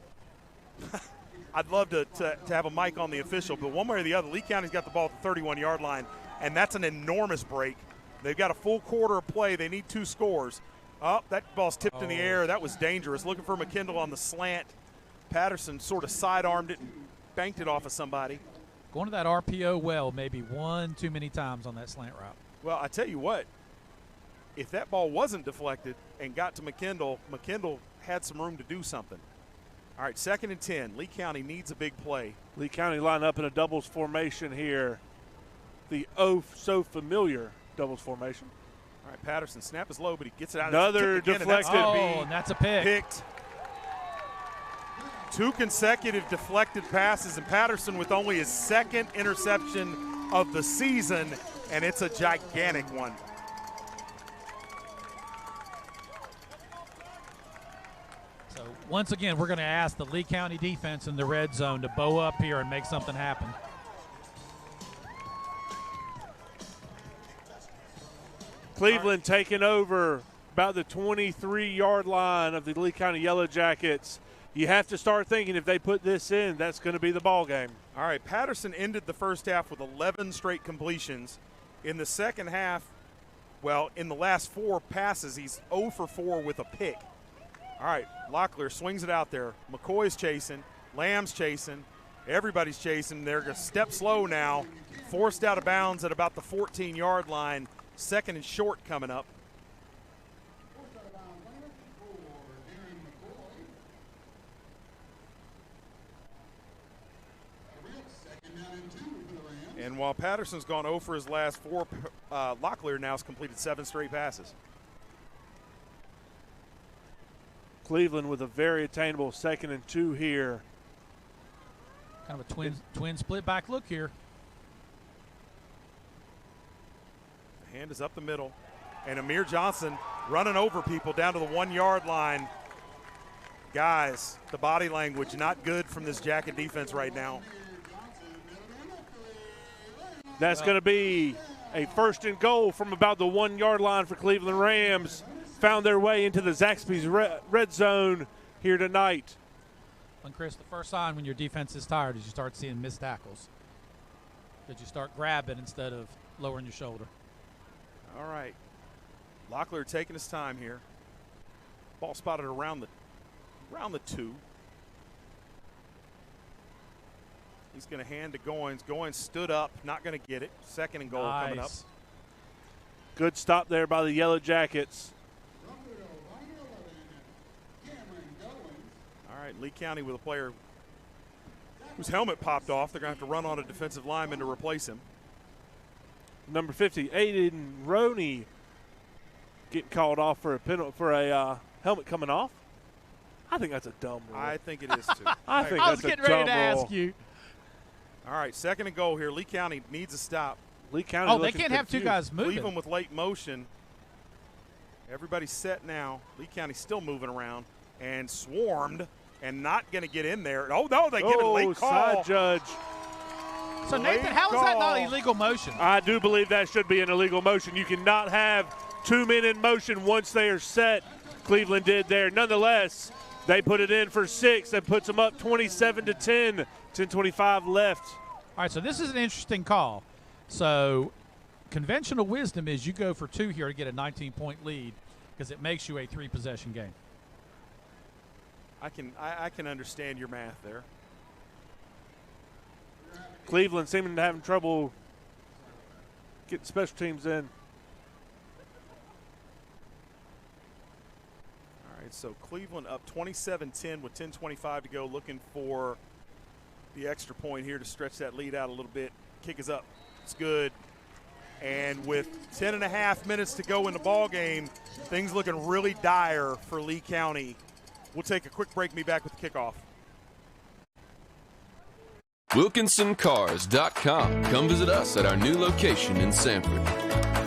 I'd love to have a mic on the official, but one way or the other, Lee County's got the ball at the 31-yard line, and that's an enormous break. They've got a full quarter of play. They need 2 scores. Oh, that ball's tipped in the air. That was dangerous. Looking for McKindle on the slant. Patterson sort of sidearmed it and banked it off of somebody. Going to that RPO well maybe one too many times on that slant route. Well, I tell you what, if that ball wasn't deflected and got to McKindle, McKindle had some room to do something. All right, 2nd and 10. Lee County needs a big play. Lee County line up in a doubles formation here. The so familiar doubles formation. All right, Patterson, snap is low, but he gets it out. Another deflected. And that's a pick. Picked. 2 consecutive deflected passes, and Patterson with only his 2nd interception of the season, and it's a gigantic one. So once again, we're going to ask the Lee County defense in the red zone to bow up here and make something happen. Cleveland taking over about the 23-yard line of the Lee County Yellow Jackets. You have to start thinking if they put this in, that's going to be the ball game. All right, Patterson ended the first half with 11 straight completions. In the second half, in the last 4 passes, he's 0 for 4 with a pick. All right, Locklear swings it out there. McCoy's chasing. Lamb's chasing. Everybody's chasing. They're going to step slow now. Forced out of bounds at about the 14-yard line. 2nd and short coming up. And while Patterson's gone 0 for his last 4, Locklear now has completed 7 straight passes. Cleveland with a very attainable 2nd and 2 here. Kind of a twin split back look here. The hand is up the middle, and Amir Johnson running over people down to the 1-yard line. Guys, the body language not good from this Jacket defense right now. That's going to be a 1st and goal from about the 1-yard line for Cleveland Rams. Found their way into the Zaxby's red zone here tonight. And Chris, the first sign when your defense is tired is you start seeing missed tackles. That you start grabbing instead of lowering your shoulder. All right. Locklear taking his time here. Ball spotted around the 2. He's going to hand to Goins. Goins stood up, not going to get it. 2nd and goal coming up. Good stop there by the Yellow Jackets. All right, Lee County with a player whose helmet popped off. They're going to have to run on a defensive lineman to replace him. Number 50, Aiden Roney, getting called off for a penalty for a helmet coming off. I think that's a dumb rule. I think it is too. I think I was that's getting a ready dumb to rule. ask you. All right, 2nd and goal here. Lee County needs a stop. Lee County. Oh, they can't have 2 guys moving. Cleveland with late motion. Everybody's set now. Lee County still moving around and swarmed and not going to get in there. Oh, no, they give it a late call. Side judge. So, Nathan, how is that not illegal motion? I do believe that should be an illegal motion. You cannot have 2 men in motion once they are set. Cleveland did there. Nonetheless, they put it in for 6. That puts them up 27-10. 10:25 left. All right, so this is an interesting call. So conventional wisdom is you go for 2 here to get a 19-point lead because it makes you a 3-possession game. I can understand your math there. Cleveland seeming to having trouble getting special teams in. All right, so Cleveland up 27-10 with 10:25 to go, looking for the extra point here to stretch that lead out a little bit. Kick is up. It's good. And with 10.5 minutes to go in the ball game, things looking really dire for Lee County. We'll take a quick break and be back with the kickoff. WilkinsonCars.com. Come visit us at our new location in Sanford.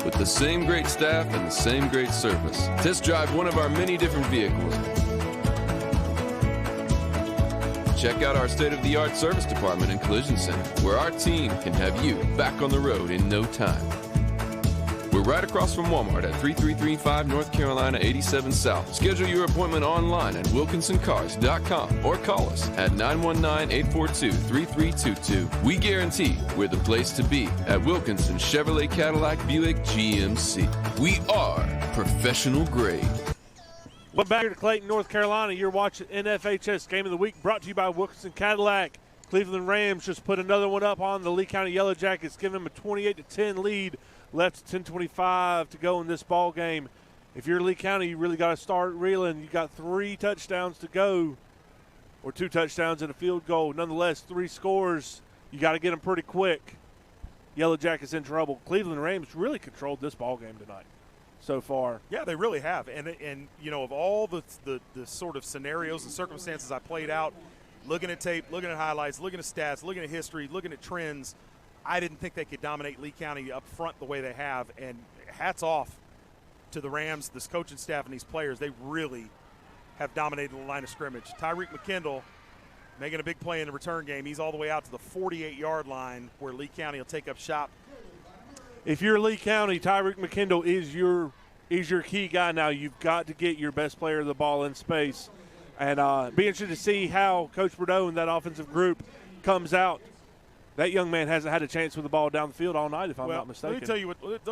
With the same great staff and the same great service. Test drive one of our many different vehicles. Check out our state-of-the-art service department and collision center, where our team can have you back on the road in no time. We're right across from Walmart at 3335 North Carolina 87 South. Schedule your appointment online at WilkinsonCars.com or call us at 919-842-3322. We guarantee we're the place to be at Wilkinson Chevrolet Cadillac Buick GMC. We are professional grade. Welcome back here to Clayton, North Carolina. You're watching NFHS Game of the Week, brought to you by Wilkinson Cadillac. Cleveland Rams just put another one up on the Lee County Yellow Jackets, giving them a 28-10 lead. Left 10:25 to go in this ball game. If you're Lee County, you really got to start reeling. You got 3 touchdowns to go, or 2 touchdowns and a field goal. Nonetheless, 3 scores. You got to get them pretty quick. Yellow Jackets in trouble. Cleveland Rams really controlled this ball game tonight so far. Yeah, they really have. And you know, of all the sort of scenarios and circumstances I played out, looking at tape, looking at highlights, looking at stats, looking at history, looking at trends, I didn't think they could dominate Lee County up front the way they have. And hats off to the Rams, this coaching staff, and these players. They really have dominated the line of scrimmage. Tyreek McKendall making a big play in the return game. He's all the way out to the 48-yard line where Lee County will take up shop. If you're Lee County, Tyreek McKendall is your key guy now. You've got to get your best player of the ball in space. And be interested to see how Coach Bordeaux and that offensive group comes out. That young man hasn't had a chance with the ball down the field all night, if I'm not mistaken. Let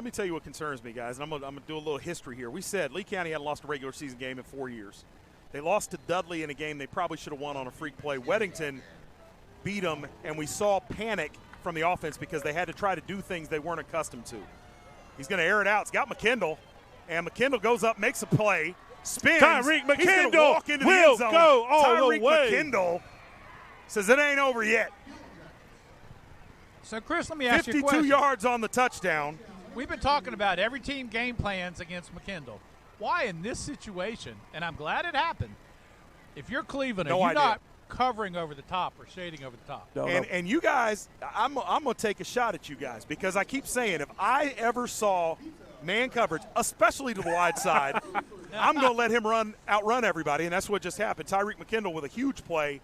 me tell you what concerns me, guys, and I'm gonna do a little history here. We said Lee County hadn't lost a regular season game in 4 years. They lost to Dudley in a game they probably should have won on a freak play. Weddington beat them, and we saw panic from the offense because they had to try to do things they weren't accustomed to. He's going to air it out. It's got McKendall, and McKendall goes up, makes a play, spins. Tyreek McKendall He's gonna walk into the end zone. Go all Tyreek the way. McKendall says it ain't over yet. So, Chris, let me ask you a question. 52 yards on the touchdown. We've been talking about every team game plans against McKendall. Why in this situation, and I'm glad it happened, If you're Cleveland, No you're idea. not covering over the top or shading over the top. And you guys, I'm going to take a shot at you guys because I keep saying if I ever saw man coverage, especially to the wide side, I'm going to let him outrun everybody, and that's what just happened. Tyreek McKendall with a huge play.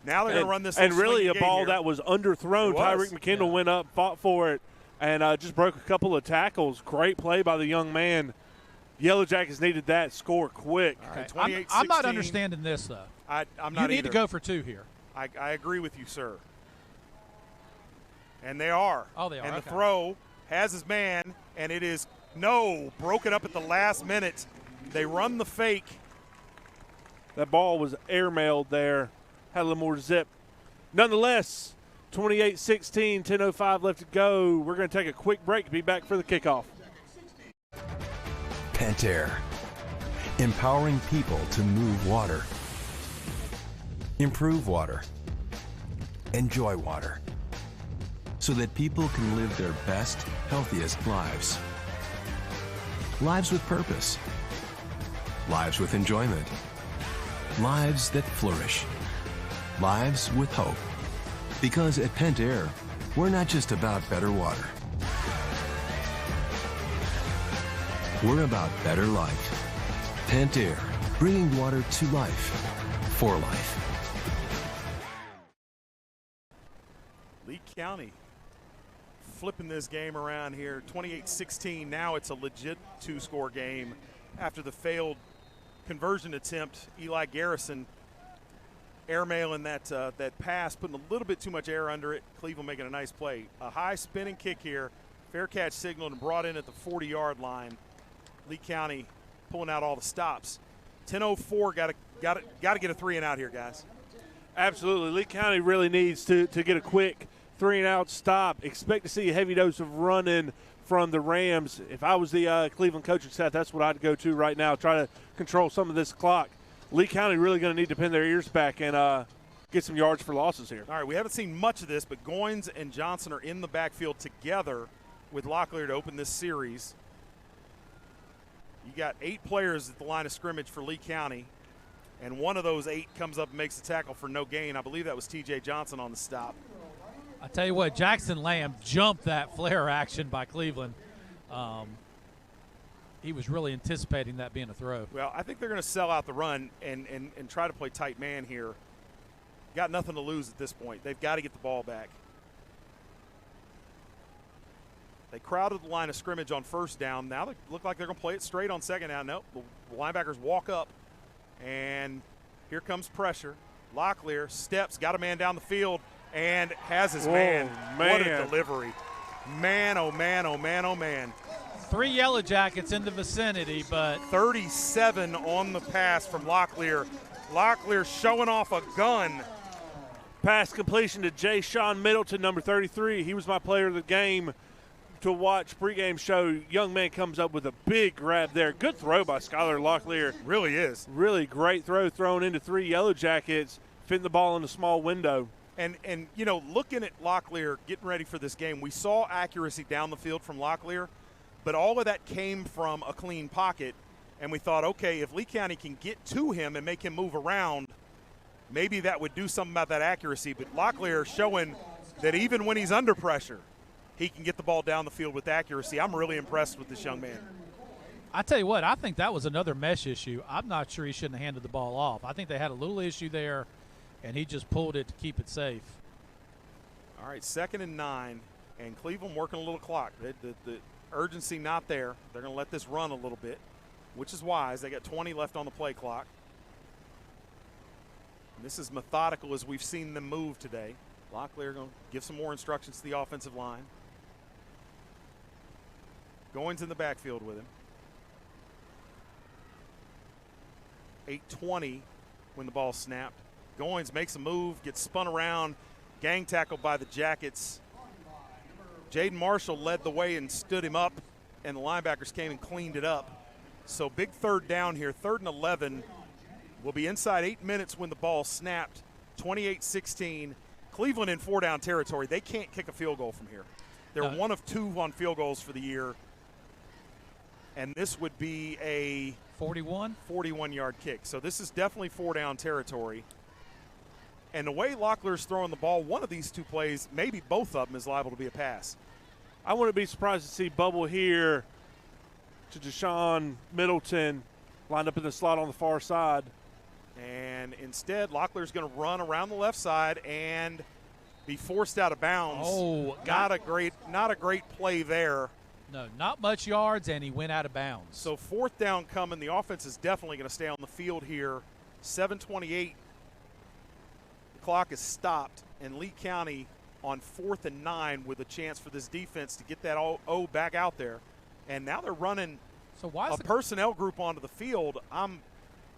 Now they're going to run this. And really a game ball here. that was underthrown. Tyreek McKendall went up, fought for it, and just broke a couple of tackles. Great play by the young man. Yellow Jackets needed that score quick. Okay. I'm not understanding this, though. I'm not You need either. to go for 2 here. I agree with you, sir. And they are. Oh, they are. And okay. the throw has his man, and it is broken up at the last minute. They run the fake. That ball was airmailed there. Had a little more zip. Nonetheless, 28-16, 10:05 left to go. We're going to take a quick break. Be back for the kickoff. Pentair. Empowering people to move water. Improve water. Enjoy water. So that people can live their best, healthiest lives. Lives with purpose. Lives with enjoyment. Lives that flourish. Lives with hope. Because at Pentair, we're not just about better water. We're about better life. Pentair, bringing water to life, for life. Lee County flipping this game around here. 28-16. Now it's a legit 2-score game after the failed conversion attempt. Eli Garrison airmailing that pass, putting a little bit too much air under it. Cleveland making a nice play. A high spinning kick here. Fair catch signaled and brought in at the 40-yard line. Lee County pulling out all the stops. 10:04, got to get a 3-and-out here, guys. Absolutely. Lee County really needs to get a quick 3-and-out stop. Expect to see a heavy dose of running from the Rams. If I was the Cleveland coaching staff, that's what I'd go to right now, try to control some of this clock. Lee County really going to need to pin their ears back and get some yards for losses here. All right, we haven't seen much of this, but Goins and Johnson are in the backfield together with Locklear to open this series. You got 8 players at the line of scrimmage for Lee County, and one of those 8 comes up and makes the tackle for no gain. I believe that was T.J. Johnson on the stop. I tell you what, Jackson Lamb jumped that flare action by Cleveland. He was really anticipating that being a throw. Well, I think they're going to sell out the run and try to play tight man here. Got nothing to lose at this point. They've got to get the ball back. They crowded the line of scrimmage on first down. Now they look like they're going to play it straight on second down. Nope, the linebackers walk up, and here comes pressure. Locklear steps, got a man down the field, and has his man. What a delivery. Man, oh, man, oh, man, oh, man. 3 Yellow Jackets in the vicinity, but 37 on the pass from Locklear. Locklear showing off a gun. Pass completion to Jay Sean Middleton, number 33. He was my player of the game to watch pregame show. Young man comes up with a big grab there. Good throw by Skylar Locklear. Really is. Really great throw thrown into 3 Yellow Jackets, fitting the ball in a small window. And you know, looking at Locklear getting ready for this game, we saw accuracy down the field from Locklear, but all of that came from a clean pocket, and we thought, okay, if Lee County can get to him and make him move around, maybe that would do something about that accuracy. But Locklear showing that even when he's under pressure, he can get the ball down the field with accuracy. I'm really impressed with this young man. I tell you what, I think that was another mesh issue. I'm not sure he shouldn't have handed the ball off. I think they had a little issue there, and he just pulled it to keep it safe. All right, 2nd and 9, and Cleveland working a little clock. The urgency not there. They're going to let this run a little bit, which is wise. They got 20 left on the play clock. And this is methodical as we've seen them move today. Locklear going to give some more instructions to the offensive line. Goins in the backfield with him. 8:20 when the ball snapped. Goins makes a move, gets spun around, gang tackled by the Jackets. Jaden Marshall led the way and stood him up, and the linebackers came and cleaned it up. So big 3rd down here, 3rd and 11. We'll be inside 8 minutes when the ball snapped. 28-16. Cleveland in 4-down territory. They can't kick a field goal from here. They're 1 of 2 on field goals for the year. And this would be a 41? 41-yard kick. So this is definitely 4-down territory. And the way Locklear's throwing the ball, one of these two plays, maybe both of them, is liable to be a pass. I wouldn't be surprised to see Bubble here to Deshaun Middleton lined up in the slot on the far side. And instead, Locklear's going to run around the left side and be forced out of bounds. Oh, not a great play there. No, not much yards, and he went out of bounds. So 4th down coming. The offense is definitely going to stay on the field here. 7:28. The clock is stopped, and Lee County on 4th and 9 with a chance for this defense to get that O back out there. And now they're running a personnel group onto the field.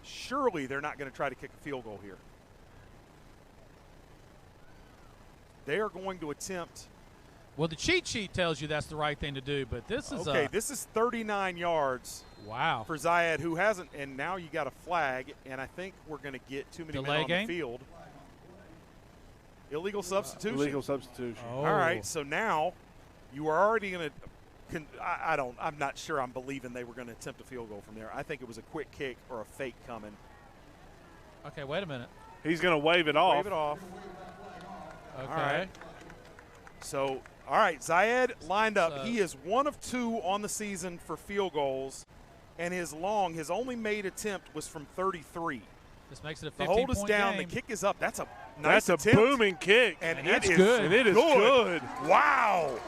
Surely they're not going to try to kick a field goal here. They are going to attempt. Well, the cheat sheet tells you that's the right thing to do, but this is okay. This is 39 yards. Wow. For Zayed, who hasn't, and now you got a flag, and I think we're going to get too many men on the field. Illegal substitution. Illegal substitution. Oh. All right, so now you are already going to. I'm not sure I'm believing they were going to attempt a field goal from there. I think it was a quick kick or a fake coming. Okay, wait a minute. He's going to wave it off. Wave it off. Okay. All right. So, all right, Zayed lined up. He is 1 of 2 on the season for field goals, and his only made attempt was from 33. This makes it a 15-point The hold is down. game. The kick is up. That's a nice attempt. That's a booming kick. And that's it is good. And it is good. Wow.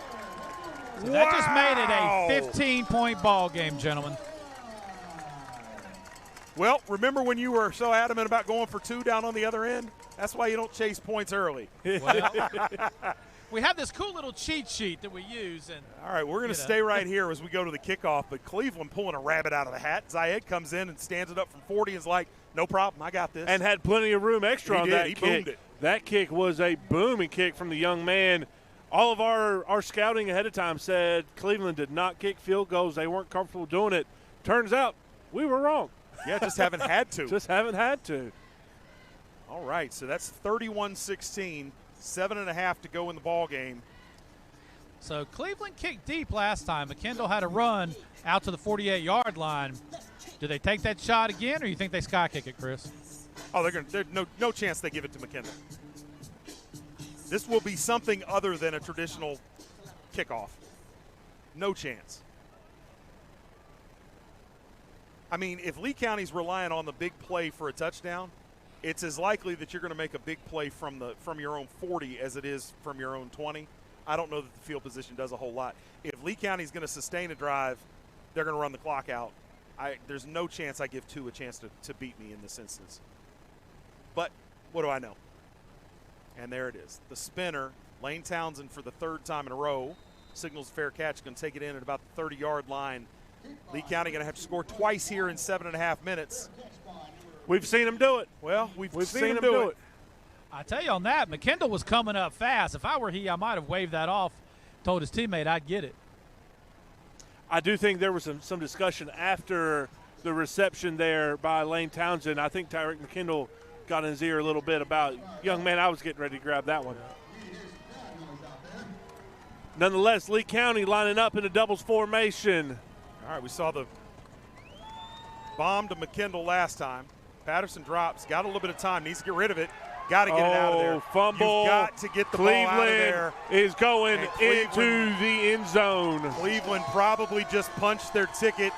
So that just made it a 15-point ball game, gentlemen. Well, remember when you were so adamant about going for 2 down on the other end? That's why you don't chase points early. Well, we have this cool little cheat sheet that we use. And all right, we're going to stay right here as we go to the kickoff, but Cleveland pulling a rabbit out of the hat. Zayed comes in and stands it up from 40 and is like, no problem, I got this. And had plenty of room extra on that He kick. boomed it. That kick was a booming kick from the young man. All of our scouting ahead of time said Cleveland did not kick field goals. They weren't comfortable doing it. Turns out we were wrong. Yeah, just haven't had to. Just haven't had to. All right, so that's 31-16, 7.5 to go in the ball game. So Cleveland kicked deep last time. McKendall had a run out to the 48-yard line. Do they take that shot again, or you think they sky kick it, Chris? Oh, there's no chance they give it to McKendall. This will be something other than a traditional kickoff. No chance. I mean, if Lee County's relying on the big play for a touchdown, it's as likely that you're going to make a big play from your own 40 as it is from your own 20. I don't know that the field position does a whole lot. If Lee County's going to sustain a drive, they're going to run the clock out. There's no chance I give 2 a chance to beat me in this instance. But what do I know? And there it is. The spinner, Lane Townsend for the 3rd time in a row, signals fair catch, going to take it in at about the 30-yard line. Lee County going to have to score twice here in 7.5 minutes. We've seen him do it. Well, we've seen him do it. I tell you on that, McKendall was coming up fast. If I were he, I might have waved that off, told his teammate I'd get it. I do think there was some discussion after the reception there by Lane Townsend. I think Tyreek McKendall got in his ear a little bit about, young man, I was getting ready to grab that one. Nonetheless, Lee County lining up in a doubles formation. All right, we saw the bomb to McKendall last time. Patterson drops, got a little bit of time, needs to get rid of it. Got to get it out of there. Fumble. You've got to get the Cleveland ball out of there. Is going into the end zone. Cleveland probably just punched their ticket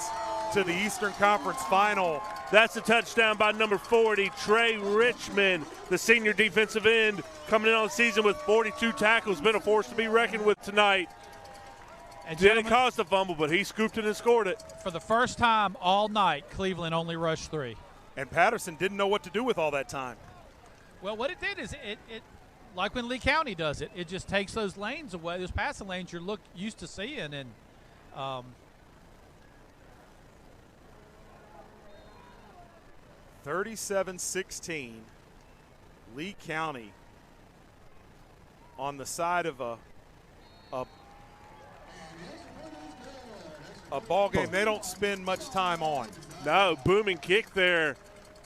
to the Eastern Conference Final. That's a touchdown by number 40, Trey Richmond, the senior defensive end, coming in on the season with 42 tackles. Been a force to be reckoned with tonight. And didn't cause the fumble, but he scooped it and scored it. For the first time all night, Cleveland only rushed 3. And Patterson didn't know what to do with all that time. Well, what it did is it like when Lee County does it, it just takes those lanes away, those passing lanes you're used to seeing, and 37-16, Lee County on the side of a ball game they don't spend much time on. No, booming kick there.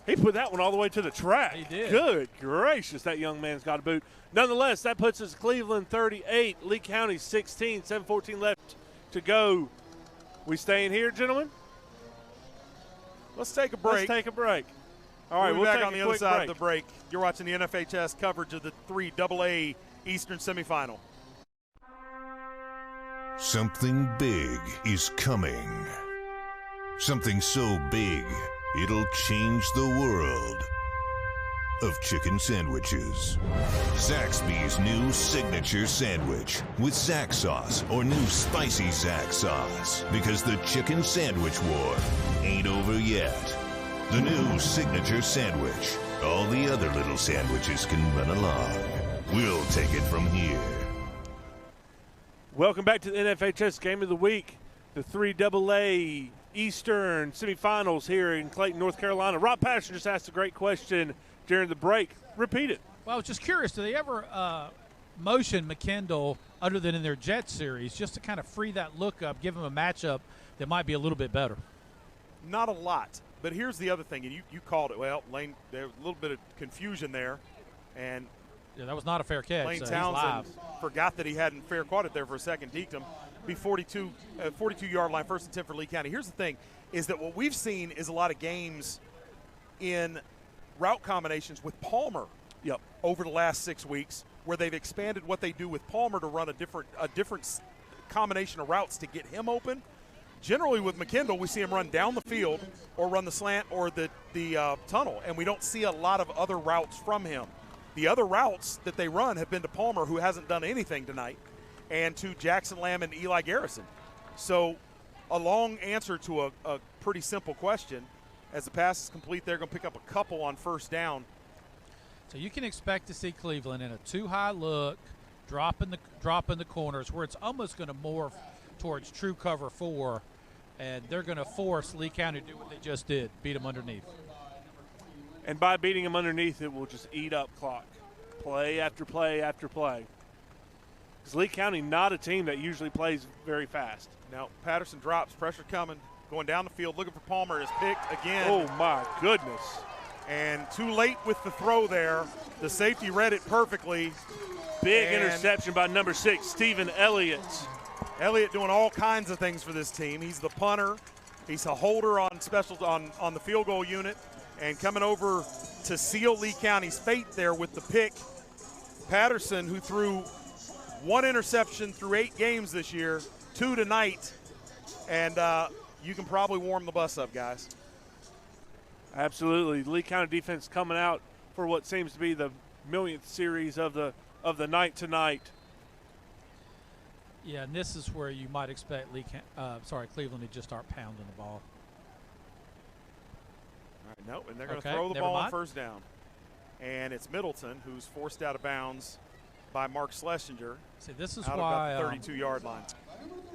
He put that one all the way to the track. He did. Good gracious, that young man's got a boot. Nonetheless, that puts us Cleveland 38, Lee County 16, 7:14 left to go. We staying here, gentlemen? Let's take a break. Let's take a break. All right, we'll be back take on the a other quick side break. of the break. You're watching the NFHS coverage of the 3AA Eastern semifinal. Something big is coming. Something so big, it'll change the world of chicken sandwiches. Zaxby's new signature sandwich with Zax sauce or new spicy Zax sauce. Because the chicken sandwich war ain't over yet. The new signature sandwich. All the other little sandwiches can run along. We'll take it from here. Welcome back to the NFHS Game of the Week, the 3AA Eastern semifinals here in Clayton, North Carolina. Rob Patterson just asked a great question during the break. Repeat it. Well, I was just curious, do they ever motion McKendall other than in their Jet series just to kind of free that look up, give them a matchup that might be a little bit better? Not a lot. But here's the other thing, and you called it. Well, Lane, there was a little bit of confusion there. And yeah, that was not a fair catch. Lane so Townsend forgot that he hadn't fair caught it there for a second, deked him. Be 42-yard line, 1st and 10 for Lee County. Here's the thing, is that what we've seen is a lot of games in route combinations with Palmer over the last 6 weeks where they've expanded what they do with Palmer to run a different combination of routes to get him open. Generally with McKendall, we see him run down the field or run the slant or the tunnel, and we don't see a lot of other routes from him. The other routes that they run have been to Palmer, who hasn't done anything tonight, and to Jackson Lamb and Eli Garrison. So a long answer to a pretty simple question. As the pass is complete, they're going to pick up a couple on 1st down. So you can expect to see Cleveland in a too-high look, drop in the corners where it's almost going to morph towards true cover 4, and they're going to force Lee County to do what they just did, beat them underneath. And by beating them underneath, it will just eat up clock. Play after play after play. Because Lee County not a team that usually plays very fast. Now Patterson drops, pressure coming, going down the field, looking for Palmer, is picked again. Oh my goodness. And too late with the throw there. The safety read it perfectly. Big interception by number 6, Stephen Elliott. Elliott doing all kinds of things for this team. He's the punter. He's a holder on special on the field goal unit. And coming over to seal Lee County's fate there with the pick, Patterson, who threw 1 interception through 8 games this year, 2 tonight. And you can probably warm the bus up, guys. Absolutely. Lee County defense coming out for what seems to be the millionth series of the night tonight. Yeah, and this is where you might expect Cleveland to just start pounding the ball. All right, no, and they're going to throw the ball on 1st down. And it's Middleton who's forced out of bounds by Mark Schlesinger. See, this is out why of about the 32-yard line.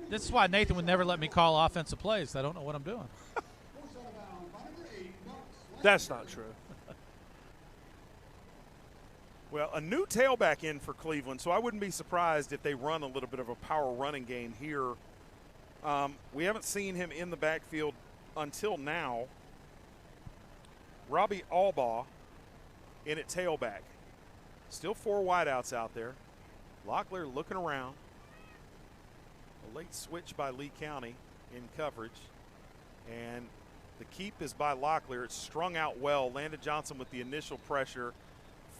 This is why Nathan would never let me call offensive plays. I don't know what I'm doing. That's not true. Well, a new tailback in for Cleveland, so I wouldn't be surprised if they run a little bit of a power running game here. We haven't seen him in the backfield until now. Robbie Albaugh in at tailback. Still 4 wideouts out there. Locklear looking around. A late switch by Lee County in coverage. And the keep is by Locklear. It's strung out well. Landon Johnson with the initial pressure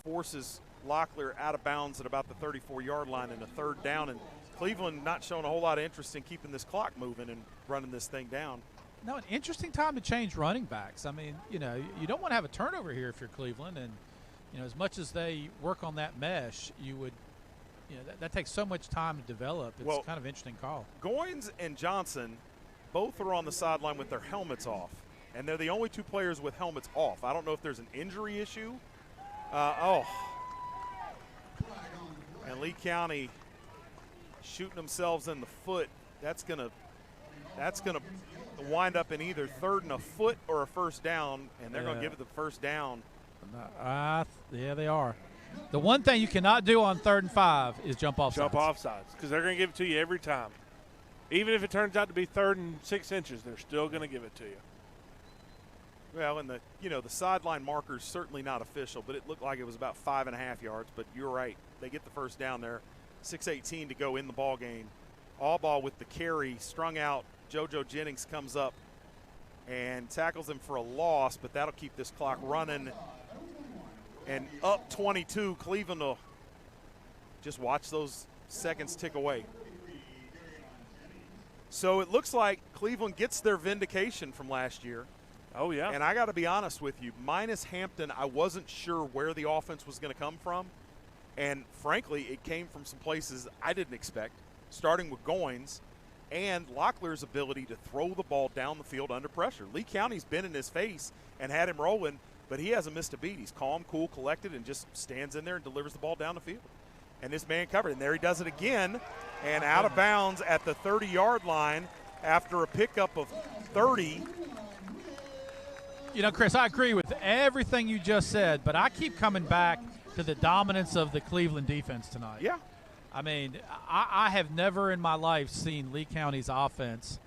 forces Locklear out of bounds at about the 34-yard line in a 3rd down. And Cleveland not showing a whole lot of interest in keeping this clock moving and running this thing down. No, an interesting time to change running backs. I mean, you don't want to have a turnover here if you're Cleveland. And, as much as they work on that mesh, that takes so much time to develop. It's kind of an interesting call. Goins and Johnson both are on the sideline with their helmets off. And they're the only 2 players with helmets off. I don't know if there's an injury issue. And Lee County shooting themselves in the foot. That's gonna wind up in either 3rd and a foot or a 1st down, and they're gonna give it the 1st down. Yeah, they are. The one thing you cannot do on 3rd and 5 is jump offsides. Jump offsides, because they're going to give it to you every time. Even if it turns out to be 3rd and 6 inches, they're still going to give it to you. Well, and the sideline marker's certainly not official, but it looked like it was about 5.5 yards. But you're right, they get the 1st down there. 6:18 to go in the ball game. Albaugh with the carry, strung out. JoJo Jennings comes up and tackles him for a loss, but that'll keep this clock running. And up 22, Cleveland will just watch those seconds tick away. So it looks like Cleveland gets their vindication from last year. Oh, yeah. And I got to be honest with you, minus Hampton, I wasn't sure where the offense was going to come from. And frankly, it came from some places I didn't expect, starting with Goins and Locklear's ability to throw the ball down the field under pressure. Lee County's been in his face and had him rolling, but he hasn't missed a beat. He's calm, cool, collected, and just stands in there and delivers the ball down the field. And this man covered, and there he does it again, and out of bounds at the 30-yard line after a pickup of 30. You know, Chris, I agree with everything you just said, but I keep coming back to the dominance of the Cleveland defense tonight. Yeah. I mean, I have never in my life seen Lee County's offense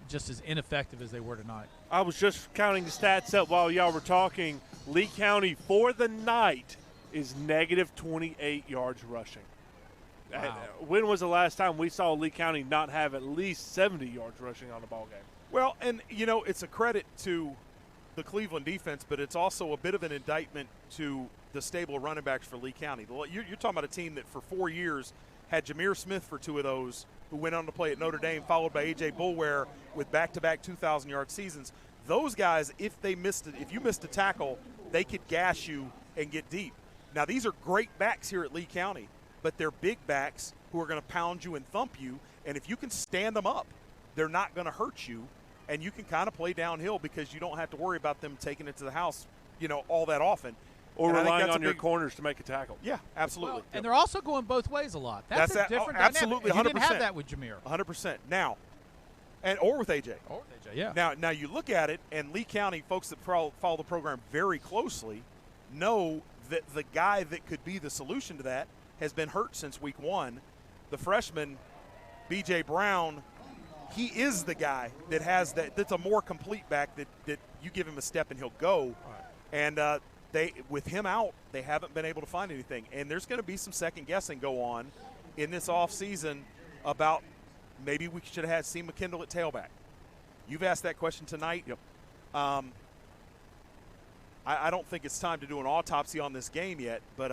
just as ineffective as they were tonight. I was just counting the stats up while y'all were talking. Lee County for the night is negative 28 yards rushing. Wow. When was the last time we saw Lee County not have at least 70 yards rushing on a ball game? Well, and, you know, it's a credit to the Cleveland defense, but it's also a bit of an indictment to the stable of running backs for Lee County. You're talking about a team that for 4 years had Jameer Smith for 2 of those, who went on to play at Notre Dame, followed by A.J. Bulware with back-to-back 2,000-yard seasons. Those guys, if you missed a tackle, they could gash you and get deep. Now, these are great backs here at Lee County, but they're big backs who are going to pound you and thump you, and if you can stand them up, they're not going to hurt you, and you can kind of play downhill because you don't have to worry about them taking it to the house, you know, all that often. Or relying on your corners to make a tackle. Yeah, absolutely. Well, and they're also going both ways a lot. That's a different absolutely, dynamic. 100%. You didn't have that with Jameer. 100%. Now, or with AJ. Or with AJ, yeah. Now you look at it, and Lee County folks that follow the program very closely know that the guy that could be the solution to that has been hurt since week 1. The freshman, B.J. Brown, he is the guy that has that's a more complete back that you give him a step and he'll go. Right. And with him out, they haven't been able to find anything. And there's going to be some second guessing go on in this offseason about maybe we should have had seen McKendall at tailback. You've asked that question tonight. Yep. I don't think it's time to do an autopsy on this game yet, but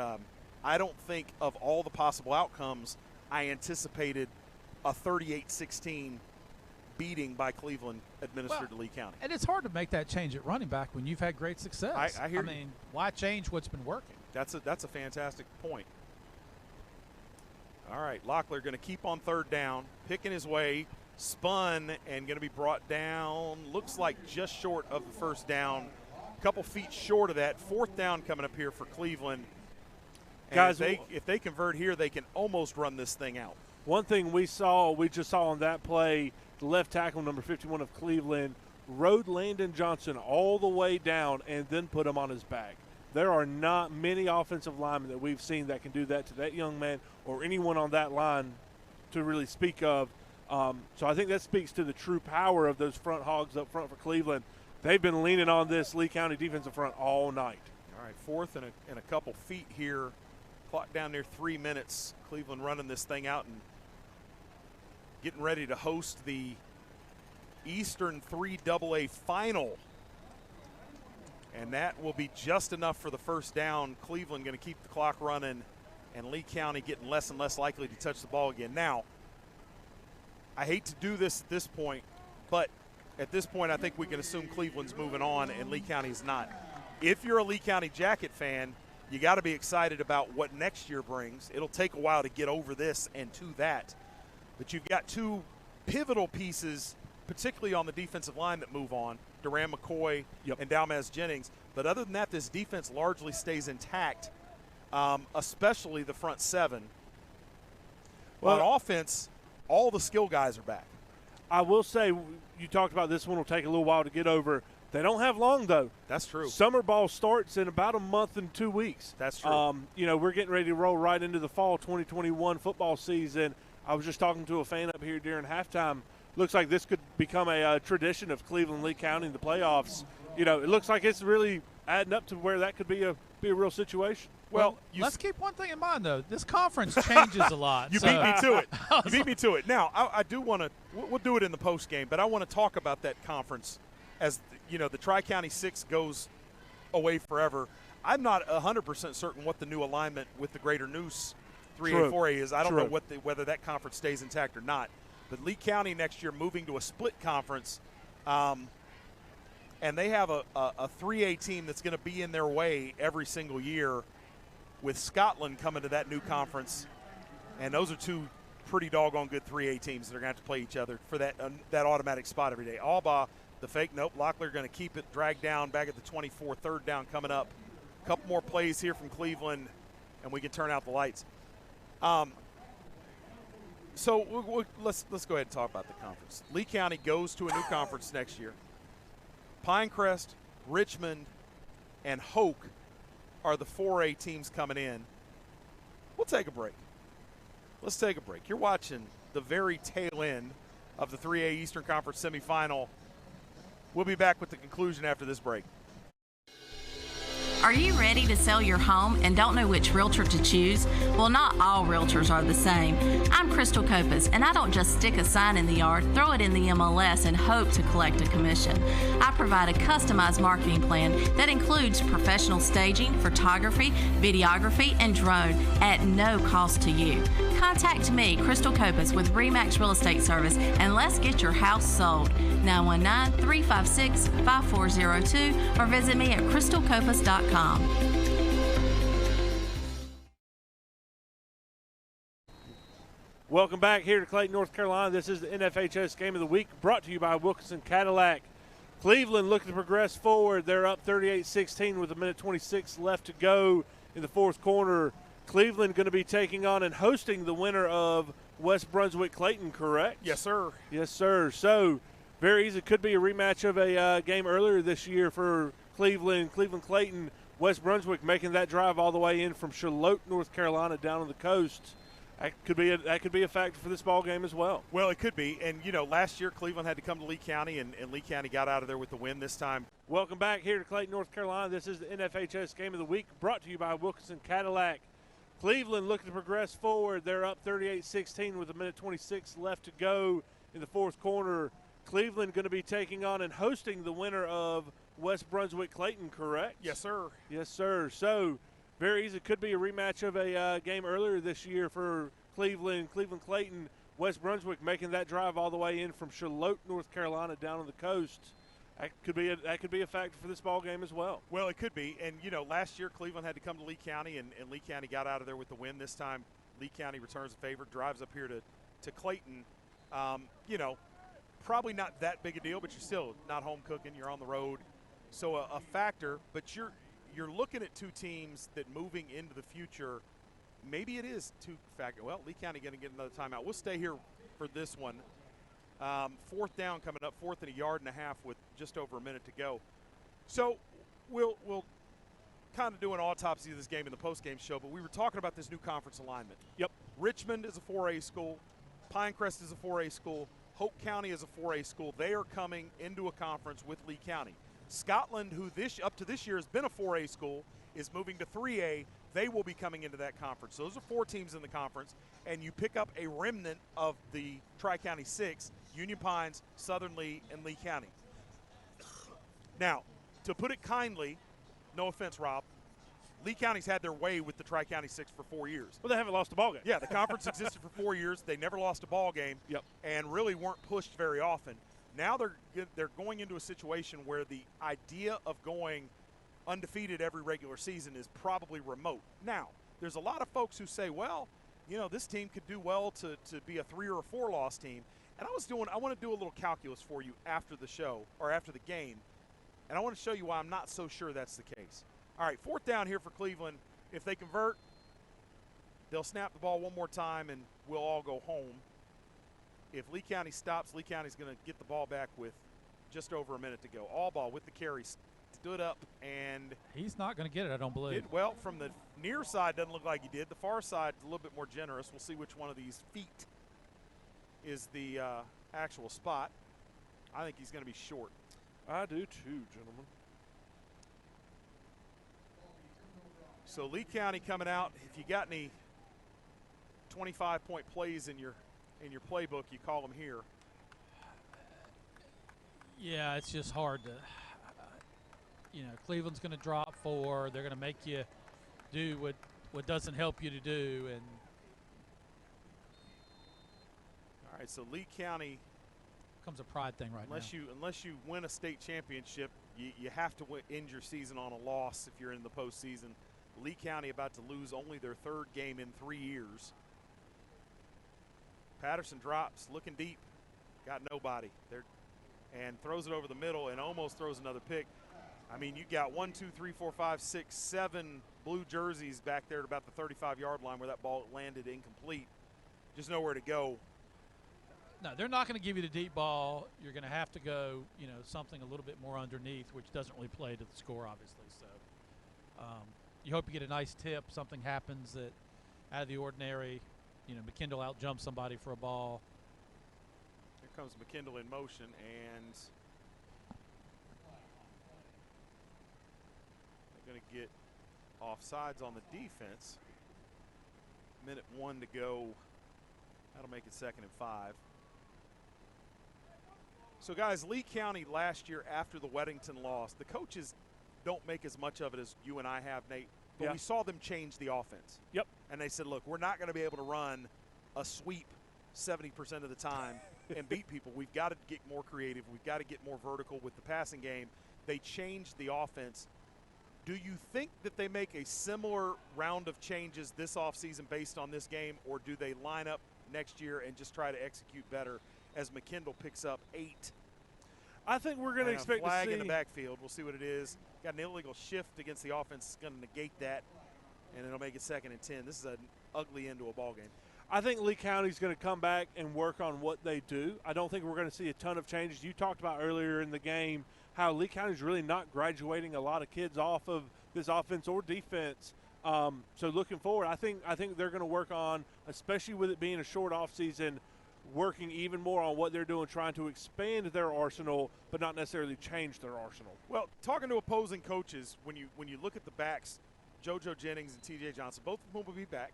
I don't think of all the possible outcomes I anticipated a 38-16 beating by Cleveland administered to Lee County. And it's hard to make that change at running back when you've had great success. I hear you. mean, why change what's been working? That's a fantastic point. All right, Locklear going to keep on third down, picking his way, spun, and going to be brought down, looks like just short of the first down, a couple feet short of that. Fourth down coming up here for Cleveland. And Guys, if they convert here, they can almost run this thing out. One thing we just saw on that play, the left tackle, number 51 of Cleveland, rode Landon Johnson all the way down and then put him on his back. There are not many offensive linemen that we've seen that can do that to that young man or anyone on that line to really speak of. So I think that speaks to the true power of those front hogs up front for Cleveland. They've been leaning on this Lee County defensive front all night. All right, fourth and a couple feet here. Clock down there 3 minutes. Cleveland running this thing out and getting ready to host the Eastern 3AA final. And that will be just enough for the first down. Cleveland going to keep the clock running, and Lee County getting less and less likely to touch the ball again. Now, I hate to do this at this point, but at this point I think we can assume Cleveland's moving on and Lee County's not. If you're a Lee County Jacket fan, you got to be excited about what next year brings. It'll take a while to get over this and to that. But you've got 2 pivotal pieces, particularly on the defensive line, that move on, Duran McCoy and Dalmaz Jennings. But other than that, this defense largely stays intact, especially the front 7. Well, on offense, all the skill guys are back. I will say, you talked about this one will take a little while to get over. They don't have long, though. That's true. Summer ball starts in about a month and 2 weeks. That's true. We're getting ready to roll right into the fall 2021 football season. I was just talking to a fan up here during halftime. Looks like this could become a tradition of Cleveland Lee County in the playoffs. It looks like it's really adding up to where that could be a real situation. Well, let's keep one thing in mind, though. This conference changes a lot. You beat me to it. You beat me to it. Now, I do want to – we'll do it in the post game, but I want to talk about that conference as you know, the Tri-County 6 goes away forever. I'm not 100% certain what the new alignment with the Greater Neuse 3A, 4A is. I don't know whether that conference stays intact or not. But Lee County next year moving to a split conference, and they have a 3A team that's going to be in their way every single year, with Scotland coming to that new conference. And those are two pretty doggone good 3A teams that are going to have to play each other for that automatic spot every day. Alba, the fake, nope. Locklear going to keep it dragged down back at the 24, third down coming up. A couple more plays here from Cleveland, and we can turn out the lights. So let's go ahead and talk about the conference. Lee County goes to a new conference next year. Pinecrest, Richmond, and Hoke are the 4A teams coming in. We'll take a break. Let's take a break. You're watching the very tail end of the 3A Eastern Conference semifinal. We'll be back with the conclusion after this break. Are you ready to sell your home and don't know which realtor to choose? Well, not all realtors are the same. I'm Crystal Copas, and I don't just stick a sign in the yard, throw it in the MLS, and hope to collect a commission. I provide a customized marketing plan that includes professional staging, photography, videography, and drone at no cost to you. Contact me, Crystal Copas, with RE/MAX Real Estate Service, and let's get your house sold. 919-356-5402 or visit me at crystalcopas.com. Welcome back here to Clayton, North Carolina. This is the NFHS Game of the Week, brought to you by Wilkinson Cadillac. Cleveland looking to progress forward. They're up 38-16 with 1:26 left to go in the fourth quarter. Cleveland going to be taking on and hosting the winner of West Brunswick-Clayton, correct? Yes, sir. Yes, sir. So very easy. Could be a rematch of a game earlier this year for Cleveland-Clayton. West Brunswick making that drive all the way in from Charlotte, North Carolina, down on the coast. That could be a factor for this ball game as well. Well, it could be. And, you know, last year Cleveland had to come to Lee County, and Lee County got out of there with the win this time. Welcome back here to Clayton, North Carolina. This is the NFHS Game of the Week, brought to you by Wilkinson Cadillac. Cleveland looking to progress forward. They're up 38-16 with 1:26 left to go in the fourth quarter. Cleveland going to be taking on and hosting the winner of West Brunswick-Clayton, correct? Yes, sir. Yes, sir. So very easy. Could be a rematch of a game earlier this year for Cleveland-Clayton. West Brunswick making that drive all the way in from Charlotte, North Carolina, down on the coast. That could be a factor for this ball game as well. Well, it could be. And, you know, last year Cleveland had to come to Lee County, and Lee County got out of there with the win this time. Lee County returns the favor, drives up here to Clayton. You know, probably not that big a deal, but you're still not home cooking. You're on the road. So a factor, but you're looking at two teams that moving into the future, maybe it is two factor. Well, Lee County going to get another timeout. We'll stay here for this one. Fourth down coming up, fourth and 1.5 yards with just over a minute to go. So we'll kind of do an autopsy of this game in the post-game show, but we were talking about this new conference alignment. Yep. Richmond is a 4A school. Pinecrest is a 4A school. Hope County is a 4A school. They are coming into a conference with Lee County. Scotland, who up to this year has been a 4A school, is moving to 3A. They will be coming into that conference. So those are 4 teams in the conference, and you pick up a remnant of the Tri-County 6, Union Pines, Southern Lee, and Lee County. Now, to put it kindly, no offense, Rob, Lee County's had their way with the Tri-County 6 for 4 years. Well, they haven't lost a ball game. Yeah, the conference existed for 4 years. They never lost a ball game. Yep. And really weren't pushed very often. Now they're going into a situation where the idea of going undefeated every regular season is probably remote. Now, there's a lot of folks who say, well, you know, this team could do well to be a 3 or a 4 loss team. And I want to do a little calculus for you after the show or after the game. And I want to show you why I'm not so sure that's the case. All right, fourth down here for Cleveland. If they convert, they'll snap the ball one more time and we'll all go home. If Lee County stops, Lee County's going to get the ball back with just over a minute to go. All ball with the carry, stood up, and he's not going to get it, I don't believe. Did well from the near side. Doesn't look like he did. The far side a little bit more generous. We'll see which one of these feet is the actual spot. I think he's going to be short. I do too, gentlemen. So Lee County coming out. If you got any 25-point plays in your playbook, you call them here. Yeah, it's just hard to, Cleveland's going to drop 4. They're going to make you do what doesn't help you to do. And all right, so Lee County becomes a pride thing right now. Unless you win a state championship, you have to end your season on a loss if you're in the postseason. Lee County about to lose only their 3rd game in 3 years. Patterson drops, looking deep, got nobody. And throws it over the middle and almost throws another pick. I mean, you got 1, 2, 3, 4, 5, 6, 7 blue jerseys back there at about the 35-yard line where that ball landed incomplete. Just nowhere to go. No, they're not going to give you the deep ball. You're going to have to go, something a little bit more underneath, which doesn't really play to the score, obviously. So you hope you get a nice tip. Something happens that out of the ordinary. McKindle out jumps somebody for a ball. Here comes McKindle in motion, and they're going to get offsides on the defense. Minute 1 to go. That'll make it 2nd and 5. So, guys, Lee County last year after the Weddington loss, the coaches don't make as much of it as you and I have, Nate. But we saw them change the offense. Yep. And they said, look, we're not going to be able to run a sweep 70% of the time and beat people. We've got to get more creative. We've got to get more vertical with the passing game. They changed the offense. Do you think that they make a similar round of changes this offseason based on this game, or do they line up next year and just try to execute better as McKindle picks up 8? I think we're going to expect a flag to see in the backfield. We'll see what it is. Got an illegal shift against the offense. It's going to negate that, and it'll make it 2nd and 10. This is an ugly end to a ball game. I think Lee County's going to come back and work on what they do. I don't think we're going to see a ton of changes. You talked about earlier in the game how Lee County's really not graduating a lot of kids off of this offense or defense. So looking forward, I think they're going to work on, especially with it being a short offseason, working even more on what they're doing, trying to expand their arsenal, but not necessarily change their arsenal. Well, talking to opposing coaches, when you look at the backs, JoJo Jennings and TJ Johnson, both of whom will be back,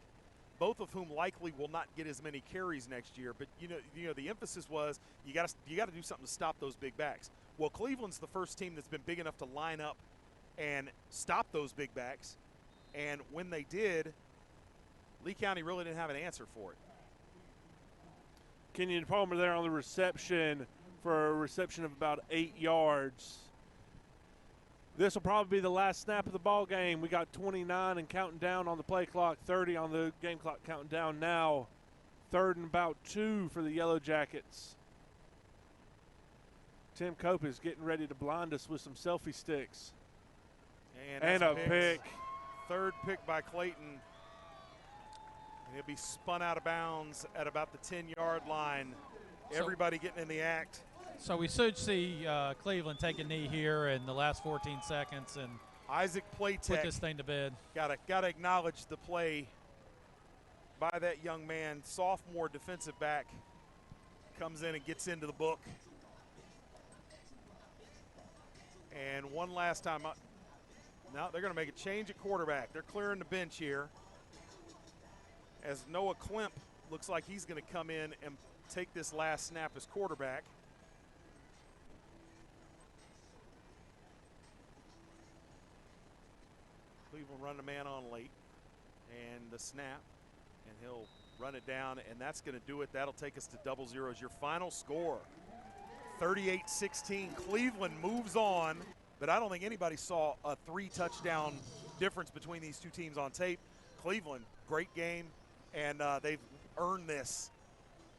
both of whom likely will not get as many carries next year. But you know the emphasis was you got to do something to stop those big backs. Well, Cleveland's the first team that's been big enough to line up and stop those big backs, and when they did, Lee County really didn't have an answer for it. Kenyon Palmer there on the reception for a reception of about 8 yards. This will probably be the last snap of the ball game. We got 29 and counting down on the play clock, 30 on the game clock counting down now. 3rd and about 2 for the Yellow Jackets. Tim Cope is getting ready to blind us with some selfie sticks. And a pick. 3rd pick by Clayton. And he'll be spun out of bounds at about the 10-yard line. Everybody getting in the act. So we should see Cleveland take a knee here in the last 14 seconds and Isaac Playtech put this thing to bed. Gotta acknowledge the play by that young man. Sophomore defensive back comes in and gets into the book. And one last time, now they're going to make a change at quarterback. They're clearing the bench here, as Noah Klemp looks like he's going to come in and take this last snap as quarterback. Cleveland run a man on late, and the snap, and he'll run it down, and that's going to do it. That'll take us to double zeros. Your final score, 38-16. Cleveland moves on, but I don't think anybody saw a 3-touchdown difference between these two teams on tape. Cleveland, great game, and they've earned this.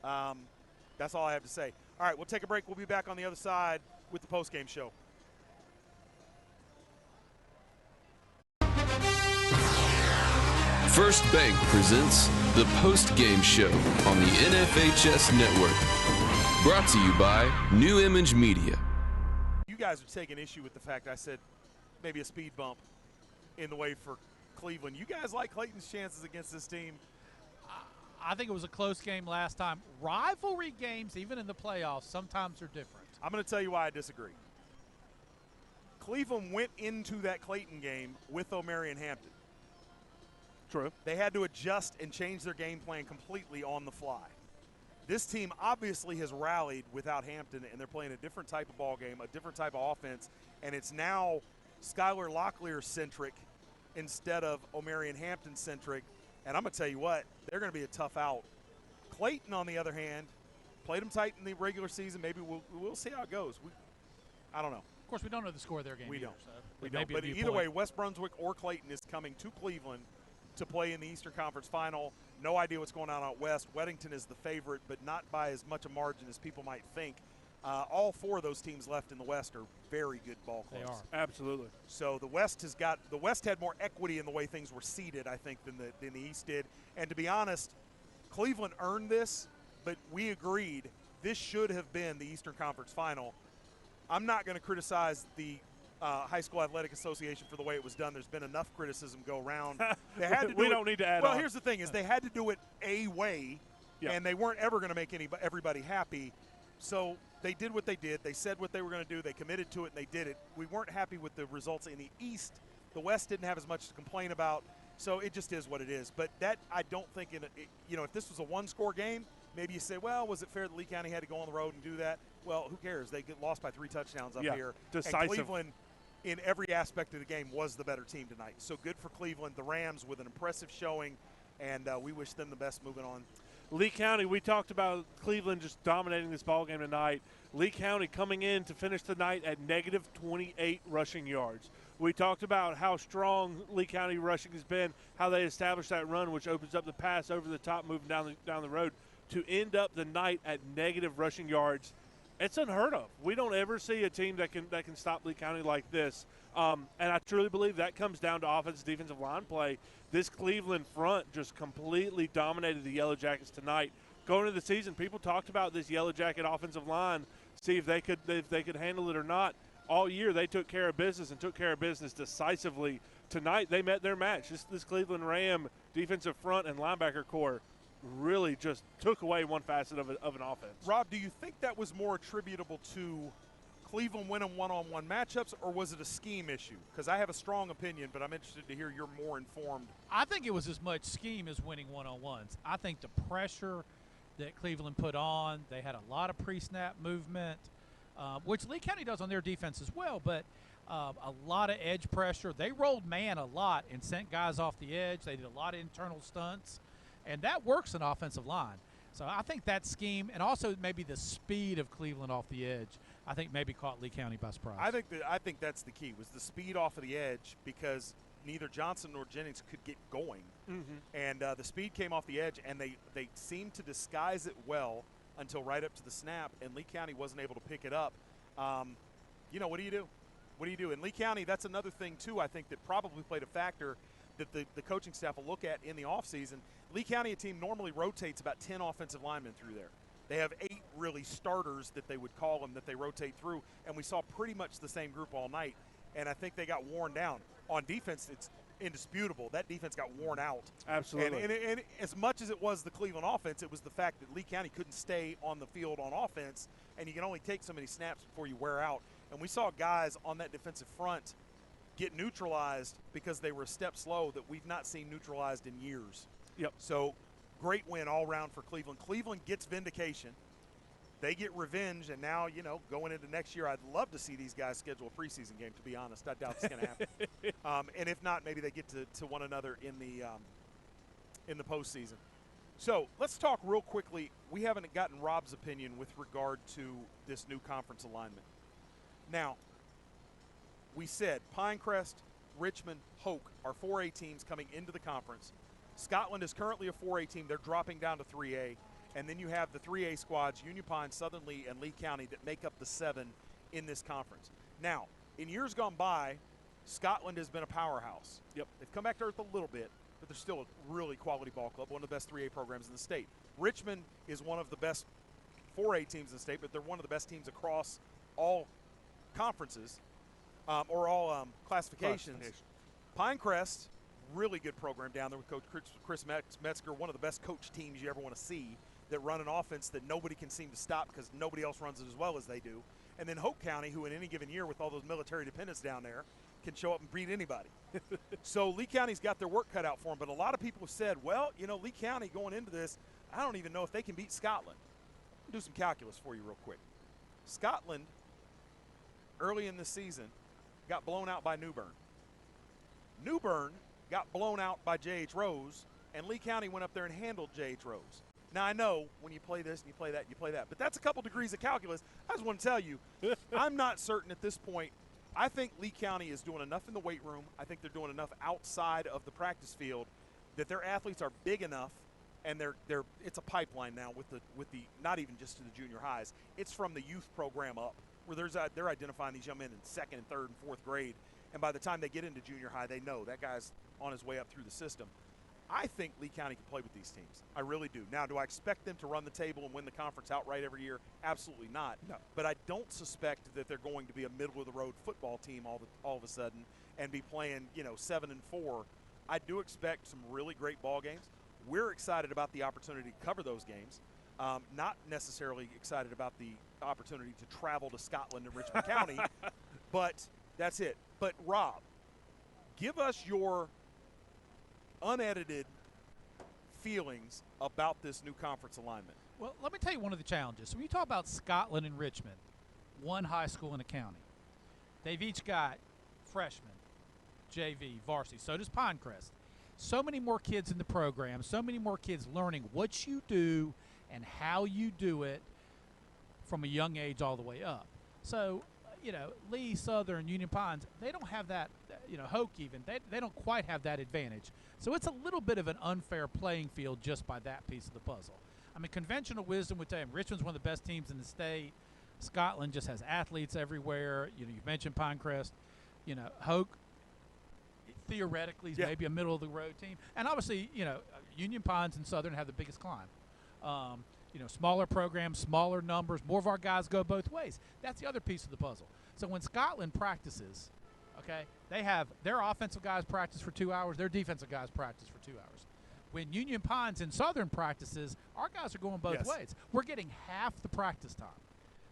That's all I have to say. All right, we'll take a break. We'll be back on the other side with the postgame show. First Bank presents the post-game show on the NFHS Network. Brought to you by New Image Media. You guys are taking issue with the fact I said maybe a speed bump in the way for Cleveland. You guys like Clayton's chances against this team? I think it was a close game last time. Rivalry games, even in the playoffs, sometimes are different. I'm going to tell you why I disagree. Cleveland went into that Clayton game with O'Marion Hampton. True. They had to adjust and change their game plan completely on the fly. This team obviously has rallied without Hampton, and they're playing a different type of ball game, a different type of offense, and it's now Skylar Locklear-centric instead of Omarion Hampton-centric. And I'm going to tell you what, they're going to be a tough out. Clayton, on the other hand, played them tight in the regular season. Maybe we'll see how it goes. I don't know. Of course, we don't know the score of their game. We either, don't. So We it may don't. be a But either viewpoint. way, West Brunswick or Clayton is coming to Cleveland to play in the Eastern Conference Final. No idea what's going on out west. Weddington is the favorite, but not by as much a margin as people might think. All four of those teams left in the West are very good ball clubs. They are. Absolutely. So the West had more equity in the way things were seeded, I think, than the East did. And to be honest, Cleveland earned this, but we agreed this should have been the Eastern Conference Final. I'm not going to criticize the High School Athletic Association for the way it was done. There's been enough criticism go around. They had to do We don't need to add well, on. here's the thing: is they had to do it a way, and they weren't ever going to make everybody happy. So they did what they did. They said what they were going to do. They committed to it, and they did it. We weren't happy with the results in the East. The West didn't have as much to complain about. So it just is what it is. But that I don't think if this was a one-score game, maybe you say, well, was it fair that Lee County had to go on the road and do that? Well, who cares? They get lost by 3 touchdowns up here. Decisive. And Cleveland, in every aspect of the game, was the better team tonight. So good for Cleveland. The Rams with an impressive showing, and we wish them the best moving on. Lee County, we talked about Cleveland just dominating this ball game tonight. Lee County coming in to finish the night at negative 28 rushing yards. We talked about how strong Lee County rushing has been, how they established that run, which opens up the pass over the top, moving down the road, to end up the night at negative rushing yards. It's unheard of. We don't ever see a team that can stop Lee County like this. And I truly believe that comes down to offensive defensive line play. This Cleveland front just completely dominated the Yellow Jackets tonight. Going into the season, people talked about this Yellow Jacket offensive line, see if they could handle it or not. All year they took care of business and took care of business decisively. Tonight they met their match. This Cleveland Ram defensive front and linebacker core really just took away one facet of an offense. Rob, do you think that was more attributable to Cleveland winning one-on-one matchups, or was it a scheme issue? Because I have a strong opinion, but I'm interested to hear you're more informed. I think it was as much scheme as winning one-on-ones. I think the pressure that Cleveland put on, they had a lot of pre-snap movement, which Lee County does on their defense as well, but a lot of edge pressure. They rolled man a lot and sent guys off the edge. They did a lot of internal stunts, and that works in offensive line. So I think that scheme, and also maybe the speed of Cleveland off the edge, I think maybe caught Lee County by surprise. I think that's the key, was the speed off of the edge, because neither Johnson nor Jennings could get going. And the speed came off the edge, and they seemed to disguise it well until right up to the snap, and Lee County wasn't able to pick it up. What do you do? What do you do? In Lee County, that's another thing, too, I think that probably played a factor that the coaching staff will look at in the offseason. Lee County, a team normally rotates about 10 offensive linemen through there. They have 8 really starters that they would call them that they rotate through, and we saw pretty much the same group all night, and I think they got worn down. On defense, it's indisputable. That defense got worn out. Absolutely. And as much as it was the Cleveland offense, it was the fact that Lee County couldn't stay on the field on offense, and you can only take so many snaps before you wear out. And we saw guys on that defensive front get neutralized because they were a step slow that we've not seen neutralized in years. Yep. So great win all around for Cleveland. Cleveland gets vindication. They get revenge, and now, going into next year, I'd love to see these guys schedule a preseason game, to be honest. I doubt it's going to happen. And if not, maybe they get to one another in the postseason. So let's talk real quickly. We haven't gotten Rob's opinion with regard to this new conference alignment. Now, we said Pinecrest, Richmond, Hoke are 4A teams coming into the conference. Scotland is currently a 4A team. They're dropping down to 3A. And then you have the 3A squads, Union Pine, Southern Lee, and Lee County, that make up the 7 in this conference. Now, in years gone by, Scotland has been a powerhouse. Yep. They've come back to earth a little bit, but they're still a really quality ball club, one of the best 3A programs in the state. Richmond is one of the best 4A teams in the state, but they're one of the best teams across all conferences or all classifications. Pinecrest, really good program down there with Coach Chris Metzger, one of the best coach teams you ever want to see, that run an offense that nobody can seem to stop because nobody else runs it as well as they do. And then Hoke County, who in any given year with all those military dependents down there, can show up and beat anybody. So Lee County's got their work cut out for them. But a lot of people have said, well, Lee County going into this, I don't even know if they can beat Scotland. do some calculus for you real quick. Scotland, early in the season, got blown out by New Bern. New Bern got blown out by J.H. Rose, and Lee County went up there and handled J.H. Rose. Now, I know when you play this and you play that, you play that, but that's a couple degrees of calculus. I just want to tell you, I'm not certain at this point. I think Lee County is doing enough in the weight room. I think they're doing enough outside of the practice field that their athletes are big enough, and it's a pipeline now with the not even just to the junior highs. It's from the youth program up, where they're identifying these young men in second and third and fourth grade, and by the time they get into junior high, they know that guy's on his way up through the system. I think Lee County can play with these teams. I really do. Now, do I expect them to run the table and win the conference outright every year? Absolutely not. No. But I don't suspect that they're going to be a middle-of-the-road football team all of a sudden and be playing, 7-4. I do expect some really great ball games. We're excited about the opportunity to cover those games. Not necessarily excited about the opportunity to travel to Scotland and Richmond County, but that's it. But, Rob, give us your unedited feelings about this new conference alignment. Well, let me tell you one of the challenges. When you talk about Scotland and Richmond, one high school in the county, they've each got freshmen, JV, varsity. So does Pinecrest. So many more kids in the program, so many more kids learning what you do and how you do it from a young age all the way up. So, Lee, Southern, Union Pines, they don't have that, Hoke even, they don't quite have that advantage. So it's a little bit of an unfair playing field just by that piece of the puzzle. I mean, conventional wisdom would tell you Richmond's one of the best teams in the state. Scotland just has athletes everywhere. You mentioned Pinecrest. Hoke theoretically is maybe a middle-of-the-road team. And obviously, Union Pines and Southern have the biggest climb. Smaller programs, smaller numbers, more of our guys go both ways. That's the other piece of the puzzle. So when Scotland practices, okay, they have their offensive guys practice for 2 hours, their defensive guys practice for 2 hours. When Union Pines and Southern practices, our guys are going both ways. We're getting half the practice time.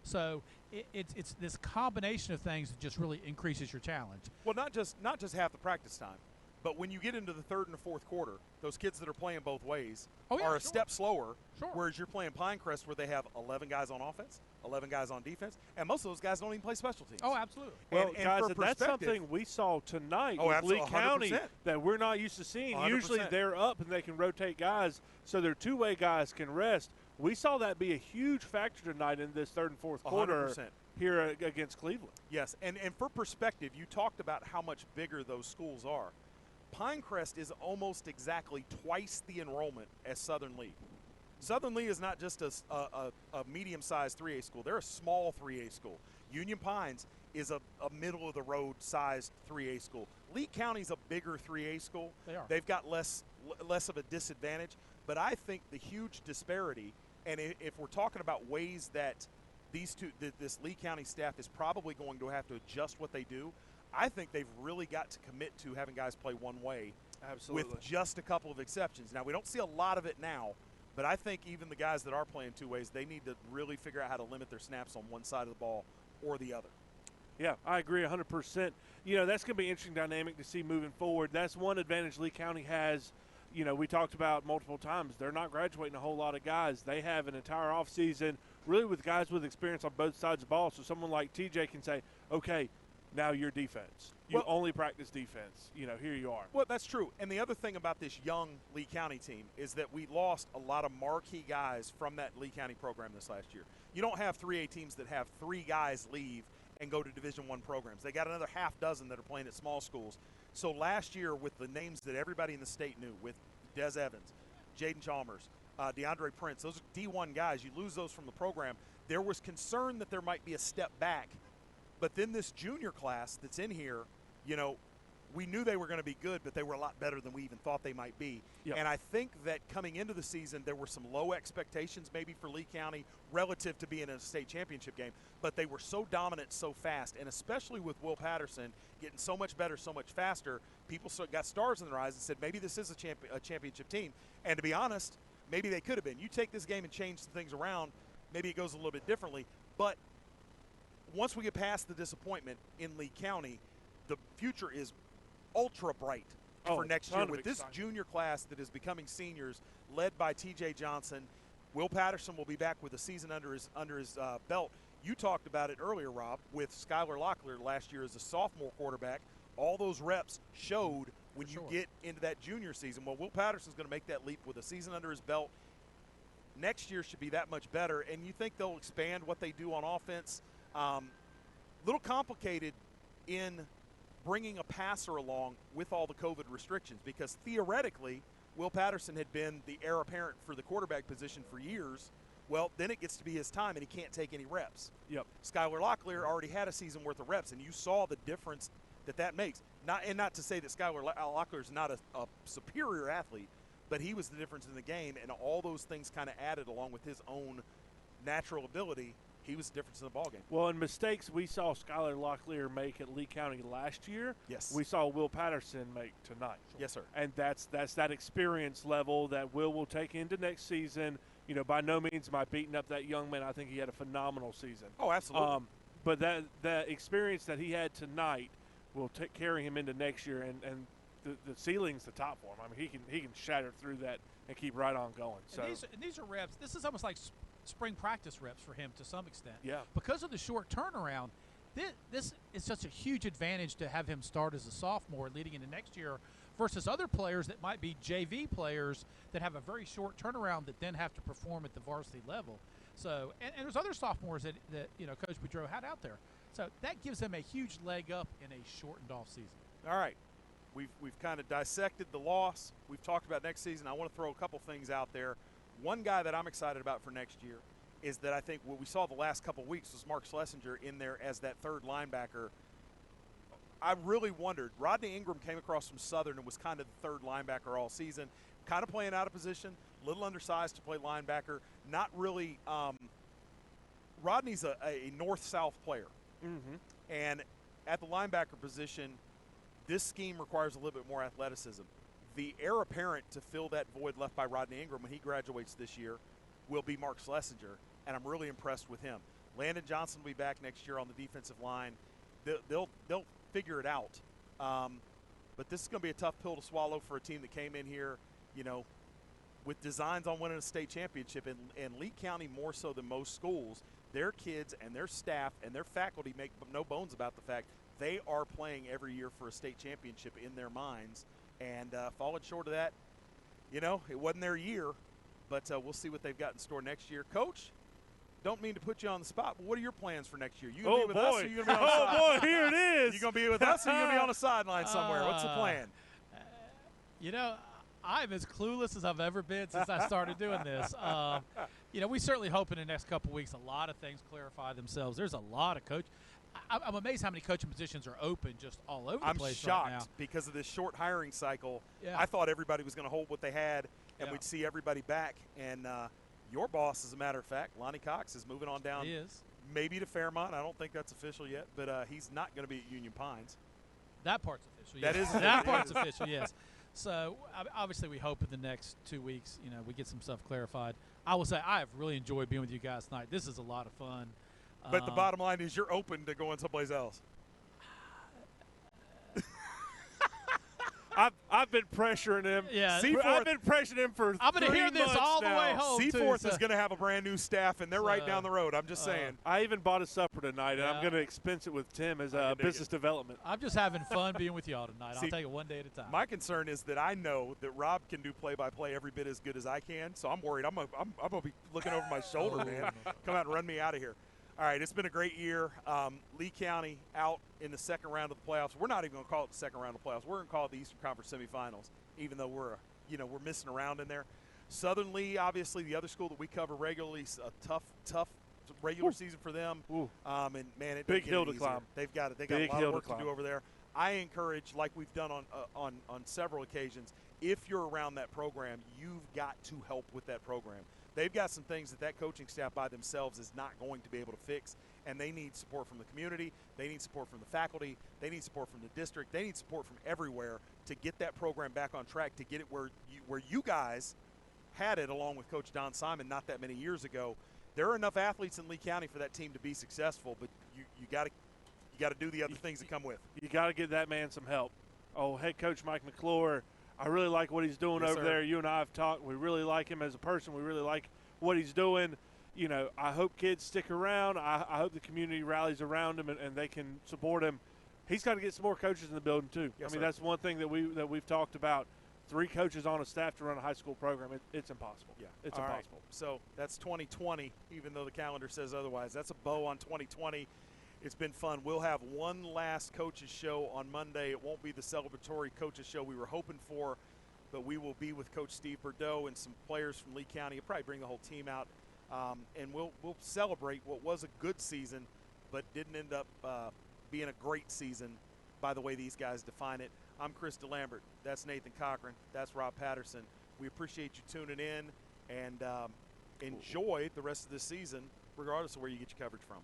So it's this combination of things that just really increases your challenge. Well, not just half the practice time, but when you get into the third and the fourth quarter, those kids that are playing both ways are a step slower, whereas you're playing Pinecrest where they have 11 guys on offense, 11 guys on defense, and most of those guys don't even play special teams. Oh, absolutely. Well, guys, that's something we saw tonight with Lee County 100%. that we're not used to seeing. 100%. Usually they're up and they can rotate guys so their two-way guys can rest. We saw that be a huge factor tonight in this third and fourth quarter 100%. here against Cleveland. Yes, and for perspective, you talked about how much bigger those schools are. Pinecrest is almost exactly twice the enrollment as Southern Lee. Southern Lee is not just a medium-sized 3A school. They're a small 3A school. Union Pines is a middle-of-the-road sized 3A school. Lee County's a bigger 3A school. They are. They've got less of a disadvantage. But I think the huge disparity, and if we're talking about ways that this Lee County staff is probably going to have to adjust what they do, I think they've really got to commit to having guys play one way. Absolutely. With just a couple of exceptions. Now, we don't see a lot of it now, but I think even the guys that are playing two ways, they need to really figure out how to limit their snaps on one side of the ball or the other. Yeah, I agree 100%. That's going to be an interesting dynamic to see moving forward. That's one advantage Lee County has. We talked about multiple times. They're not graduating a whole lot of guys. They have an entire offseason really with guys with experience on both sides of the ball. So someone like TJ can say, okay, now you're defense. You only practice defense. Here you are. Well, that's true. And the other thing about this young Lee County team is that we lost a lot of marquee guys from that Lee County program this last year. You don't have 3A teams that have 3 guys leave and go to Division I programs. They got another half dozen that are playing at small schools. So last year, with the names that everybody in the state knew, with Des Evans, Jaden Chalmers, DeAndre Prince, those are D1 guys. You lose those from the program. There was concern that there might be a step back. But then this junior class that's in here, we knew they were going to be good, but they were a lot better than we even thought they might be. Yep. And I think that coming into the season, there were some low expectations maybe for Lee County relative to being in a state championship game, but they were so dominant so fast, and especially with Will Patterson getting so much better so much faster, people got stars in their eyes and said maybe this is a championship team. And to be honest, maybe they could have been. You take this game and change some things around, maybe it goes a little bit differently. But once we get past the disappointment in Lee County, the future is ultra bright for next year with this junior class that is becoming seniors, led by TJ Johnson, Will Patterson will be back with a season under his belt. You talked about it earlier, Rob, with Skylar Locklear last year as a sophomore quarterback. All those reps showed when you get into that junior season. Well, Will Patterson's going to make that leap with a season under his belt. Next year should be that much better, and you think they'll expand what they do on offense. Little complicated in bringing a passer along with all the COVID restrictions, because theoretically Will Patterson had been the heir apparent for the quarterback position for years. Well, then it gets to be his time, and he can't take any reps. Yep. Skylar Locklear already had a season worth of reps, and you saw the difference that makes. Not to say that Skylar Locklear is not a superior athlete, but he was the difference in the game, and all those things kind of added along with his own natural ability. He was the difference in the ballgame. Well, and mistakes we saw Skylar Locklear make at Lee County last year, yes, we saw Will Patterson make tonight. Yes, sir. And that's that experience level that Will take into next season. You know, by no means am I beating up that young man. I think he had a phenomenal season. Oh, absolutely. But that experience that he had tonight will carry him into next year, and the ceiling's the top for him. I mean, he can shatter through that and keep right on going. So and these are reps. This is almost like spring practice reps for him to some extent. Yeah. Because of the short turnaround, this is such a huge advantage to have him start as a sophomore leading into next year versus other players that might be JV players that have a very short turnaround that then have to perform at the varsity level. So, and there's other sophomores that Coach Boudreau had out there. So that gives them a huge leg up in a shortened off season. All right. We've kind of dissected the loss. We've talked about next season. I want to throw a couple things out there. One guy that I'm excited about for next year is that I think what we saw the last couple of weeks was Mark Schlesinger in there as that third linebacker. I really wondered. Rodney Ingram came across from Southern and was kind of the third linebacker all season, kind of playing out of position, a little undersized to play linebacker, not really Rodney's a north-south player. Mm-hmm. And at the linebacker position, this scheme requires a little bit more athleticism. The heir apparent to fill that void left by Rodney Ingram when he graduates this year will be Mark Schlesinger, and I'm really impressed with him. Landon Johnson will be back next year on the defensive line. They'll figure it out. But this is going to be a tough pill to swallow for a team that came in here, with designs on winning a state championship. And Lee County, more so than most schools, their kids and their staff and their faculty make no bones about the fact they are playing every year for a state championship in their minds. And falling short of that, it wasn't their year. But we'll see what they've got in store next year. Coach, don't mean to put you on the spot, but what are your plans for next year? You going to be with us, or you going to be on the side? Oh, boy, here it is. You going to be with us, or you going to be on the sideline somewhere? What's the plan? I'm as clueless as I've ever been since I started doing this. We certainly hope in the next couple of weeks a lot of things clarify themselves. There's a lot of I'm amazed how many coaching positions are open just all over the place right now. I'm shocked because of this short hiring cycle. Yeah. I thought everybody was going to hold what they had, and Yeah. we'd see everybody back. And your boss, as a matter of fact, Lonnie Cox, is moving on down. He is. Maybe to Fairmont. I don't think that's official yet, but he's not going to be at Union Pines. That part's official. That yes. is That part's official. Yes. So obviously we hope in the next 2 weeks, we get some stuff clarified. I will say I have really enjoyed being with you guys tonight. This is a lot of fun. But the bottom line is you're open to going someplace else. I've been pressuring him. Yeah. I've been pressuring him for I'm going to hear this all the way home. Seaforth is going to have a brand new staff, and they're right down the road. I'm just saying. I even bought a supper tonight, and I'm going to expense it with Tim as business development. I'm just having fun being with y'all tonight. I'll take it one day at a time. My concern is that I know that Rob can do play-by-play every bit as good as I can, so I'm worried. I'm going to be looking over my shoulder, man. Come out and run me out of here. All right, it's been a great year. Lee County out in the second round of the playoffs. We're not even going to call it the second round of the playoffs. We're going to call it the Eastern Conference semifinals, even though we're missing around in there. Southern Lee, obviously, the other school that we cover regularly, a tough regular season for them. And man, it big hill to climb. They've got a lot of work to do over there. I encourage, like we've done on several occasions, if you're around that program, you've got to help with that program. They've got some things that coaching staff by themselves is not going to be able to fix, and they need support from the community. They need support from the faculty. They need support from the district. They need support from everywhere to get that program back on track, to get it where you guys had it along with Coach Don Simon not that many years ago. There are enough athletes in Lee County for that team to be successful, but you got to do the other things that come with. You got to give that man some help. Oh, head coach Mike McClure, I really like what he's doing over there. You and I have talked. We really like him as a person. We really like what he's doing. You know, I hope kids stick around. I hope the community rallies around him and they can support him. He's got to get some more coaches in the building too. Yes, I mean, sir. that's one thing that we've talked about. 3 coaches on a staff to run a high school program, it's impossible. Yeah, it's All right. impossible. So that's 2020, even though the calendar says otherwise. That's a bow on 2020. It's been fun. We'll have one last coaches show on Monday. It won't be the celebratory coaches show we were hoping for, but we will be with Coach Steve Bordeaux and some players from Lee County. He'll probably bring the whole team out, and we'll celebrate what was a good season, but didn't end up being a great season by the way these guys define it. I'm Chris Delambert. That's Nathan Cochrane. That's Rob Patterson. We appreciate you tuning in, and enjoy the rest of the season, regardless of where you get your coverage from.